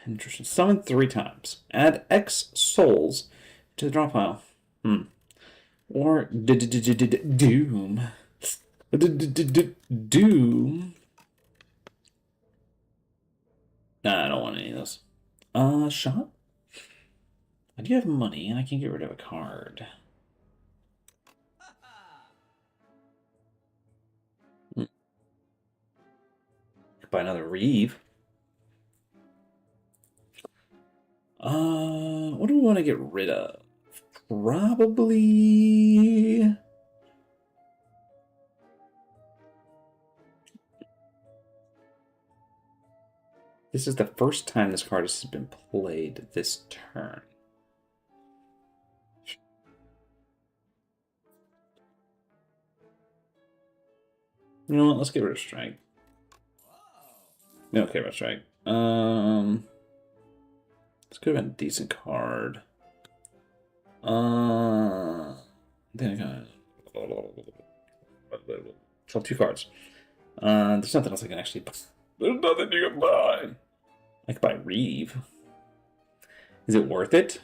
A: Interesting. Summon 3 times. Add X souls to the draw pile. Or Doom. Doom. Nah, I don't want any of those. Shot? I do have money, and I can get rid of a card. buy another Reeve. What do we want to get rid of? Probably... This is the first time this card has been played this turn. You know what? Let's get rid of Strike. We don't care about Strike. This could have been a decent card. Then I got so 2 cards. There's nothing else I can actually buy. There's nothing you can buy. I could buy Reeve. Is it worth it?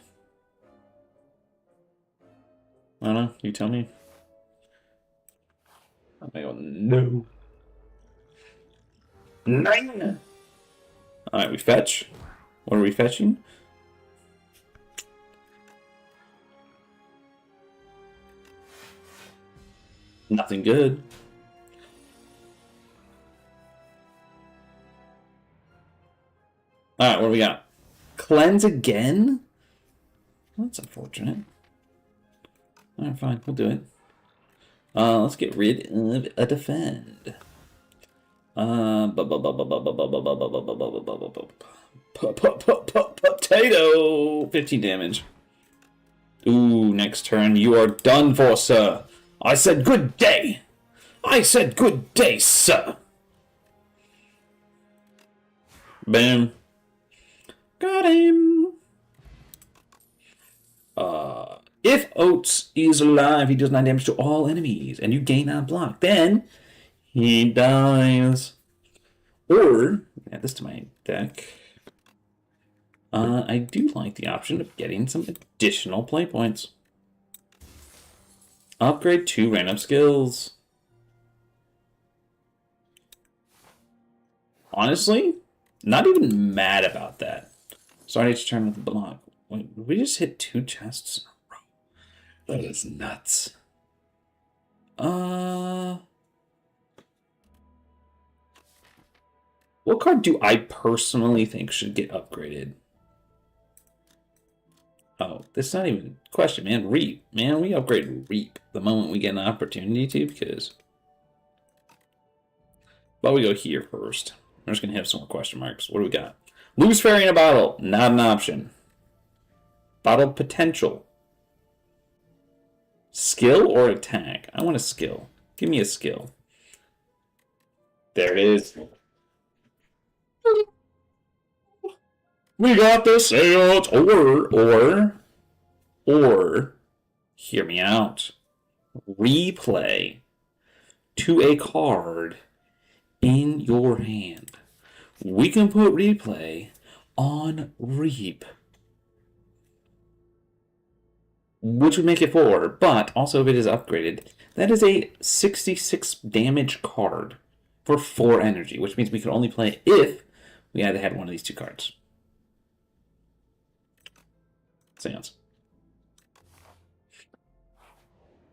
A: I don't know. You tell me. I'm gonna go no. 9! Alright, we fetch. What are we fetching? Nothing good. Alright, what do we got? Cleanse again? Well, that's unfortunate. Alright, fine. We'll do it. Let's get rid of a defend. Potato! 15 damage. Ooh, next turn. You are done for, sir. I said good day. I said good day, sir. Boom. Got him. If Oates is alive, he does 9 damage to all enemies, and you gain on block. Then he dies. Or add this to my deck. I do like the option of getting some additional play points. Upgrade 2 random skills. Honestly, not even mad about that. Sorry to turn with the block. Wait, we just hit 2 chests in a row. That is nuts. What card do I personally think should get upgraded? Oh, this is not even a question, man. Reap. Man, we upgrade Reap the moment we get an opportunity to, because... But we go here first. I'm just going to have some more question marks. What do we got? Lose fairy in a bottle. Not an option. Bottle potential. Skill or attack? I want a skill. Give me a skill. There it is. We got the sales, or, hear me out. Replay to a card in your hand. We can put replay on Reap, which would make it 4, but also if it is upgraded, that is a 66 damage card for 4 energy, which means we can only play if we had one of these 2 cards. Seance.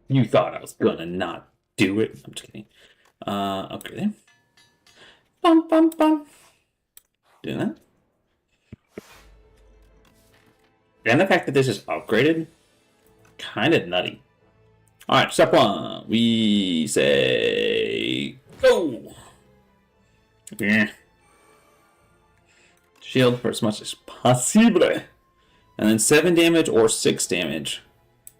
A: You thought I was gonna not do it. I'm just kidding. Upgrade. Bum, bum, bum. Doing that. And the fact that this is upgraded, kind of nutty. Alright, step 1. We say go! Yeah. Shield for as much as possible. And then 7 damage or 6 damage.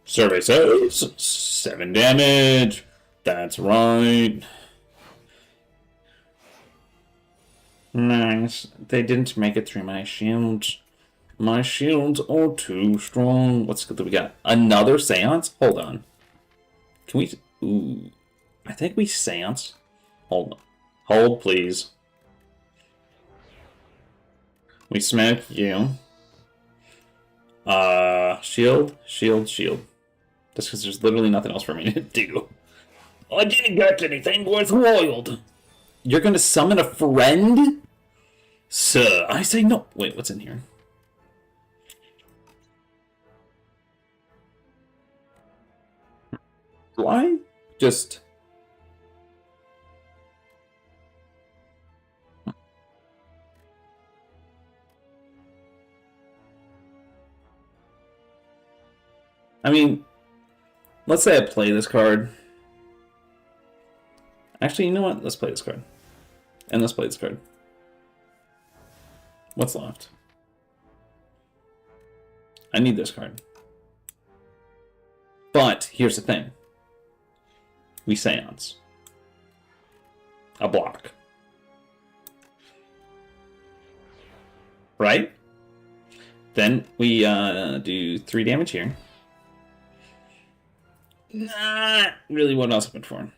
A: Survey says 7 damage. That's right. Nice. They didn't make it through my shields. My shields are too strong. What's good that we got? Another seance? Hold on. Can we... Ooh. I think we seance. Hold on. Hold, please. We smack you. Shield, shield, shield. Just because there's literally nothing else for me to do. I didn't get anything worthwhile. You're gonna summon a friend? Sir, I say no. Wait, what's in here? Do I just... I mean, let's say I play this card. Actually, you know what? Let's play this card. And let's play this card. What's left? I need this card. But here's the thing. We Seance. A block. Right? Then we do 3 damage here. Not really what I was hoping for.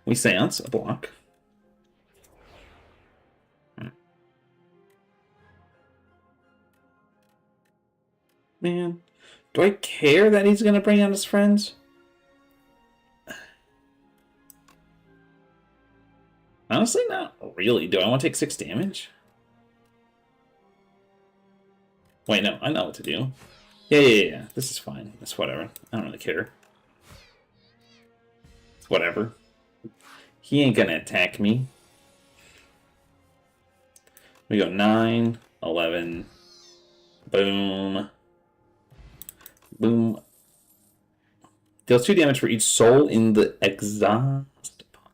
A: We Seance, a block. Man, do I care that he's going to bring out his friends? Honestly, not really. Do I want to take 6 damage? Wait, no, I know what to do. Yeah. This is fine. It's whatever. I don't really care. It's whatever. He ain't gonna attack me. We go 9, 11. Boom. Boom. Deals 2 damage for each soul in the exhaust pod.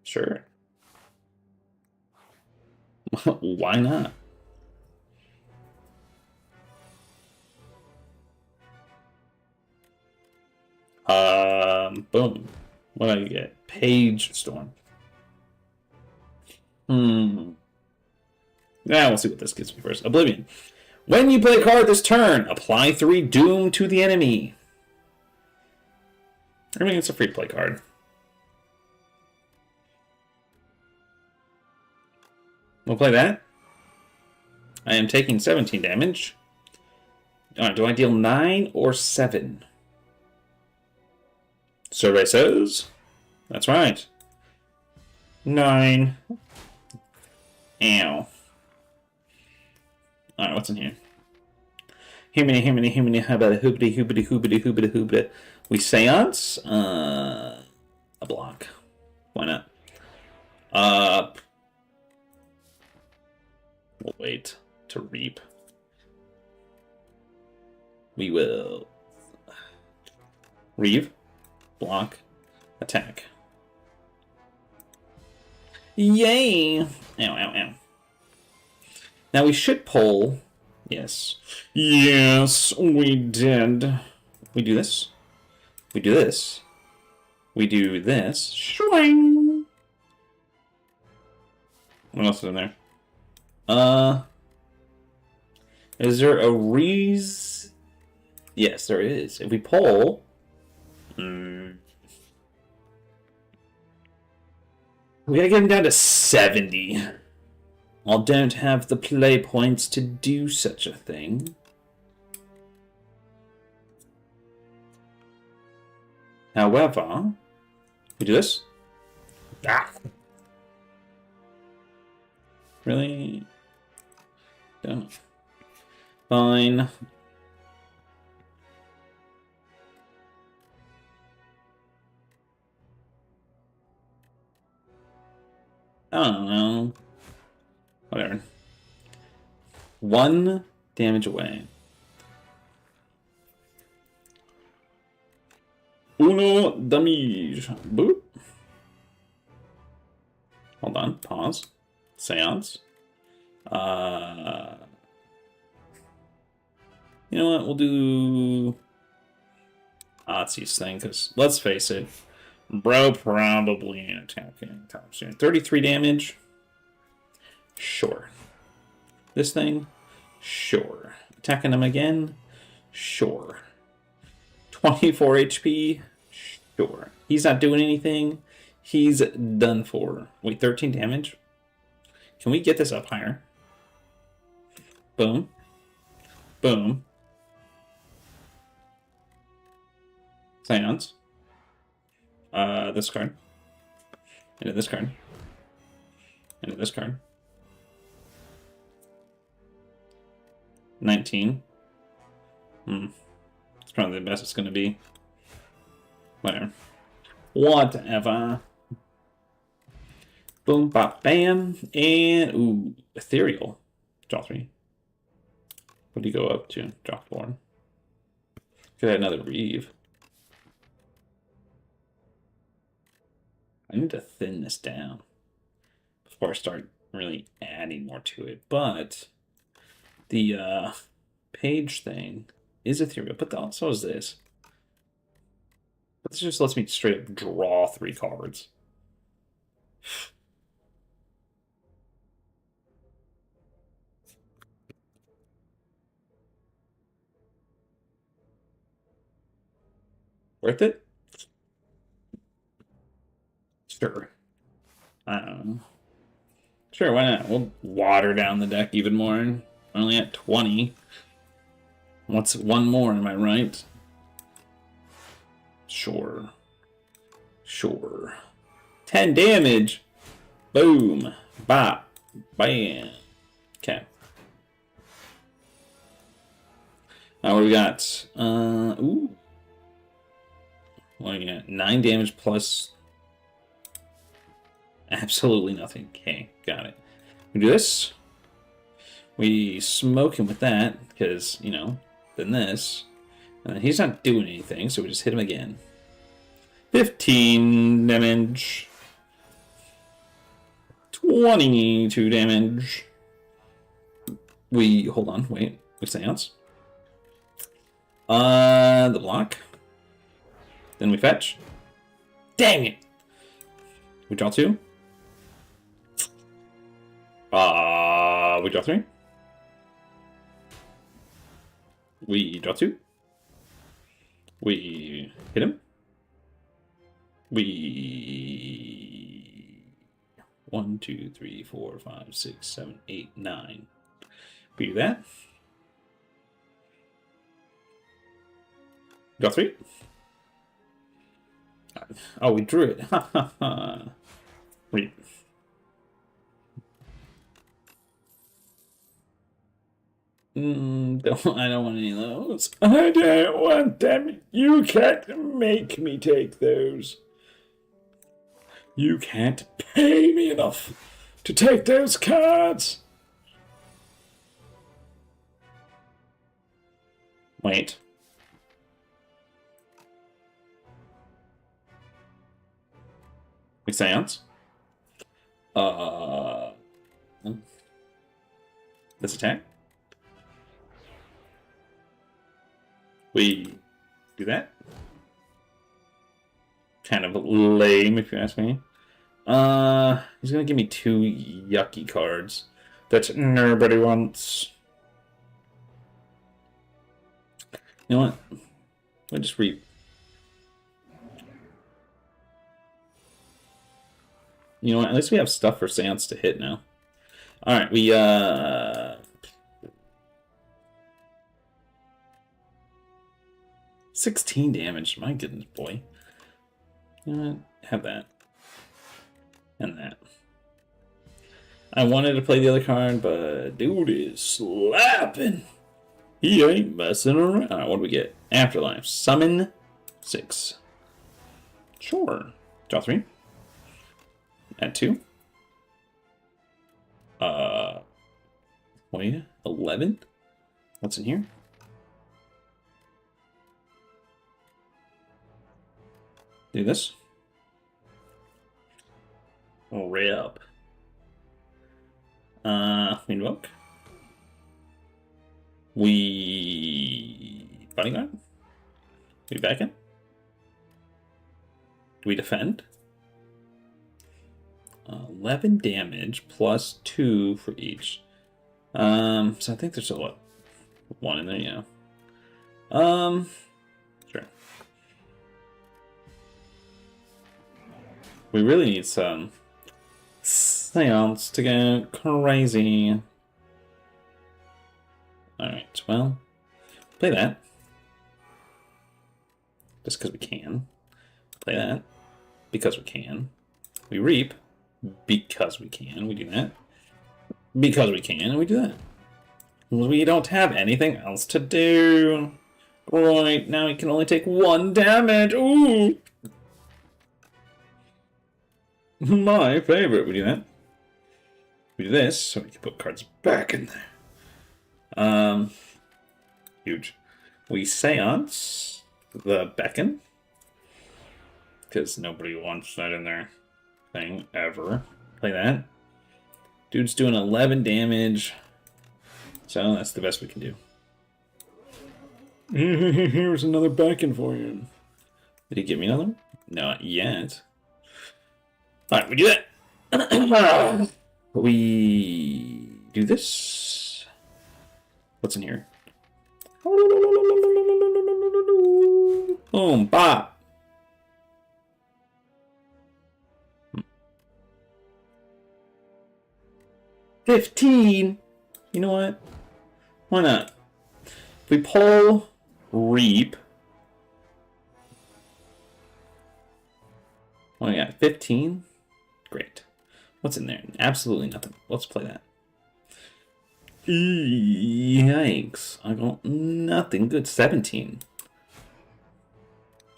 A: Sure. Why not? Boom. What do you get? Page Storm. Yeah, we'll see what this gives me first. Oblivion. When you play a card this turn, apply 3 Doom to the enemy. I mean, it's a free play card. We'll play that. I am taking 17 damage. Do I deal 9 or 7? Survey says. That's right. 9. Ow. Alright, what's in here? Humany, how about a hoobity. We Seance? A block. Why not? We'll wait to reap. We will reave, block, attack. Yay! Ow. Now we should pull. Yes. Yes, we did. We do this. We do this. We do this. Shwing! What else is in there? Is there a reason? Yes, there is. If we pull... we gotta get him down to 70. I don't have the play points to do such a thing. However, we do this. Ah. Really? Don't. Fine. I don't know. Whatever. 1 damage away. Uno damage. Boop. Hold on. Pause. Seance. You know what? We'll do Otzi's thing, because let's face it, bro probably ain't attacking time soon. 33 damage. Sure. This thing? Sure. Attacking him again? Sure. 24 HP? Sure. He's not doing anything. He's done for. Wait, 13 damage? Can we get this up higher? Boom. Boom. Seance. This card. Into this card. Into this card. 19. It's probably the best it's going to be. Whatever. Whatever. Boom, bop, bam. And, ooh, Ethereal. Draw 3. What do you go up to? Drop 4. Could have another Reeve. I need to thin this down before I start really adding more to it. But the page thing is ethereal, but so is this. But this just lets me straight up draw 3 cards. Worth it? Sure. I don't know. Sure, why not? We'll water down the deck even more. Only at 20. What's one more, am I right? Sure. Sure. 10 damage! Boom! Bop! Bam! Okay. Now what do we got? Ooh. What do we got? 9 damage plus absolutely nothing. Okay, got it. We do this. We smoke him with that, because, you know, then this. And then he's not doing anything, so we just hit him again. 15 damage. 22 damage. Hold on, wait. We seance. The block. Then we fetch. Dang it! We draw 2. We draw 3. We draw 2. We hit him. We 1, 2, 3, 4, 5, 6, 7, 8, 9. We do that. Draw 3. Oh, we drew it. Ha ha ha. Wait. I don't want any of those. I don't want them. You can't make me take those. You can't pay me enough to take those cards. Wait. We seance. This attack. We do that. Kind of lame, if you ask me. He's gonna give me 2 yucky cards that nobody wants. You know what? Let me just read. You know what? At least we have stuff for Seance to hit now. Alright, we, 16 damage. My goodness, boy. You know what? Have that. And that. I wanted to play the other card, but dude is slapping. He ain't messing around. Alright, what do we get? Afterlife. Summon 6. Sure. Draw 3. Add 2. What are you? 11? What's in here? Do this. Oh, rip. Invoke. We bodyguard. We back in. Do we defend? 11 damage plus 2 for each. So I think there's a what? 1 in there, yeah. Sure. We really need some Seance to go crazy. Alright, well, play that. Just because we can. Play that. Because we can. We reap. Because we can. We do that. Because we can. We do that. We don't have anything else to do. Right, now we can only take 1 damage. Ooh! My favorite. We do that. We do this, so we can put cards back in there. Huge. We seance the beacon. Because nobody wants that in their thing ever. Play that. Dude's doing 11 damage. So that's the best we can do. Here's another beacon for you. Did he give me another one? Not yet. Alright, we do that. We do this. What's in here? Boom, bop. 15. You know what? Why not? If we pull Reap. What do we got? 15? Great. What's in there? Absolutely nothing. Let's play that. Yikes. I got nothing good. 17.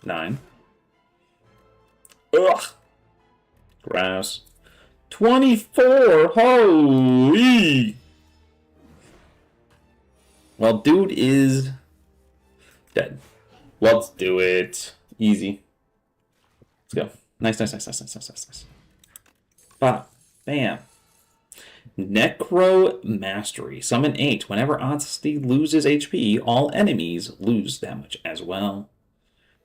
A: 9. Ugh. Gross. 24. Holy. Well, dude is dead. Let's do it. Easy. Let's go. Nice. Bam. Necro Mastery. Summon 8. Whenever Honesty loses HP, all enemies lose damage as well.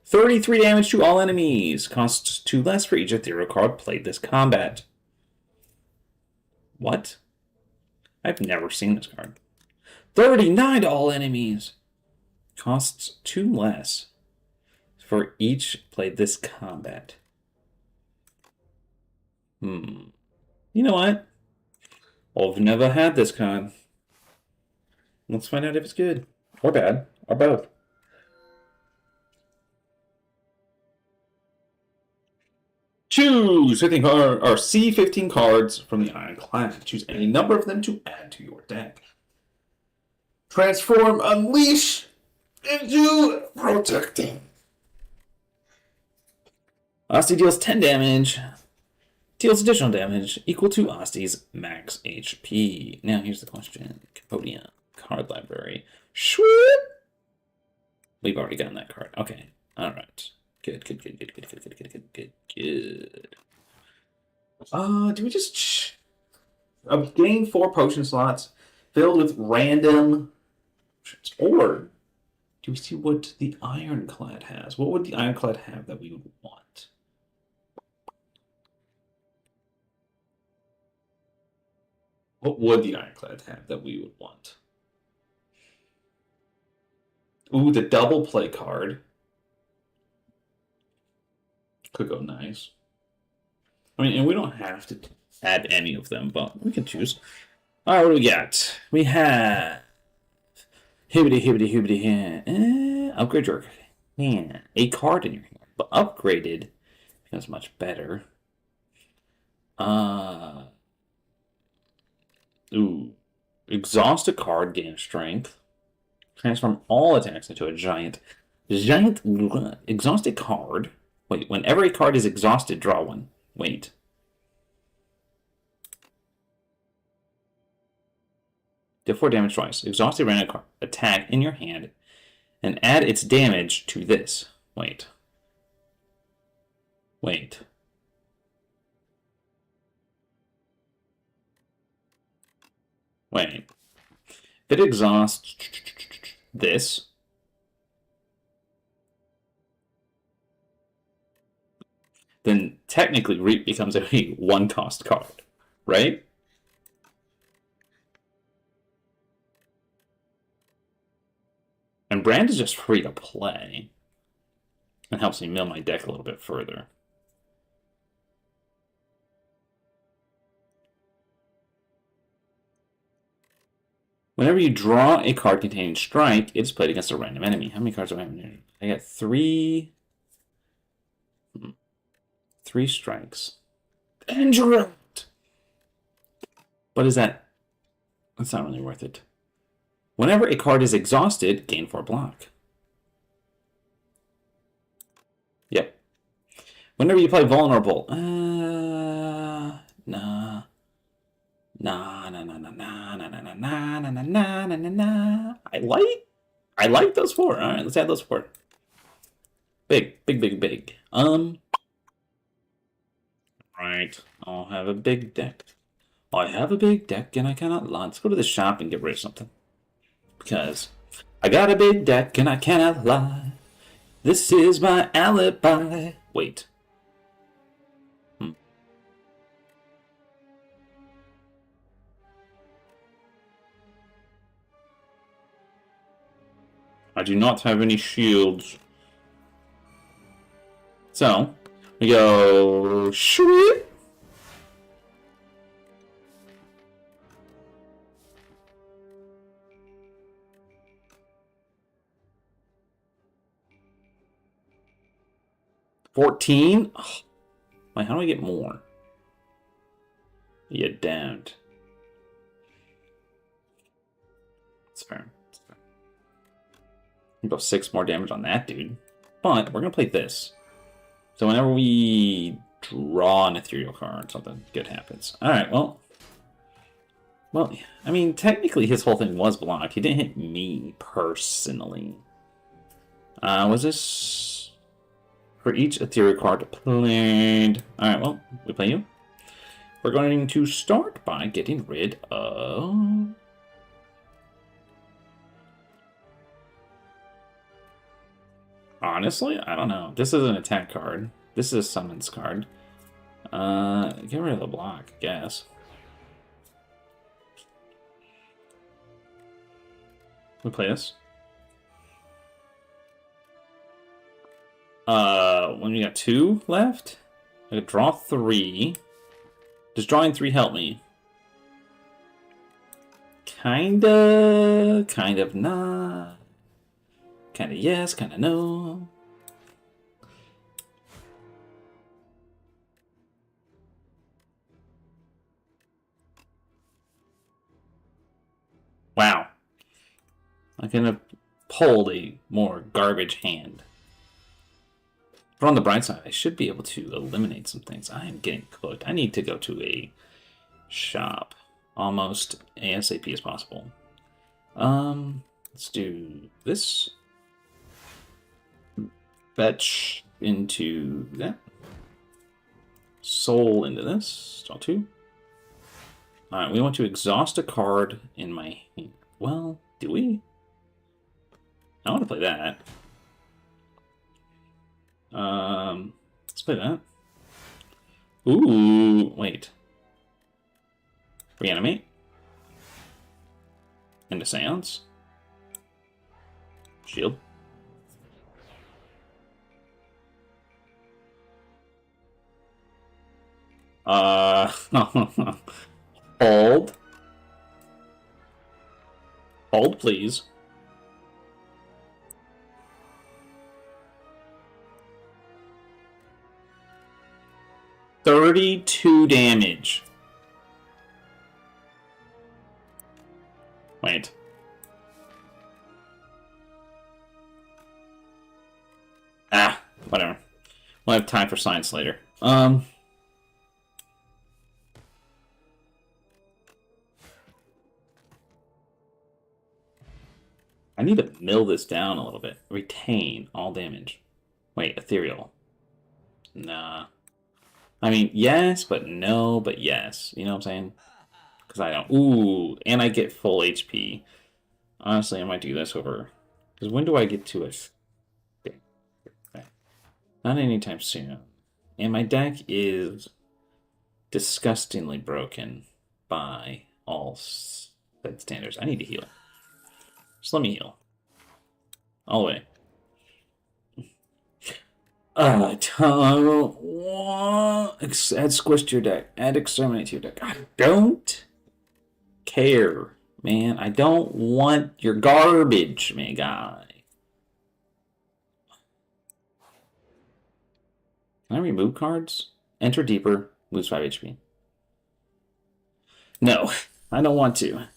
A: 33 damage to all enemies. Costs 2 less for each ethereal card played this combat. What? I've never seen this card. 39 to all enemies. Costs 2 less for each played this combat. You know what? Well, I've never had this card. Let's find out if it's good. Or bad. Or both. Choose 15 or see 15 cards from the Ironclad. Choose any number of them to add to your deck. Transform, unleash into protecting. Asti deals 10 damage. Deals additional damage equal to Asti's max HP. Now here's the question. Cambodia. Card library. Shwoop! We've already gotten that card. Okay. Alright. Good. Do we just gain 4 potion slots filled with random potions? Or do we see what the Ironclad has? What would the Ironclad have that we would want? What would the Ironclad have that we would want? Ooh, the double play card. Could go nice. I mean, and we don't have to add any of them, but we can choose. Alright, what do we got? We have hibbity, upgrade your hand. A card in your hand, but upgraded becomes much better. Exhaust a card, gain strength. Transform all attacks into a giant exhaust a card. Wait, whenever a card is exhausted, draw one. Wait. Deal 4 damage twice. Exhaust a random card attack in your hand and add its damage to this. Wait. If it exhausts this, then technically Reap becomes a 1-cost card, right? And Brand is just free to play. And helps me mill my deck a little bit further. Whenever you draw a card containing strike, it is played against a random enemy. How many cards do I have in here? I got 3... 3 strikes. Dangerous! What is that? That's not really worth it. Whenever a card is exhausted, gain 4 block. Yep. Whenever you play vulnerable. Nah. I I like those 4. All right, let's add those 4. Big, big, big, big. Right. I'll have a big deck. I have a big deck and I cannot lie. Let's go to the shop and get rid of something. Because I got a big deck and I cannot lie. This is my alibi. Wait. I do not have any shields. So, we go... Shriek! $14? Oh, wait, how do I get more? You don't. That's fair. That's fair. About 6 more damage on that dude. But we're gonna play this. So whenever we draw an ethereal card, something good happens. Alright, well, I mean, technically his whole thing was blocked. He didn't hit me personally. Was this for each ethereal card played? Alright, well, we play you. We're going to start by getting rid of... Honestly, I don't know. This is an attack card. This is a summons card. Get rid of the block, I guess. We play this. When we got 2 left, I could draw 3. Does drawing 3 help me? Kinda, kind of not. Kinda yes, kinda no. Wow. I could have pulled a more garbage hand. But on the bright side, I should be able to eliminate some things. I am getting cooked. I need to go to a shop almost ASAP as possible. Let's do this. Fetch into that. Soul into this. Draw 2. Alright, we want to exhaust a card in my hand. Well, do we? I want to play that. Let's play that. Ooh, wait. Reanimate. Into Seance. Shield. Hold. Hold, please. $32 damage. Wait. Whatever. We'll have time for science later. I need to mill this down a little bit. Retain all damage. Wait, ethereal. Nah. I mean, yes, but no, but yes. You know what I'm saying? Because I don't... Ooh, and I get full HP. Honestly, I might do this over... Because when do I get to it? Not anytime soon. And my deck is disgustingly broken by all set standards. I need to heal. Just let me heal. All the way. I don't want... Add squish to your deck. Add exterminate to your deck. I don't care, man. I don't want your garbage, my guy. Can I remove cards? Enter deeper. Lose 5 HP. No, I don't want to.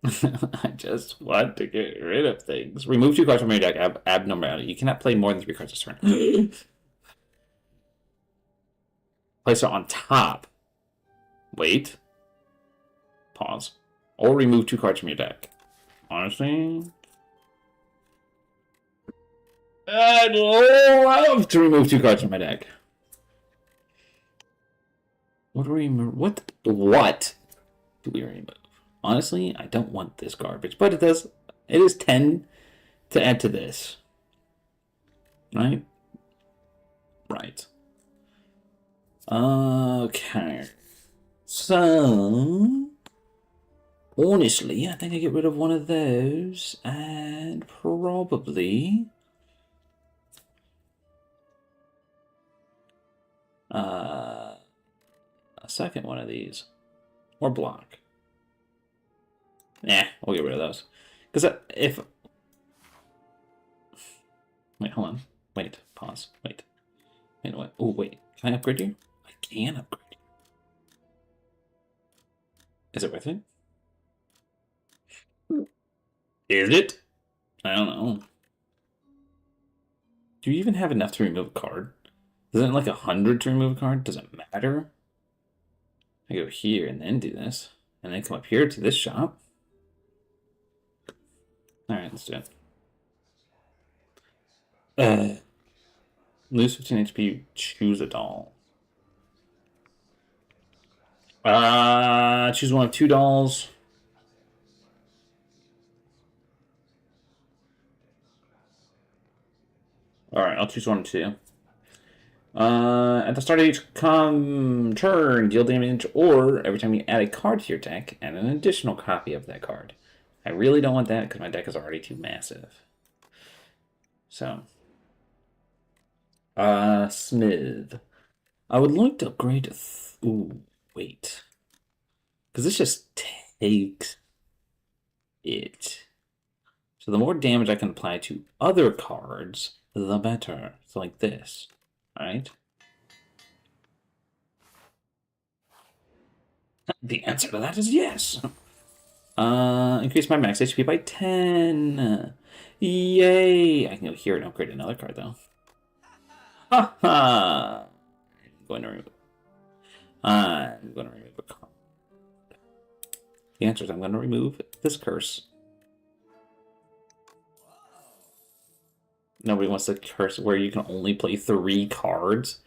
A: I just want to get rid of things. Remove 2 cards from your deck. Abnormality. You cannot play more than 3 cards this turn. Place it on top. Wait. Pause. Or remove 2 cards from your deck. Honestly, I'd love to remove 2 cards from my deck. What do we remove? What do we remove? Honestly, I don't want this garbage, but it does. It is 10 to add to this. Right? Right. Okay. So, honestly, I think I get rid of one of those and probably a second one of these or block. Yeah, we'll get rid of those because if wait, hold on, wait, pause, wait, what? Oh wait, can I upgrade you? I can upgrade you. Is it worth it? Is it? I don't know. Do you even have enough to remove a card? Isn't it like 100 to remove a card? Does it matter? I go here and then do this, and then come up here to this shop. All right, let's do it. Lose 15 HP. Choose a doll. Choose one of 2 dolls. All right, I'll choose 1 of 2. At the start of each turn, deal damage, or every time you add a card to your deck, add an additional copy of that card. I really don't want that because my deck is already too massive. So, Smith. I would like to upgrade. Ooh, wait, because this just takes it. So the more damage I can apply to other cards, the better. So like this, right? The answer to that is yes. Increase my max HP by 10. Yay! I can go here and upgrade another card though. Ha ha! I'm going to remove a card. The answer is I'm going to remove this curse. Nobody wants the curse where you can only play 3 cards.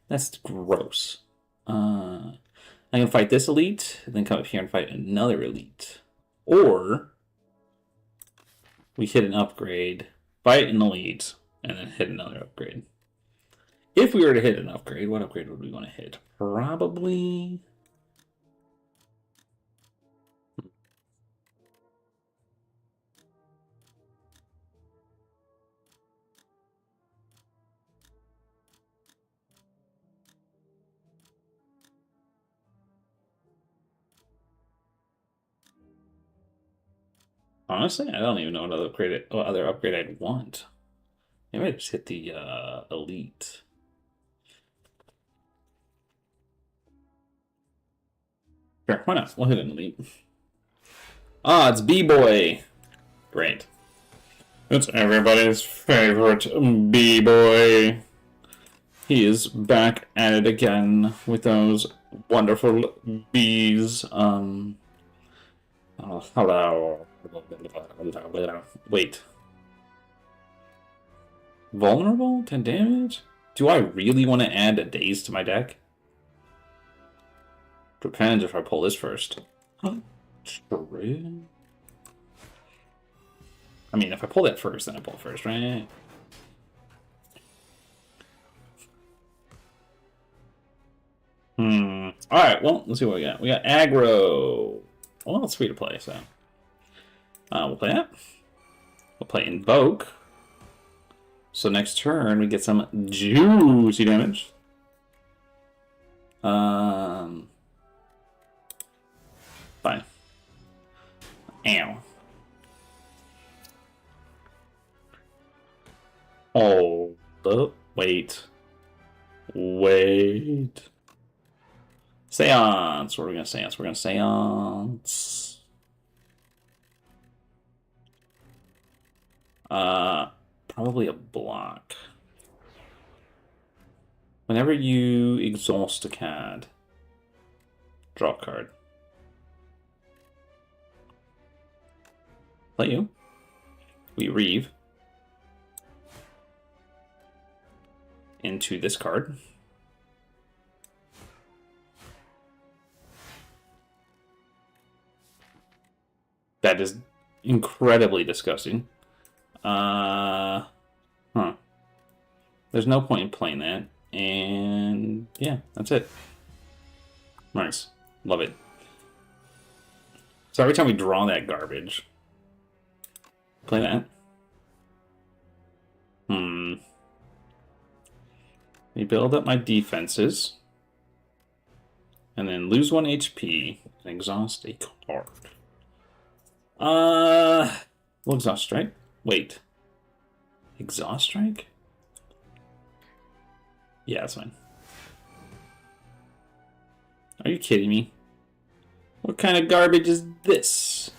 A: That's gross. I can fight this elite, and then come up here and fight another elite. Or we hit an upgrade, fight an elite, and then hit another upgrade. If we were to hit an upgrade, what upgrade would we want to hit? Probably... Honestly, I don't even know what other upgrade I'd want. Maybe I'd just hit the elite. Sure, why not? We'll hit an elite. Ah, it's B-Boy. Great. It's everybody's favorite B-Boy. He is back at it again with those wonderful bees. Hello. Wait. Vulnerable? 10 damage? Do I really want to add a daze to my deck? Depends if I pull this first. True. I mean, if I pull that first, then I pull it first, right? Alright, well, let's see what we got. We got aggro. Well, it's free to play, so. We'll play that. We'll play Invoke. So next turn, we get some juicy damage. Fine. Ow. Oh, wait. Wait. Seance. What are we going to seance? We're going to seance. Probably a block. Whenever you exhaust a card, draw a card. Play you. We reeve. into this card. That is incredibly disgusting. Huh. There's no point in playing that. And yeah, that's it. Nice. Love it. So every time we draw that garbage, play that. We build up my defenses. And then lose 1 HP and exhaust a card. We'll exhaust strike. Wait. Exhaust strike? Yeah, that's fine. Are you kidding me? What kind of garbage is this?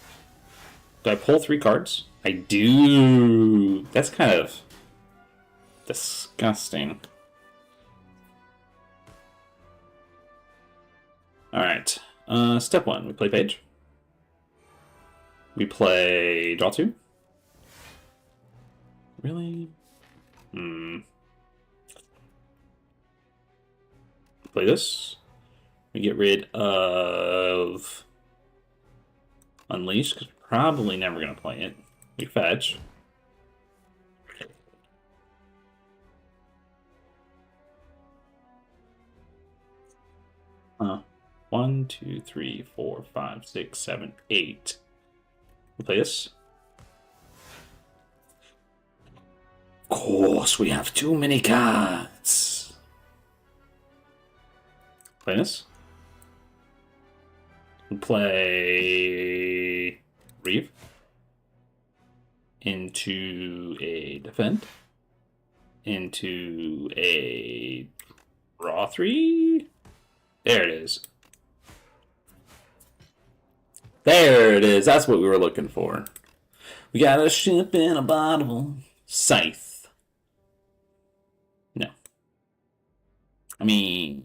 A: Do I pull 3 cards? I do. That's kind of disgusting. Alright. Step 1, we play page. We play draw 2. Really? Play this. We get rid of Unleash, because we're probably never going to play it. We fetch. One, two, three, 4, 5, 6, 7, 8. We play this. Of course, we have too many cards. Play this. We play Reeve into a defend, into a draw 3. There it is. There it is. That's what we were looking for. We got a ship in a bottle. Scythe. No. I mean,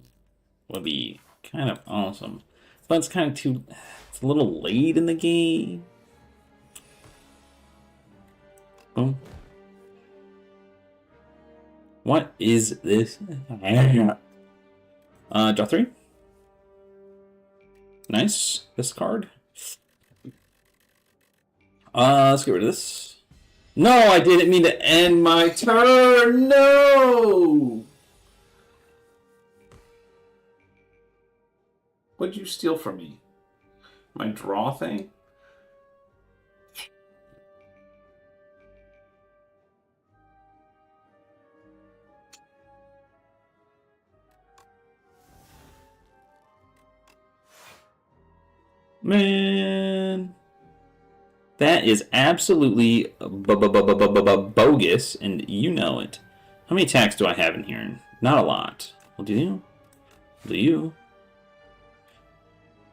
A: would be kind of awesome. But it's kind of too... It's a little late in the game. Boom. What is this? Draw 3. Nice. This card. Let's get rid of this. No, I didn't mean to end my turn. No! What'd you steal from me? My draw thing? Man, that is absolutely bogus, and you know it. How many attacks do I have in here? Not a lot. Well, do you? Do you?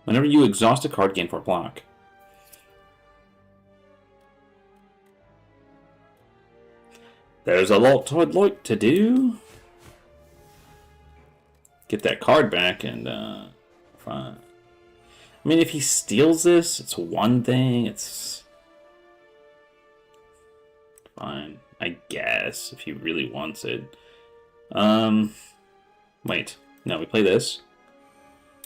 A: Whenever you exhaust a card, gain 4 block. There's a lot I'd like to do. Get that card back and, fine. I mean, if he steals this, it's one thing. It's fine, I guess, if he really wants it. Wait. No, we play this.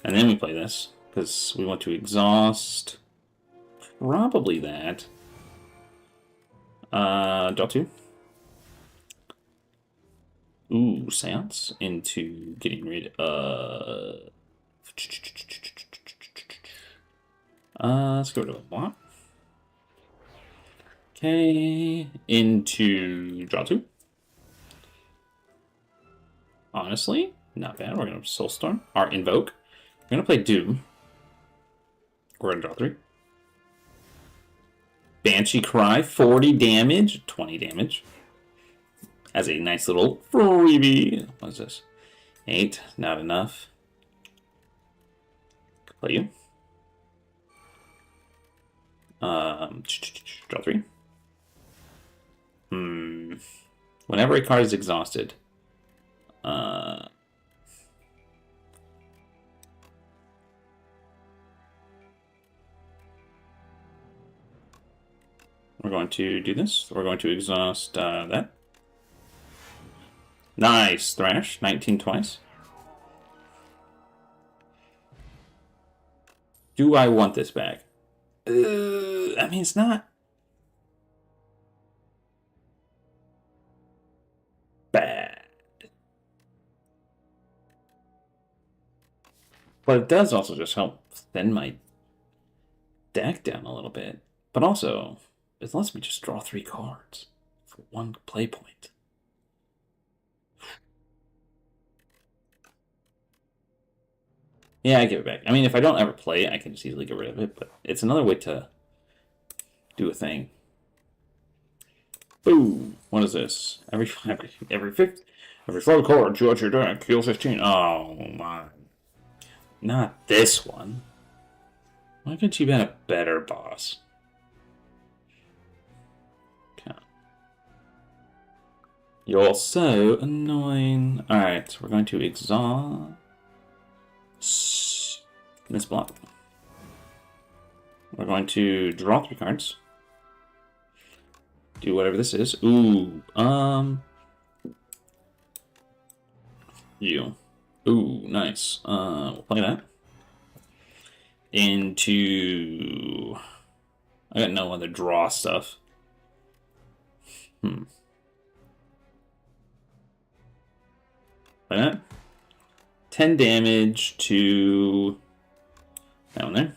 A: And then we play this. Because we want to exhaust. Probably that. Draw 2. Ooh, Seance. Into getting rid of... let's go to a block. Okay, into draw 2. Honestly, not bad. We're going to Soulstorm, or Invoke. We're going to play Doom. We're going to draw 3. Banshee Cry, 40 damage, 20 damage. As a nice little freebie. What's this? 8, not enough. Play you. Draw 3. Whenever a card is exhausted, we're going to do this. We're going to exhaust that. Nice, Thrash. 19 twice. Do I want this back? I mean, it's not bad. But it does also just help thin my deck down a little bit. But also, it lets me just draw 3 cards for 1 play point. Yeah, I give it back. I mean, if I don't ever play it, I can just easily get rid of it, but it's another way to do a thing. Boom! What is this? Every 4 cards you at your deck, heal 15. Oh, my. Not this one. Why couldn't you have been a better boss? Okay. You're so annoying. Alright, we're going to exhaust. Miss block. We're going to draw 3 cards. Do whatever this is. Ooh, you. Ooh, nice. We'll play that. Into... I got no other draw stuff. Play that. 10 damage to that one there.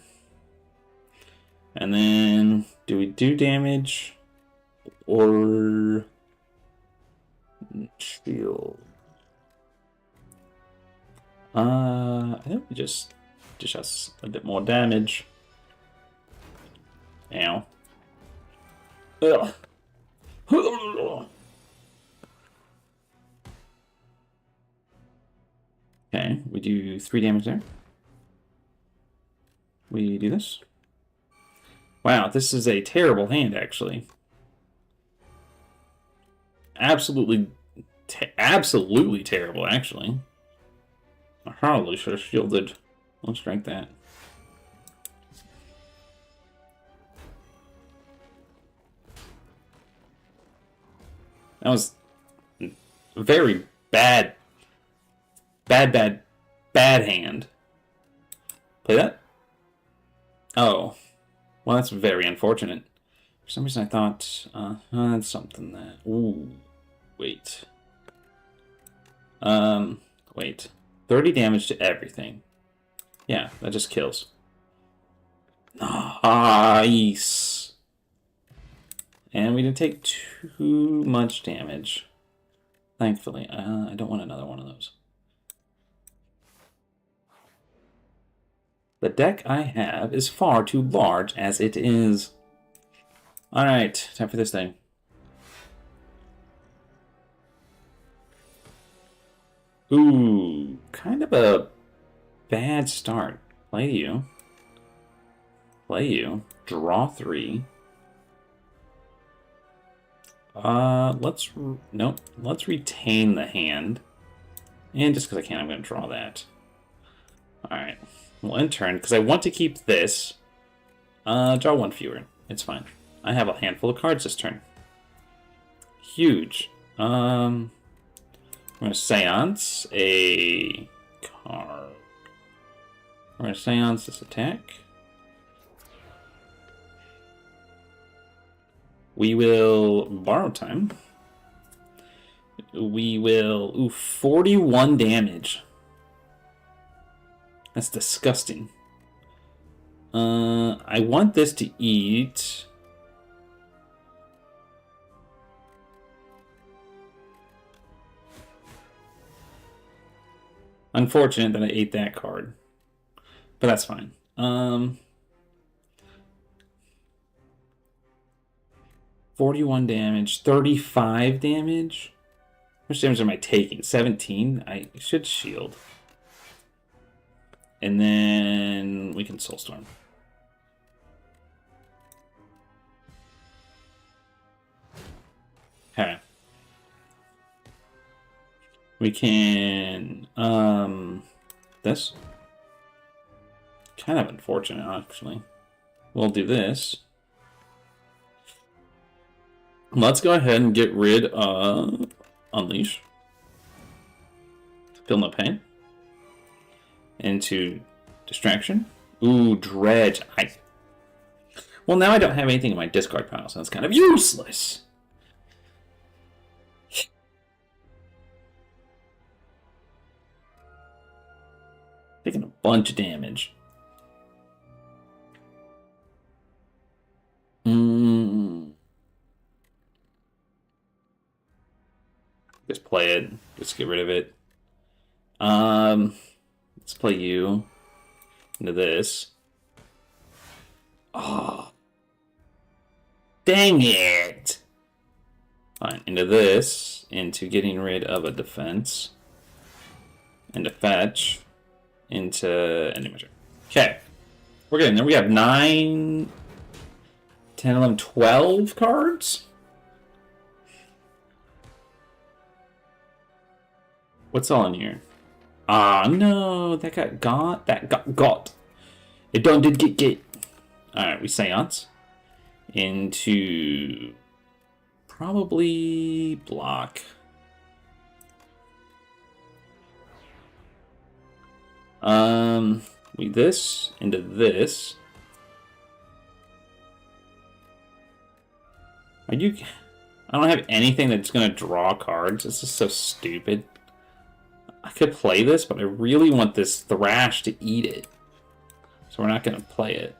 A: And then, do we do damage or shield? I think we just has a bit more damage. Ow. Ugh. Okay, we do 3 damage there. We do this. Wow, this is a terrible hand, actually. Absolutely terrible, actually. I probably should have shielded. Let's drink that. That was very bad hand. Play that? Oh. Well, that's very unfortunate. For some reason I thought, that's something that... Ooh. Wait. Wait. 30 damage to everything. Yeah, that just kills. Nice. And we didn't take too much damage. Thankfully. I don't want another one of those. The deck I have is far too large as it is. Alright, time for this thing. Ooh, kind of a bad start. Play you. Play you. Draw 3. Let's retain the hand. And just because I can, I'm going to draw that. Alright. Well, in turn, because I want to keep this, draw 1 fewer. It's fine. I have a handful of cards this turn. Huge. I'm going to Seance a card. We're going to Seance this attack. We will borrow time. We will... Ooh, 41 damage. That's disgusting. I want this to eat... Unfortunate that I ate that card. But that's fine. 41 damage, 35 damage. How much damage am I taking? 17? I should shield. And then we can Soulstorm. Okay. We can this. Kind of unfortunate, actually. We'll do this. Let's go ahead and get rid of Unleash. Feel no pain. Into distraction. Ooh, dredge. Well, now I don't have anything in my discard pile, so it's kind of useless. Taking a bunch of damage. Just play it. Just get rid of it. Let's play you into this. Oh. Dang it! Fine, into this, into getting rid of a defense, into fetch, into ending measure. Okay, we're getting there. We have 9, 10, 11, 12 cards. What's all in here? Ah, no, that got. It done did get. Alright, we seance. Into probably block. We this into this. I don't have anything that's gonna draw cards. This is so stupid. I could play this, but I really want this Thrash to eat it. So we're not gonna play it.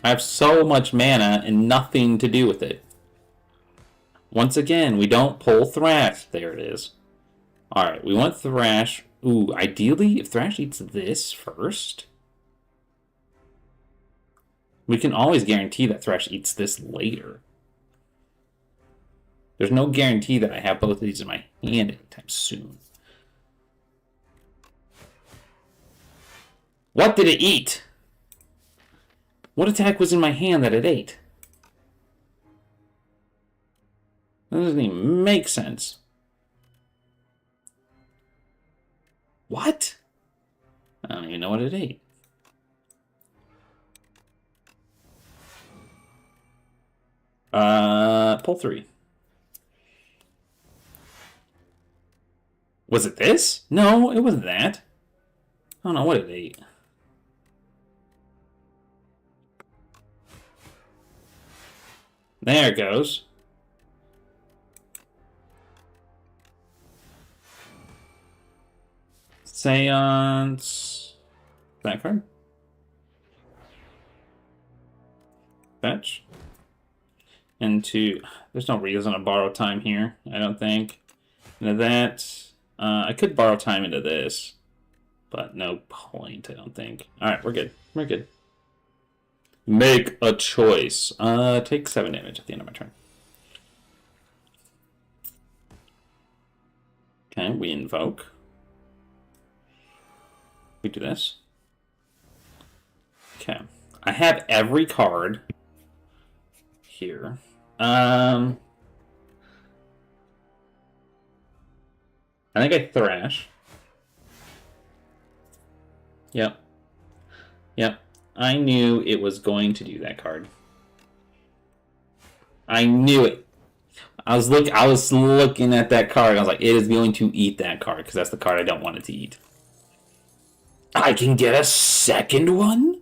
A: I have so much mana and nothing to do with it. Once again, we don't pull Thrash. There it is. Alright, we want Thrash. Ooh, ideally, if Thrash eats this first, we can always guarantee that Thrash eats this later. There's no guarantee that I have both of these in my hand anytime soon. What did it eat? What attack was in my hand that it ate? That doesn't even make sense. What? I don't even know what it ate. Pull 3. Was it this? No, it wasn't that. I don't know what it ate. There it goes. Seance. That card. Fetch. Into. There's no reason to borrow time here, I don't think. Into that. I could borrow time into this. But no point, I don't think. Alright, we're good. We're good. Make a choice. Take 7 damage at the end of my turn. Okay, we invoke. We do this. Okay. I have every card here. I think I thrash. Yep. Yep. I knew it was going to do that card. I knew it. I was looking at that card. I was like, it is going to eat that card because that's the card I don't want it to eat. I can get a second one?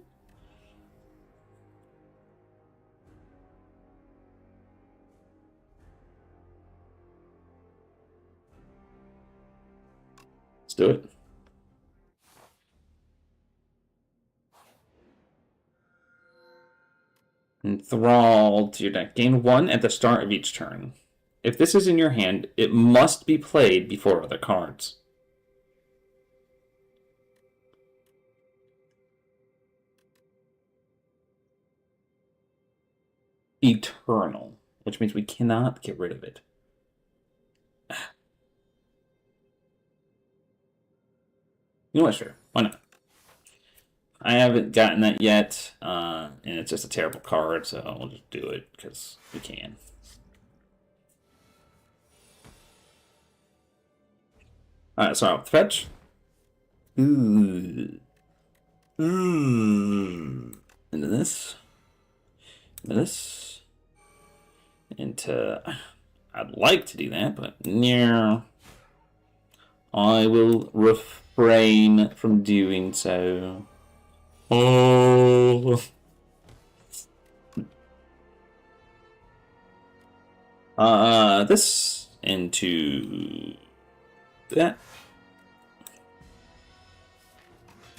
A: Let's do it. Enthralled to your deck. Gain 1 at the start of each turn. If this is in your hand, it must be played before other cards. Eternal, which means we cannot get rid of it. You know what? Sure. Why not? I haven't gotten that yet, and it's just a terrible card, so we'll just do it because we can. Alright, so I'll fetch. Into this. Into this. Into... I'd like to do that, but... Yeah. I will refrain from doing so. Oh. This into that.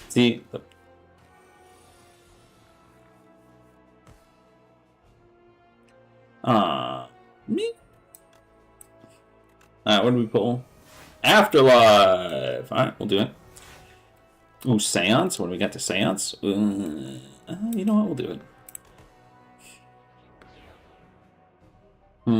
A: See, me. What do we pull? Afterlife. All right, we'll do it. Ooh, Seance. What do we got to Seance? You know what? We'll do it. How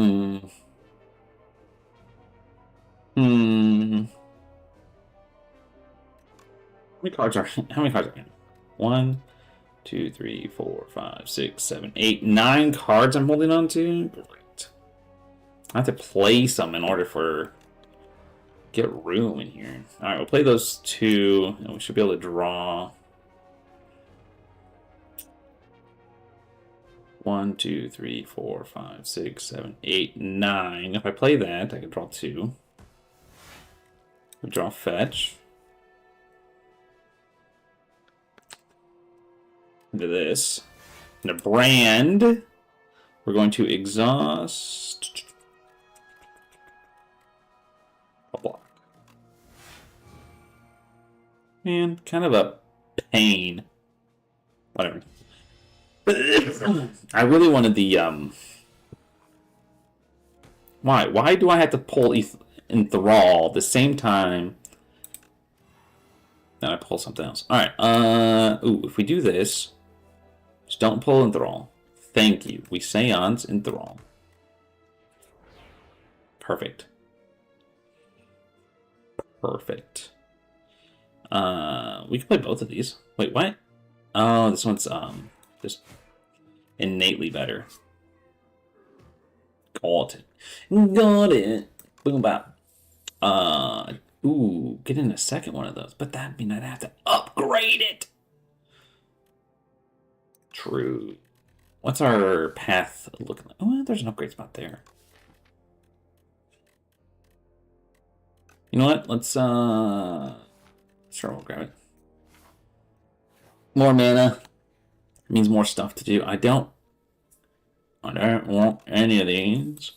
A: many cards are? How many cards are in? 1, 2, 3, 4, 5, 6, 7, 8, 9 cards I'm holding on to. Great. I have to play some in order for get room in here. All right, we'll play those 2, and we should be able to draw. 1, 2, 3, 4, 5, 6, 7, 8, 9. If I play that, I can draw 2. I'll draw fetch. Into this. Into brand. We're going to exhaust a block. Man, kind of a pain. Whatever. I really wanted the Why? Why do I have to pull Enthrall at the same time that I pull something else? Alright, ooh, if we do this, just don't pull Enthrall. Thank you. We Seance Enthrall. Perfect. Perfect. We can play both of these. Wait, what? Oh, this one's just innately better. Got it. Got it. Boom bap. Ooh, get in a second one of those, but that'd mean I'd have to upgrade it. True. What's our path looking like? Oh, there's an upgrade spot there. You know what? Let's sure, we'll grab it. More mana means more stuff to do. I don't want any of these.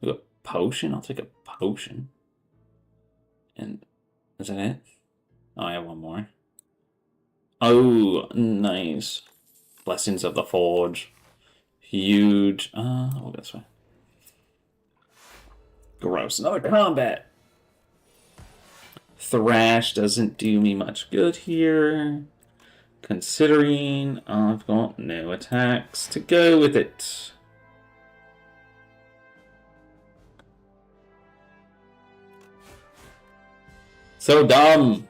A: A potion? I'll take a potion. And is that it? Oh, I have one more. Oh, nice. Blessings of the Forge. Huge. We'll go this way. Gross. Another combat. Thrash doesn't do me much good here. Considering I've got no attacks to go with it. So dumb.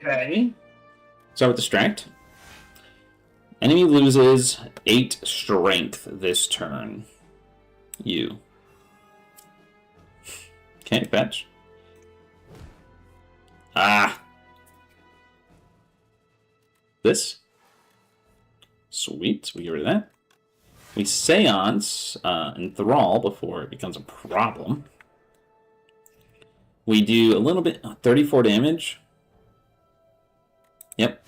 A: Okay. So with Distract. Enemy loses 8 strength this turn. You. Can't fetch. Ah. This. Sweet. We get rid of that. We Seance Enthrall before it becomes a problem. We do a little bit, 34 damage. Yep.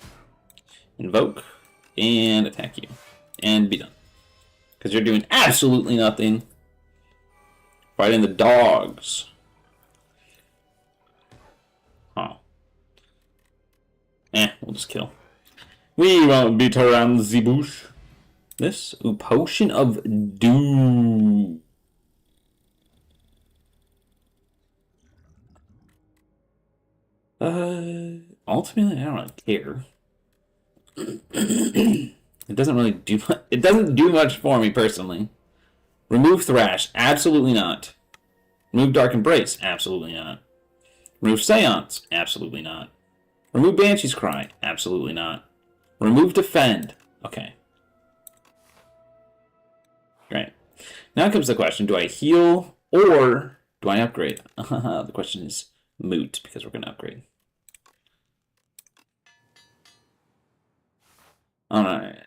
A: Invoke and attack you. And be done. Because you're doing absolutely nothing. Fighting the dogs. Oh. We'll just kill. We won't beat around the bush. This? Ooh, Potion of Doom. Ultimately, I don't really care. It doesn't really do much. It doesn't do much for me personally. Remove Thrash. Absolutely not. Remove Dark Embrace. Absolutely not. Remove Seance. Absolutely not. Remove Banshee's Cry. Absolutely not. Remove Defend. Okay. Great. Now comes the question, do I heal or do I upgrade? The question is moot because we're going to upgrade. Alright.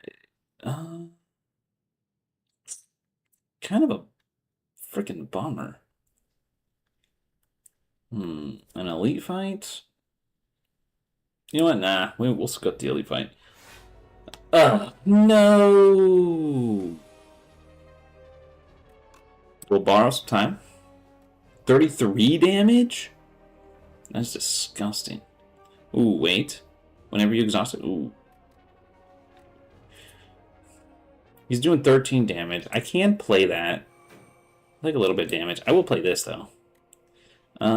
A: fight? You know what? Nah, we'll skip the elite fight. Ugh, no! We'll borrow some time. 33 damage? That's disgusting. Ooh, wait. Whenever you exhaust it, ooh. He's doing 13 damage. I can play that. Like a little bit of damage. I will play this, though. Nah,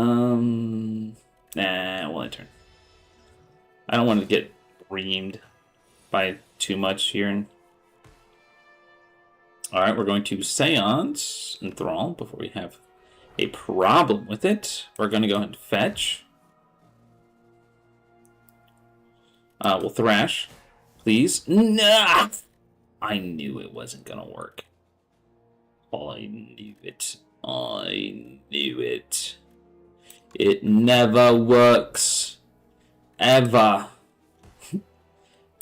A: we'll end turn. I don't want to get reamed by too much here. Alright, we're going to Seance Enthrall before we have a problem with it. We're going to go ahead and fetch. We'll Thrash. Please. Nah! I knew it wasn't going to work. I knew it. I knew it. It never works. Ever.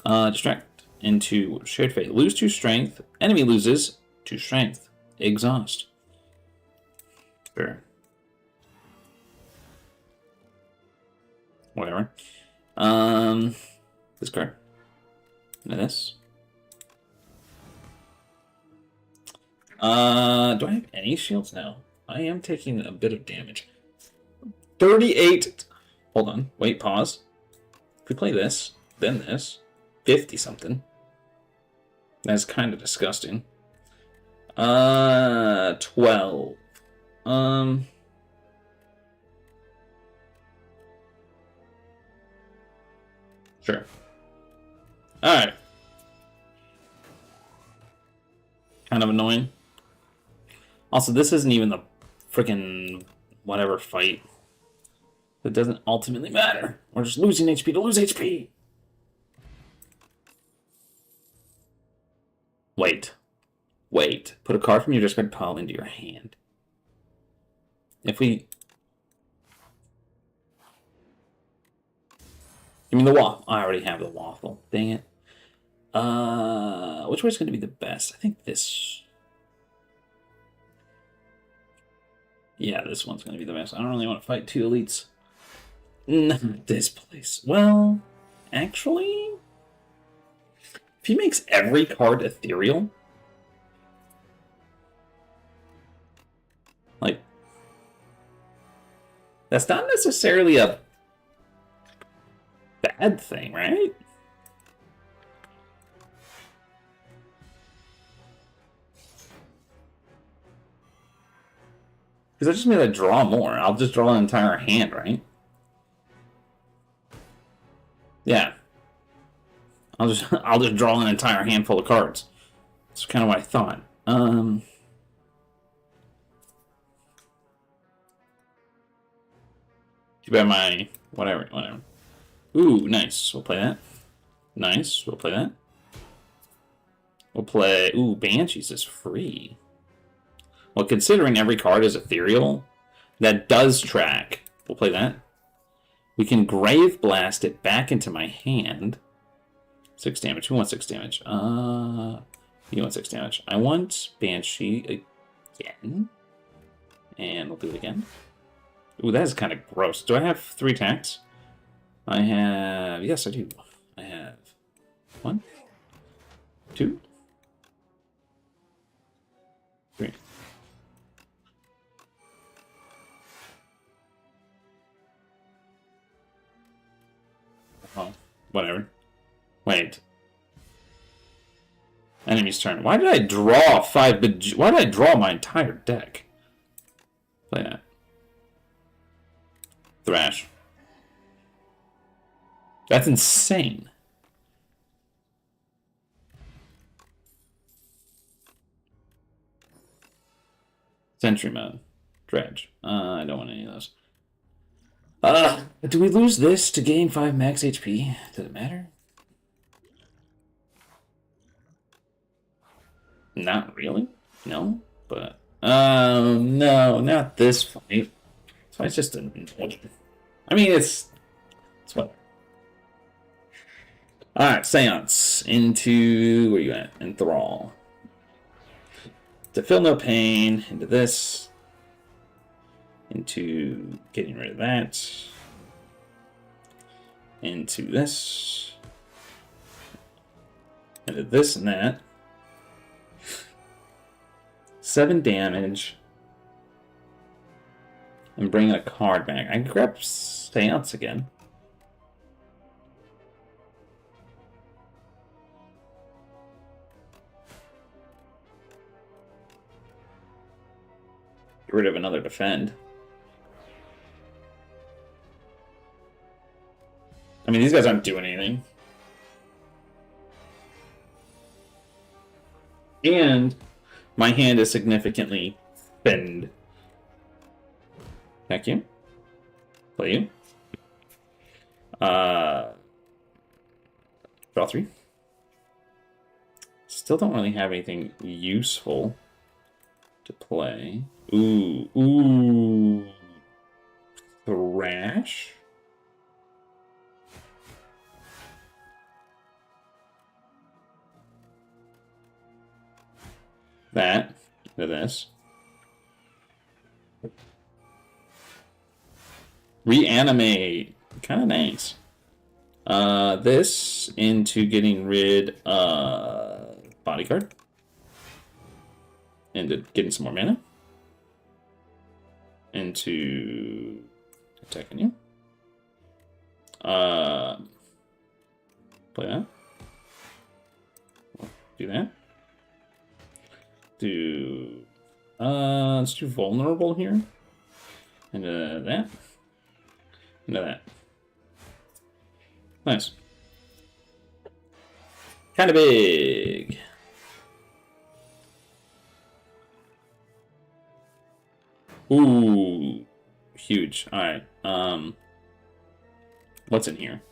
A: Distract into Shared Fate. Lose 2 strength. Enemy loses 2 strength. Exhaust. Sure. Whatever. This card. And this. Do I have any shields? No. I am taking a bit of damage. 38. Hold on. Wait, pause. If we play this, then this. 50 something. That's kind of disgusting. 12. Sure. Alright. Kind of annoying. Also, this isn't even the freaking whatever fight. It doesn't ultimately matter. We're just losing HP to lose HP. Wait. Wait. Put a card from your discard pile into your hand. If we... Give me the waffle. I already have the waffle. Dang it. Which one's going to be the best? I think this... Yeah, this one's going to be the best. I don't really want to fight 2 elites. Not this place. Well, actually... If he makes every card ethereal... Like... That's not necessarily a... bad thing, right? Because I just made I draw more. I'll just draw an entire hand, right? Yeah. I'll just draw an entire handful of cards. That's kind of what I thought. Too bad my whatever. Ooh, nice. We'll play that. Nice. We'll play that. We'll play... Ooh, Banshees is free. Well, considering every card is ethereal, that does track. We'll play that. We can Grave Blast it back into my hand. 6 damage. Who wants 6 damage? You want 6 damage. I want Banshee again. And we'll do it again. Ooh, that is kind of gross. Do I have 3 attacks? I have... Yes, I do. I have 1, 2, 3. Oh, whatever. Wait. Enemy's turn. Why did I draw 5... Why did I draw my entire deck? Play that. Thrash. That's insane. Sentry mode. Dredge. I don't want any of those. Do we lose this to gain 5 max HP? Does it matter? Not really. No. But, no, not this fight. So it's just a... I mean, it's what? Alright, Seance. Into... Where you at? Enthrall. To feel no pain. Into this. Into getting rid of that. into this. Into this and that. 7 damage. And bring a card back. I can grab Seance again. Get rid of another defend. I mean, these guys aren't doing anything. And my hand is significantly thinned. Thank you. Play you. Draw 3. Still don't really have anything useful to play. Ooh. Thrash. That. To this. Reanimate. Kind of nice. This into getting rid of bodyguard. Into getting some more mana. Into attacking you. Play that. Do that. Let's do vulnerable here. Into that. Into that. Nice. Kind of big. Ooh. Huge. Alright. What's in here?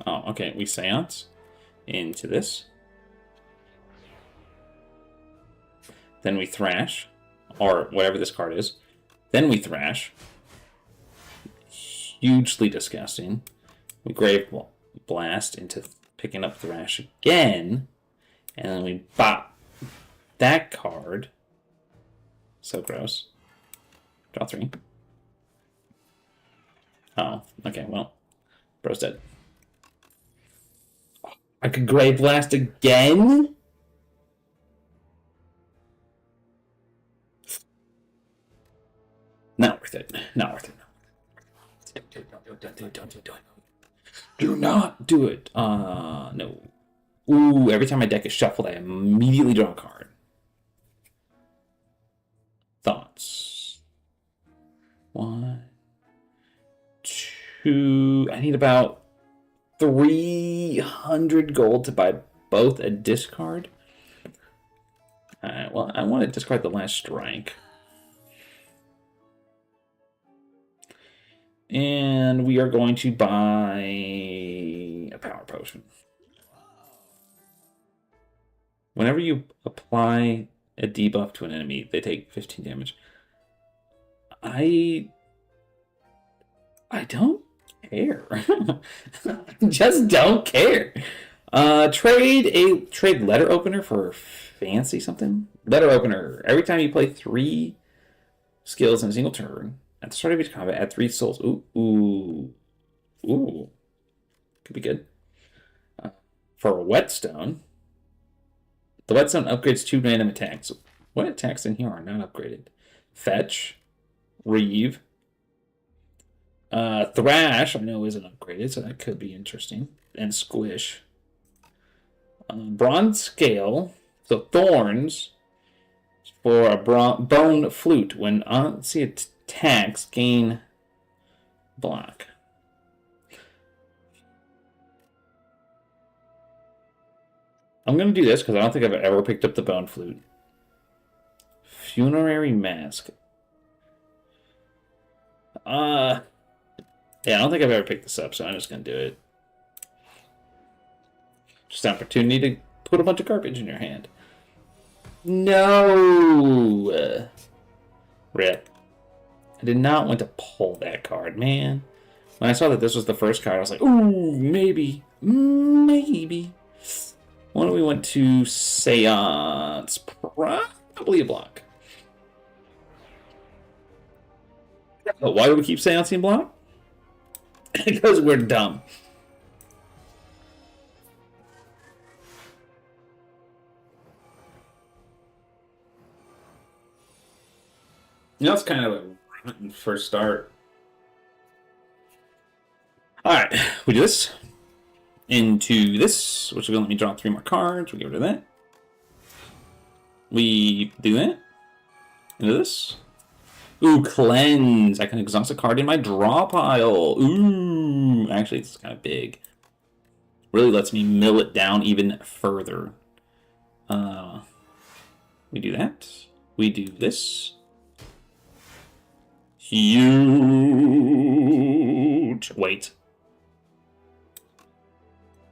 A: Oh, okay. We Seance into this. Then we Thrash. Or whatever this card is. Then we Thrash. Hugely disgusting. We Grave Blast into picking up Thrash again. And then we bop that card. So gross. Draw 3. Oh, okay, well. Bro's dead. I could Grave Blast again? Not worth it. Not worth it. Do not do it. No. Ooh, every time my deck is shuffled, I immediately draw a card. Thoughts? 1, 2. I need about 300 gold to buy both a discard. Well, I want to discard the last strike. And we are going to buy a power potion. Whenever you apply a debuff to an enemy, they take 15 damage. I don't care. I just don't care. Trade letter opener for fancy something. Letter opener. Every time you play 3 skills in a single turn, at the start of each combat, add 3 souls. Ooh. Could be good. For a whetstone, the whetstone upgrades 2 random attacks. What attacks in here are not upgraded? Fetch, Reeve, Thrash, I know isn't upgraded, so that could be interesting. And Squish. Bronze Scale, so Thorns, for a Bone Flute. When let's see, attacks gain block. I'm going to do this because I don't think I've ever picked up the Bone Flute. Funerary Mask. Yeah, I don't think I've ever picked this up, so I'm just going to do it. Just an opportunity to put a bunch of garbage in your hand. No! Rip. I did not want to pull that card, man. When I saw that this was the first card, I was like, ooh, maybe. Maybe. Why don't we went to Seance? Probably a block. But why do we keep Seancing block? Because we're dumb. You know, it's kind of a rotten first start. Alright, we do this. Into this, which will let me draw 3 more cards. We get rid of that. We do that. Into this. Ooh, cleanse. I can exhaust a card in my draw pile. Ooh, actually, it's kind of big. Really lets me mill it down even further. We do that. We do this. Huge. Wait.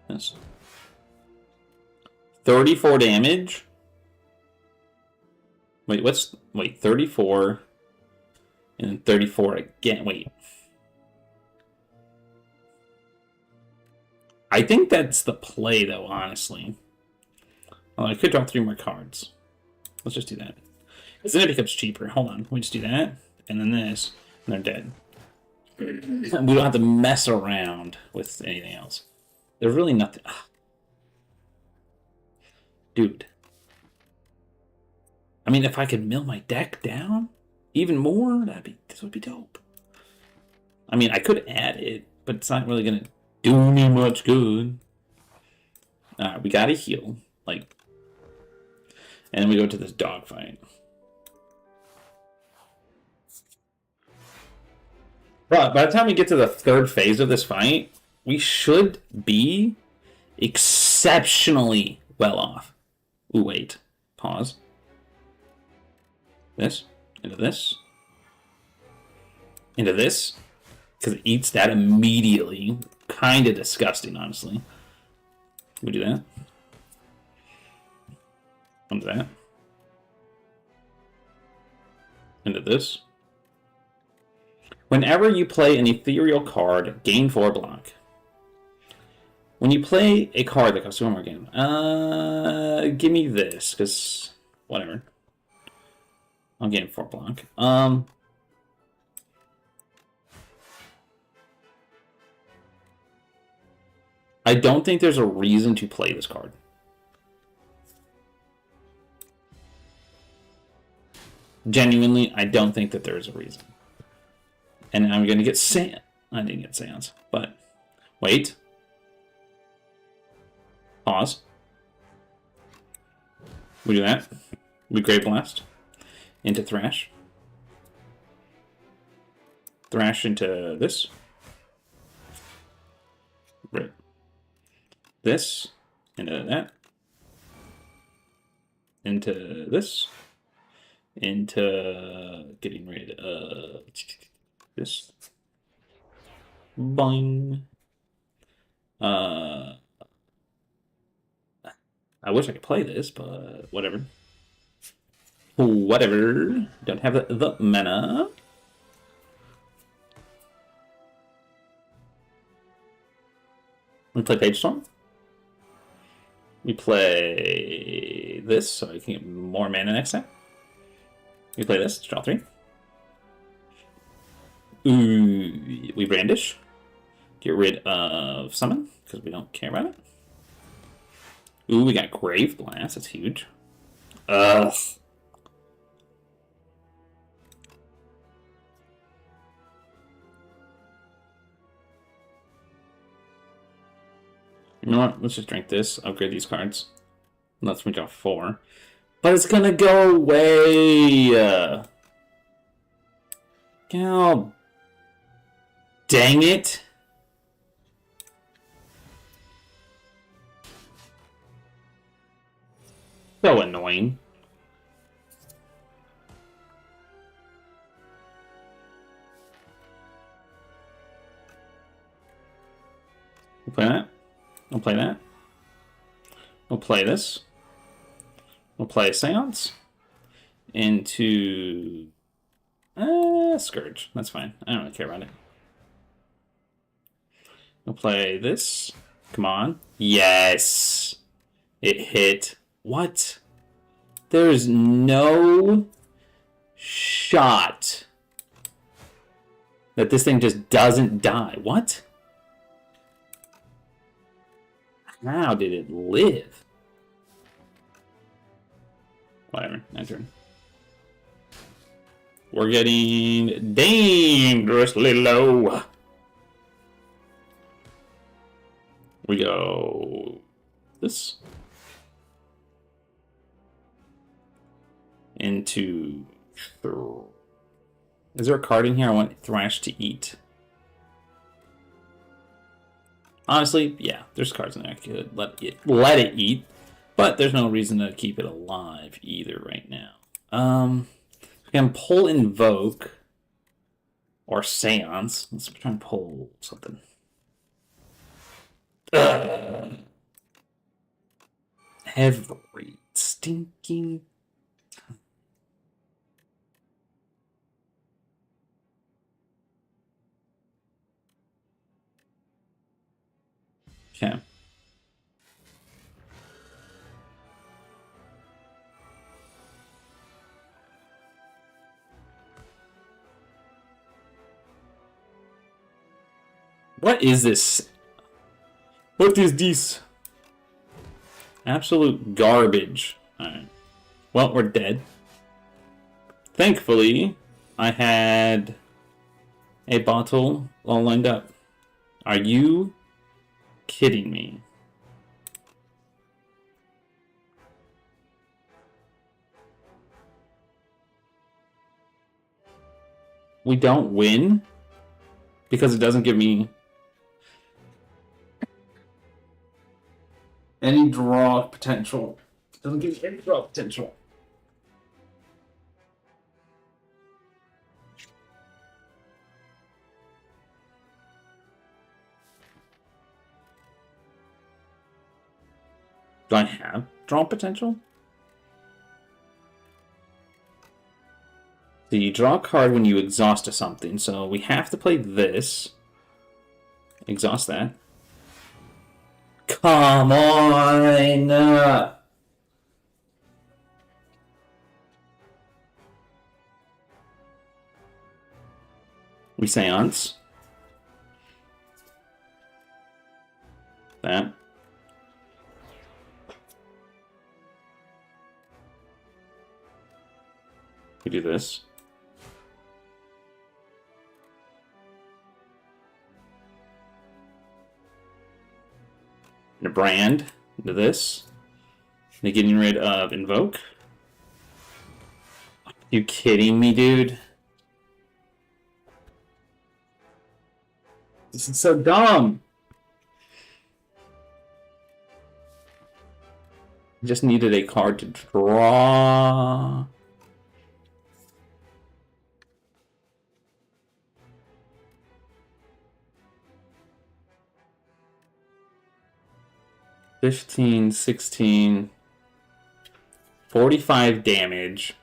A: This. 34 damage. Wait, what's... Wait, 34... And 34 again. Wait. I think that's the play, though, honestly. Well, I could draw 3 more cards. Let's just do that. Because then it becomes cheaper. Hold on. We just do that. And then this. And they're dead. We don't have to mess around with anything else. There's really nothing... Ugh. Dude. I mean, if I could mill my deck down... even more, this would be dope. I mean, I could add it, but it's not really gonna do me much good. Alright, we gotta heal. Like, and then we go to this dogfight. But by the time we get to the 3rd phase of this fight, we should be exceptionally well off. Ooh, wait. Pause. This. Into this. Into this. Because it eats that immediately. Kind of disgusting, honestly. We do that. Into that. Into this. Whenever you play an ethereal card, gain 4 block. When you play a card that costs 2 more game, give me this, because whatever. I'll gain 4 block. I don't think there's a reason to play this card. Genuinely, I don't think that there's a reason. And I'm going to get Sand. I didn't get Sands, but wait. Pause. We do that. We Grave Blast. Into Thrash. Thrash into this. Right. This. Into that. Into this. Into getting rid of this. Boing. I wish I could play this, but whatever. Whatever. Don't have the mana. We play Page Storm. We play this, so I can get more mana next time. We play this, draw 3. Ooh, we Brandish. Get rid of Summon, because we don't care about it. Ooh, we got Grave Blast, that's huge. Ugh. You know what? Let's just drink this. Upgrade these cards. Let's me draw 4. But it's gonna go away! God dang it! So annoying. We'll play that. We'll play that. We'll play this. We'll play Seance. Into... Scourge. That's fine. I don't really care about it. We'll play this. Come on. Yes! It hit. What? There's no shot that this thing just doesn't die. What? How did it live? Whatever, my turn. We're getting dangerously low. We go this into. Is there a card in here I want Thrash to eat? Honestly, yeah, there's cards in there I could let it eat, but there's no reason to keep it alive either right now. We can pull Invoke or Seance. Let's try and pull something. Every stinking time. Okay. What is this? What is this? Absolute garbage. Alright. Well, we're dead. Thankfully, I had a bottle all lined up. Are you kidding me? We don't win because it doesn't give me any draw potential. It doesn't give me any draw potential. Do I have draw potential? So you draw a card when you exhaust something, so we have to play this. Exhaust that. Come on! We Seance. That. We do this. And a brand into this. And getting rid of Invoke. Are you kidding me, dude? This is so dumb. Just needed a card to draw. $15, $16, $45 damage.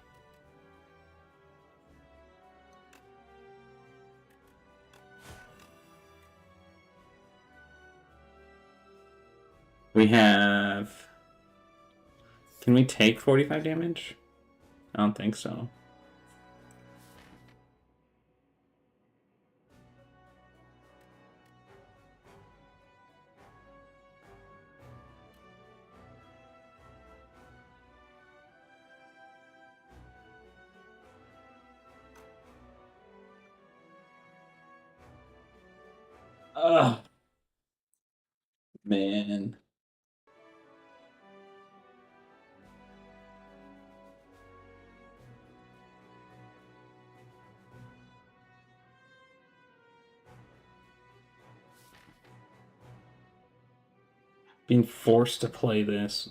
A: We have... Can we take 45 damage? I don't think so. Ugh. Man. Being forced to play this.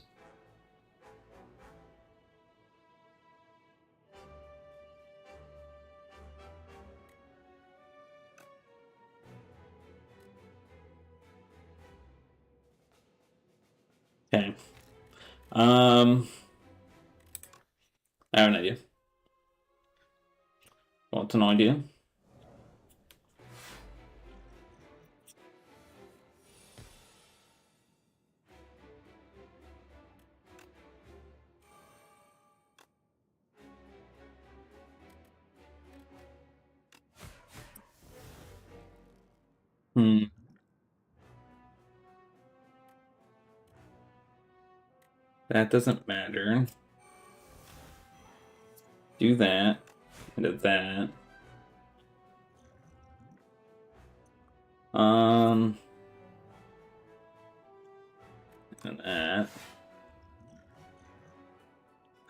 A: Okay. I have an idea. What's an idea? Hmm. That doesn't matter. Do that. Into that. And that.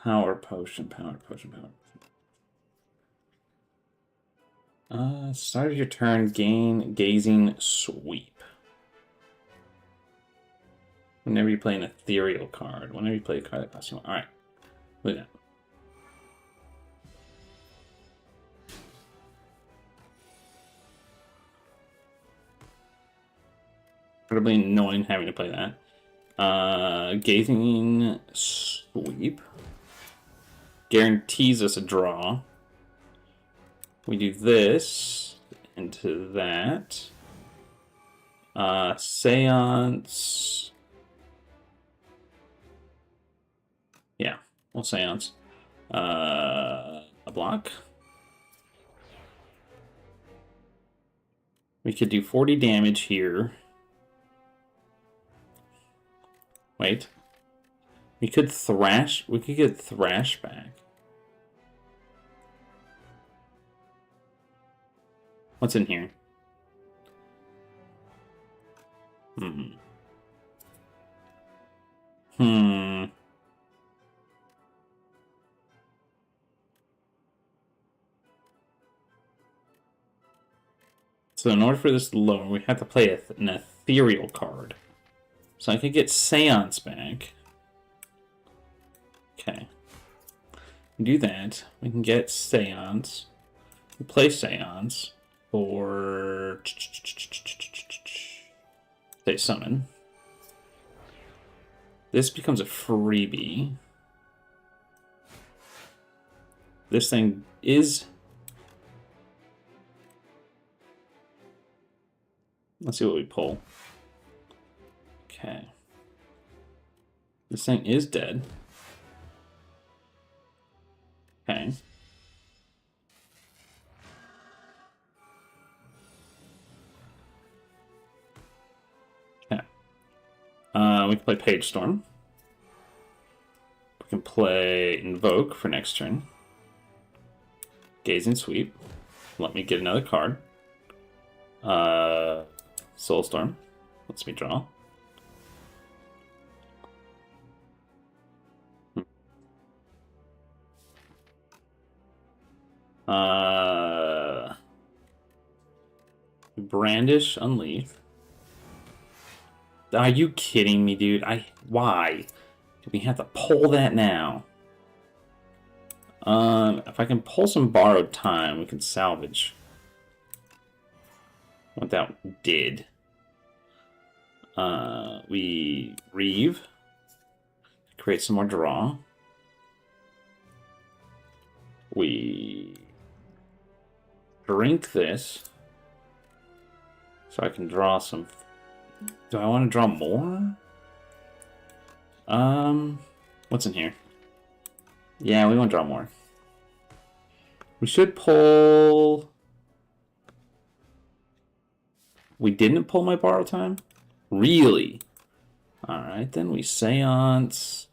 A: Power potion, power potion, power potion. Start of your turn, gain gazing sweep. Whenever you play an ethereal card. Whenever you play a card that costs you one. Alright. Look at that. Incredibly annoying having to play that. Gazing sweep. Guarantees us a draw. We do this into that. Seance. Yeah, we'll Seance. A block. We could do 40 damage here. Wait. We could thrash. We could get thrash back. What's in here? So in order for this to lower, we have to play an ethereal card. So I could get Seance back. Okay. Do that. We can get Seance. We play Seance for... say summon. This becomes a freebie. This thing is... Let's see what we pull. Okay. This thing is dead. Okay. Okay. We can play Page Storm. We can play Invoke for next turn. Gazing Sweep. Let me get another card. Soulstorm. Lets me draw. Brandish, Unleash. Are you kidding me, dude? Why? Do we have to pull that now? If I can pull some Borrowed Time, we can salvage what that did. We Reeve. Create some more draw. We drink this. So I can draw some... Do I want to draw more? What's in here? Yeah, we want to draw more. We should pull... We didn't pull my Borrow Time? Really? Alright, then we Seance...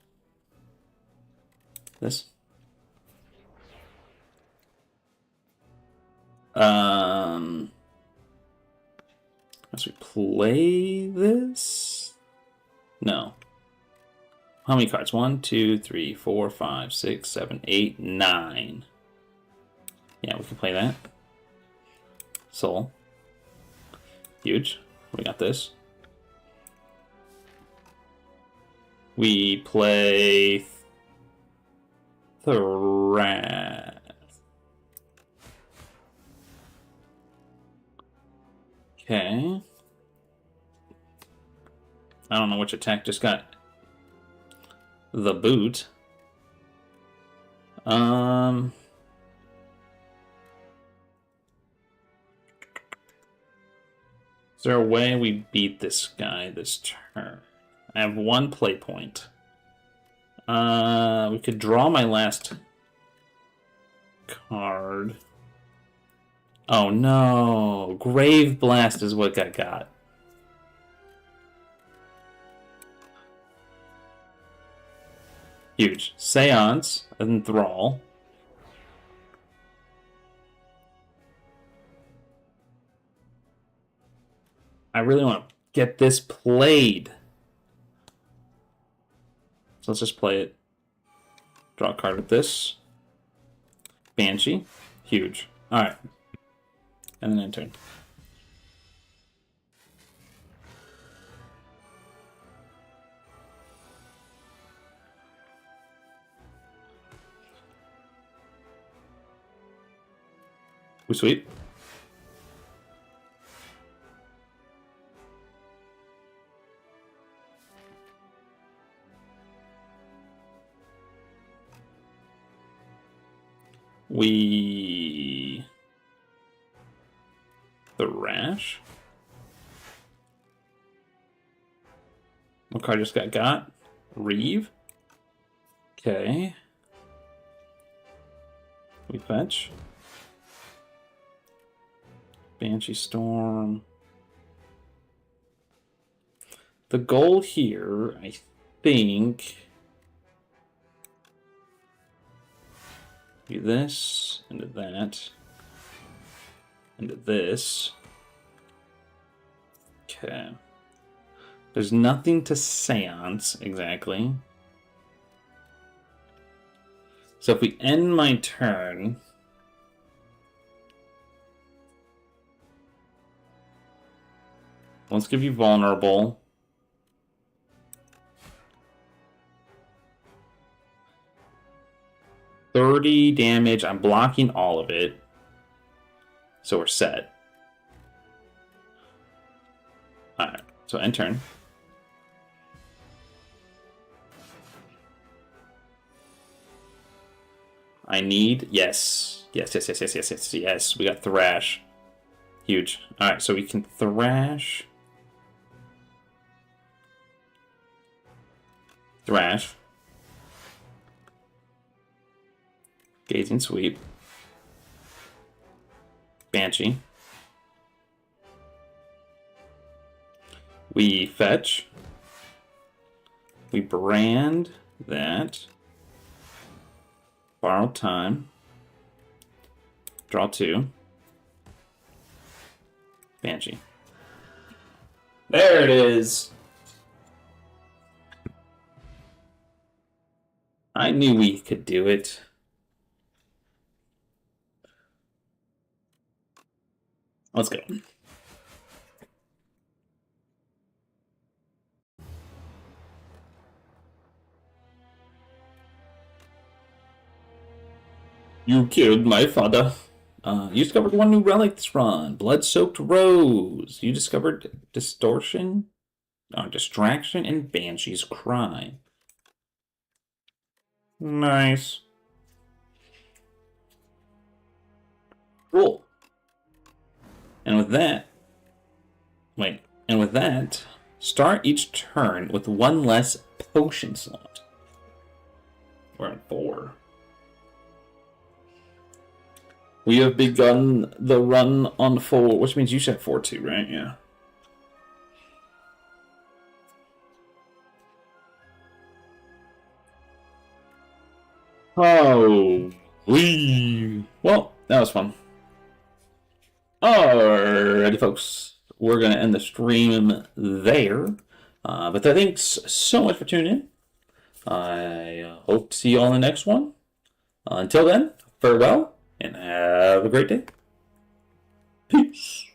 A: This. As we play this? No. How many cards? 1, 2, 3, 4, 5, 6, 7, 8, 9. Yeah, we can play that. Soul. Huge. We got this. We play Thrash. Okay. I don't know which attack just got the boot. Is there a way we beat this guy this turn? I have one play point. We could draw my last card. Oh no! Grave Blast is what I got. Huge. Seance, Enthrall. I really want to get this played. So let's just play it. Draw a card with this. Banshee. Huge. Alright. And then end turn. Ooh, sweet. We Thrash. What card just got? Reeve. Okay. We fetch. Banshee Storm. The goal here, I think, do this, into that, into this. Okay. There's nothing to seance, exactly. So if we end my turn, let's give you vulnerable. $30 damage. I'm blocking all of it. So we're set. Alright, so end turn. I need, yes. Yes. We got Thrash. Huge. Alright, so we can Thrash. Gazing Sweep. Banshee. We fetch. We brand that. Borrow time. Draw 2. Banshee. There it is. I knew we could do it. Let's go. You killed my father. You discovered one new relic this run. Blood-soaked rose. You discovered distraction, and Banshee's Cry. Nice. Cool. And with that, start each turn with one less potion slot. We're at 4. We have begun the run on 4, which means you should have 4 too, right? Yeah. Oh, well, that was fun. Alrighty, folks. We're going to end the stream there. But thanks so much for tuning in. I hope to see you all in the next one. Until then, farewell, and have a great day. Peace.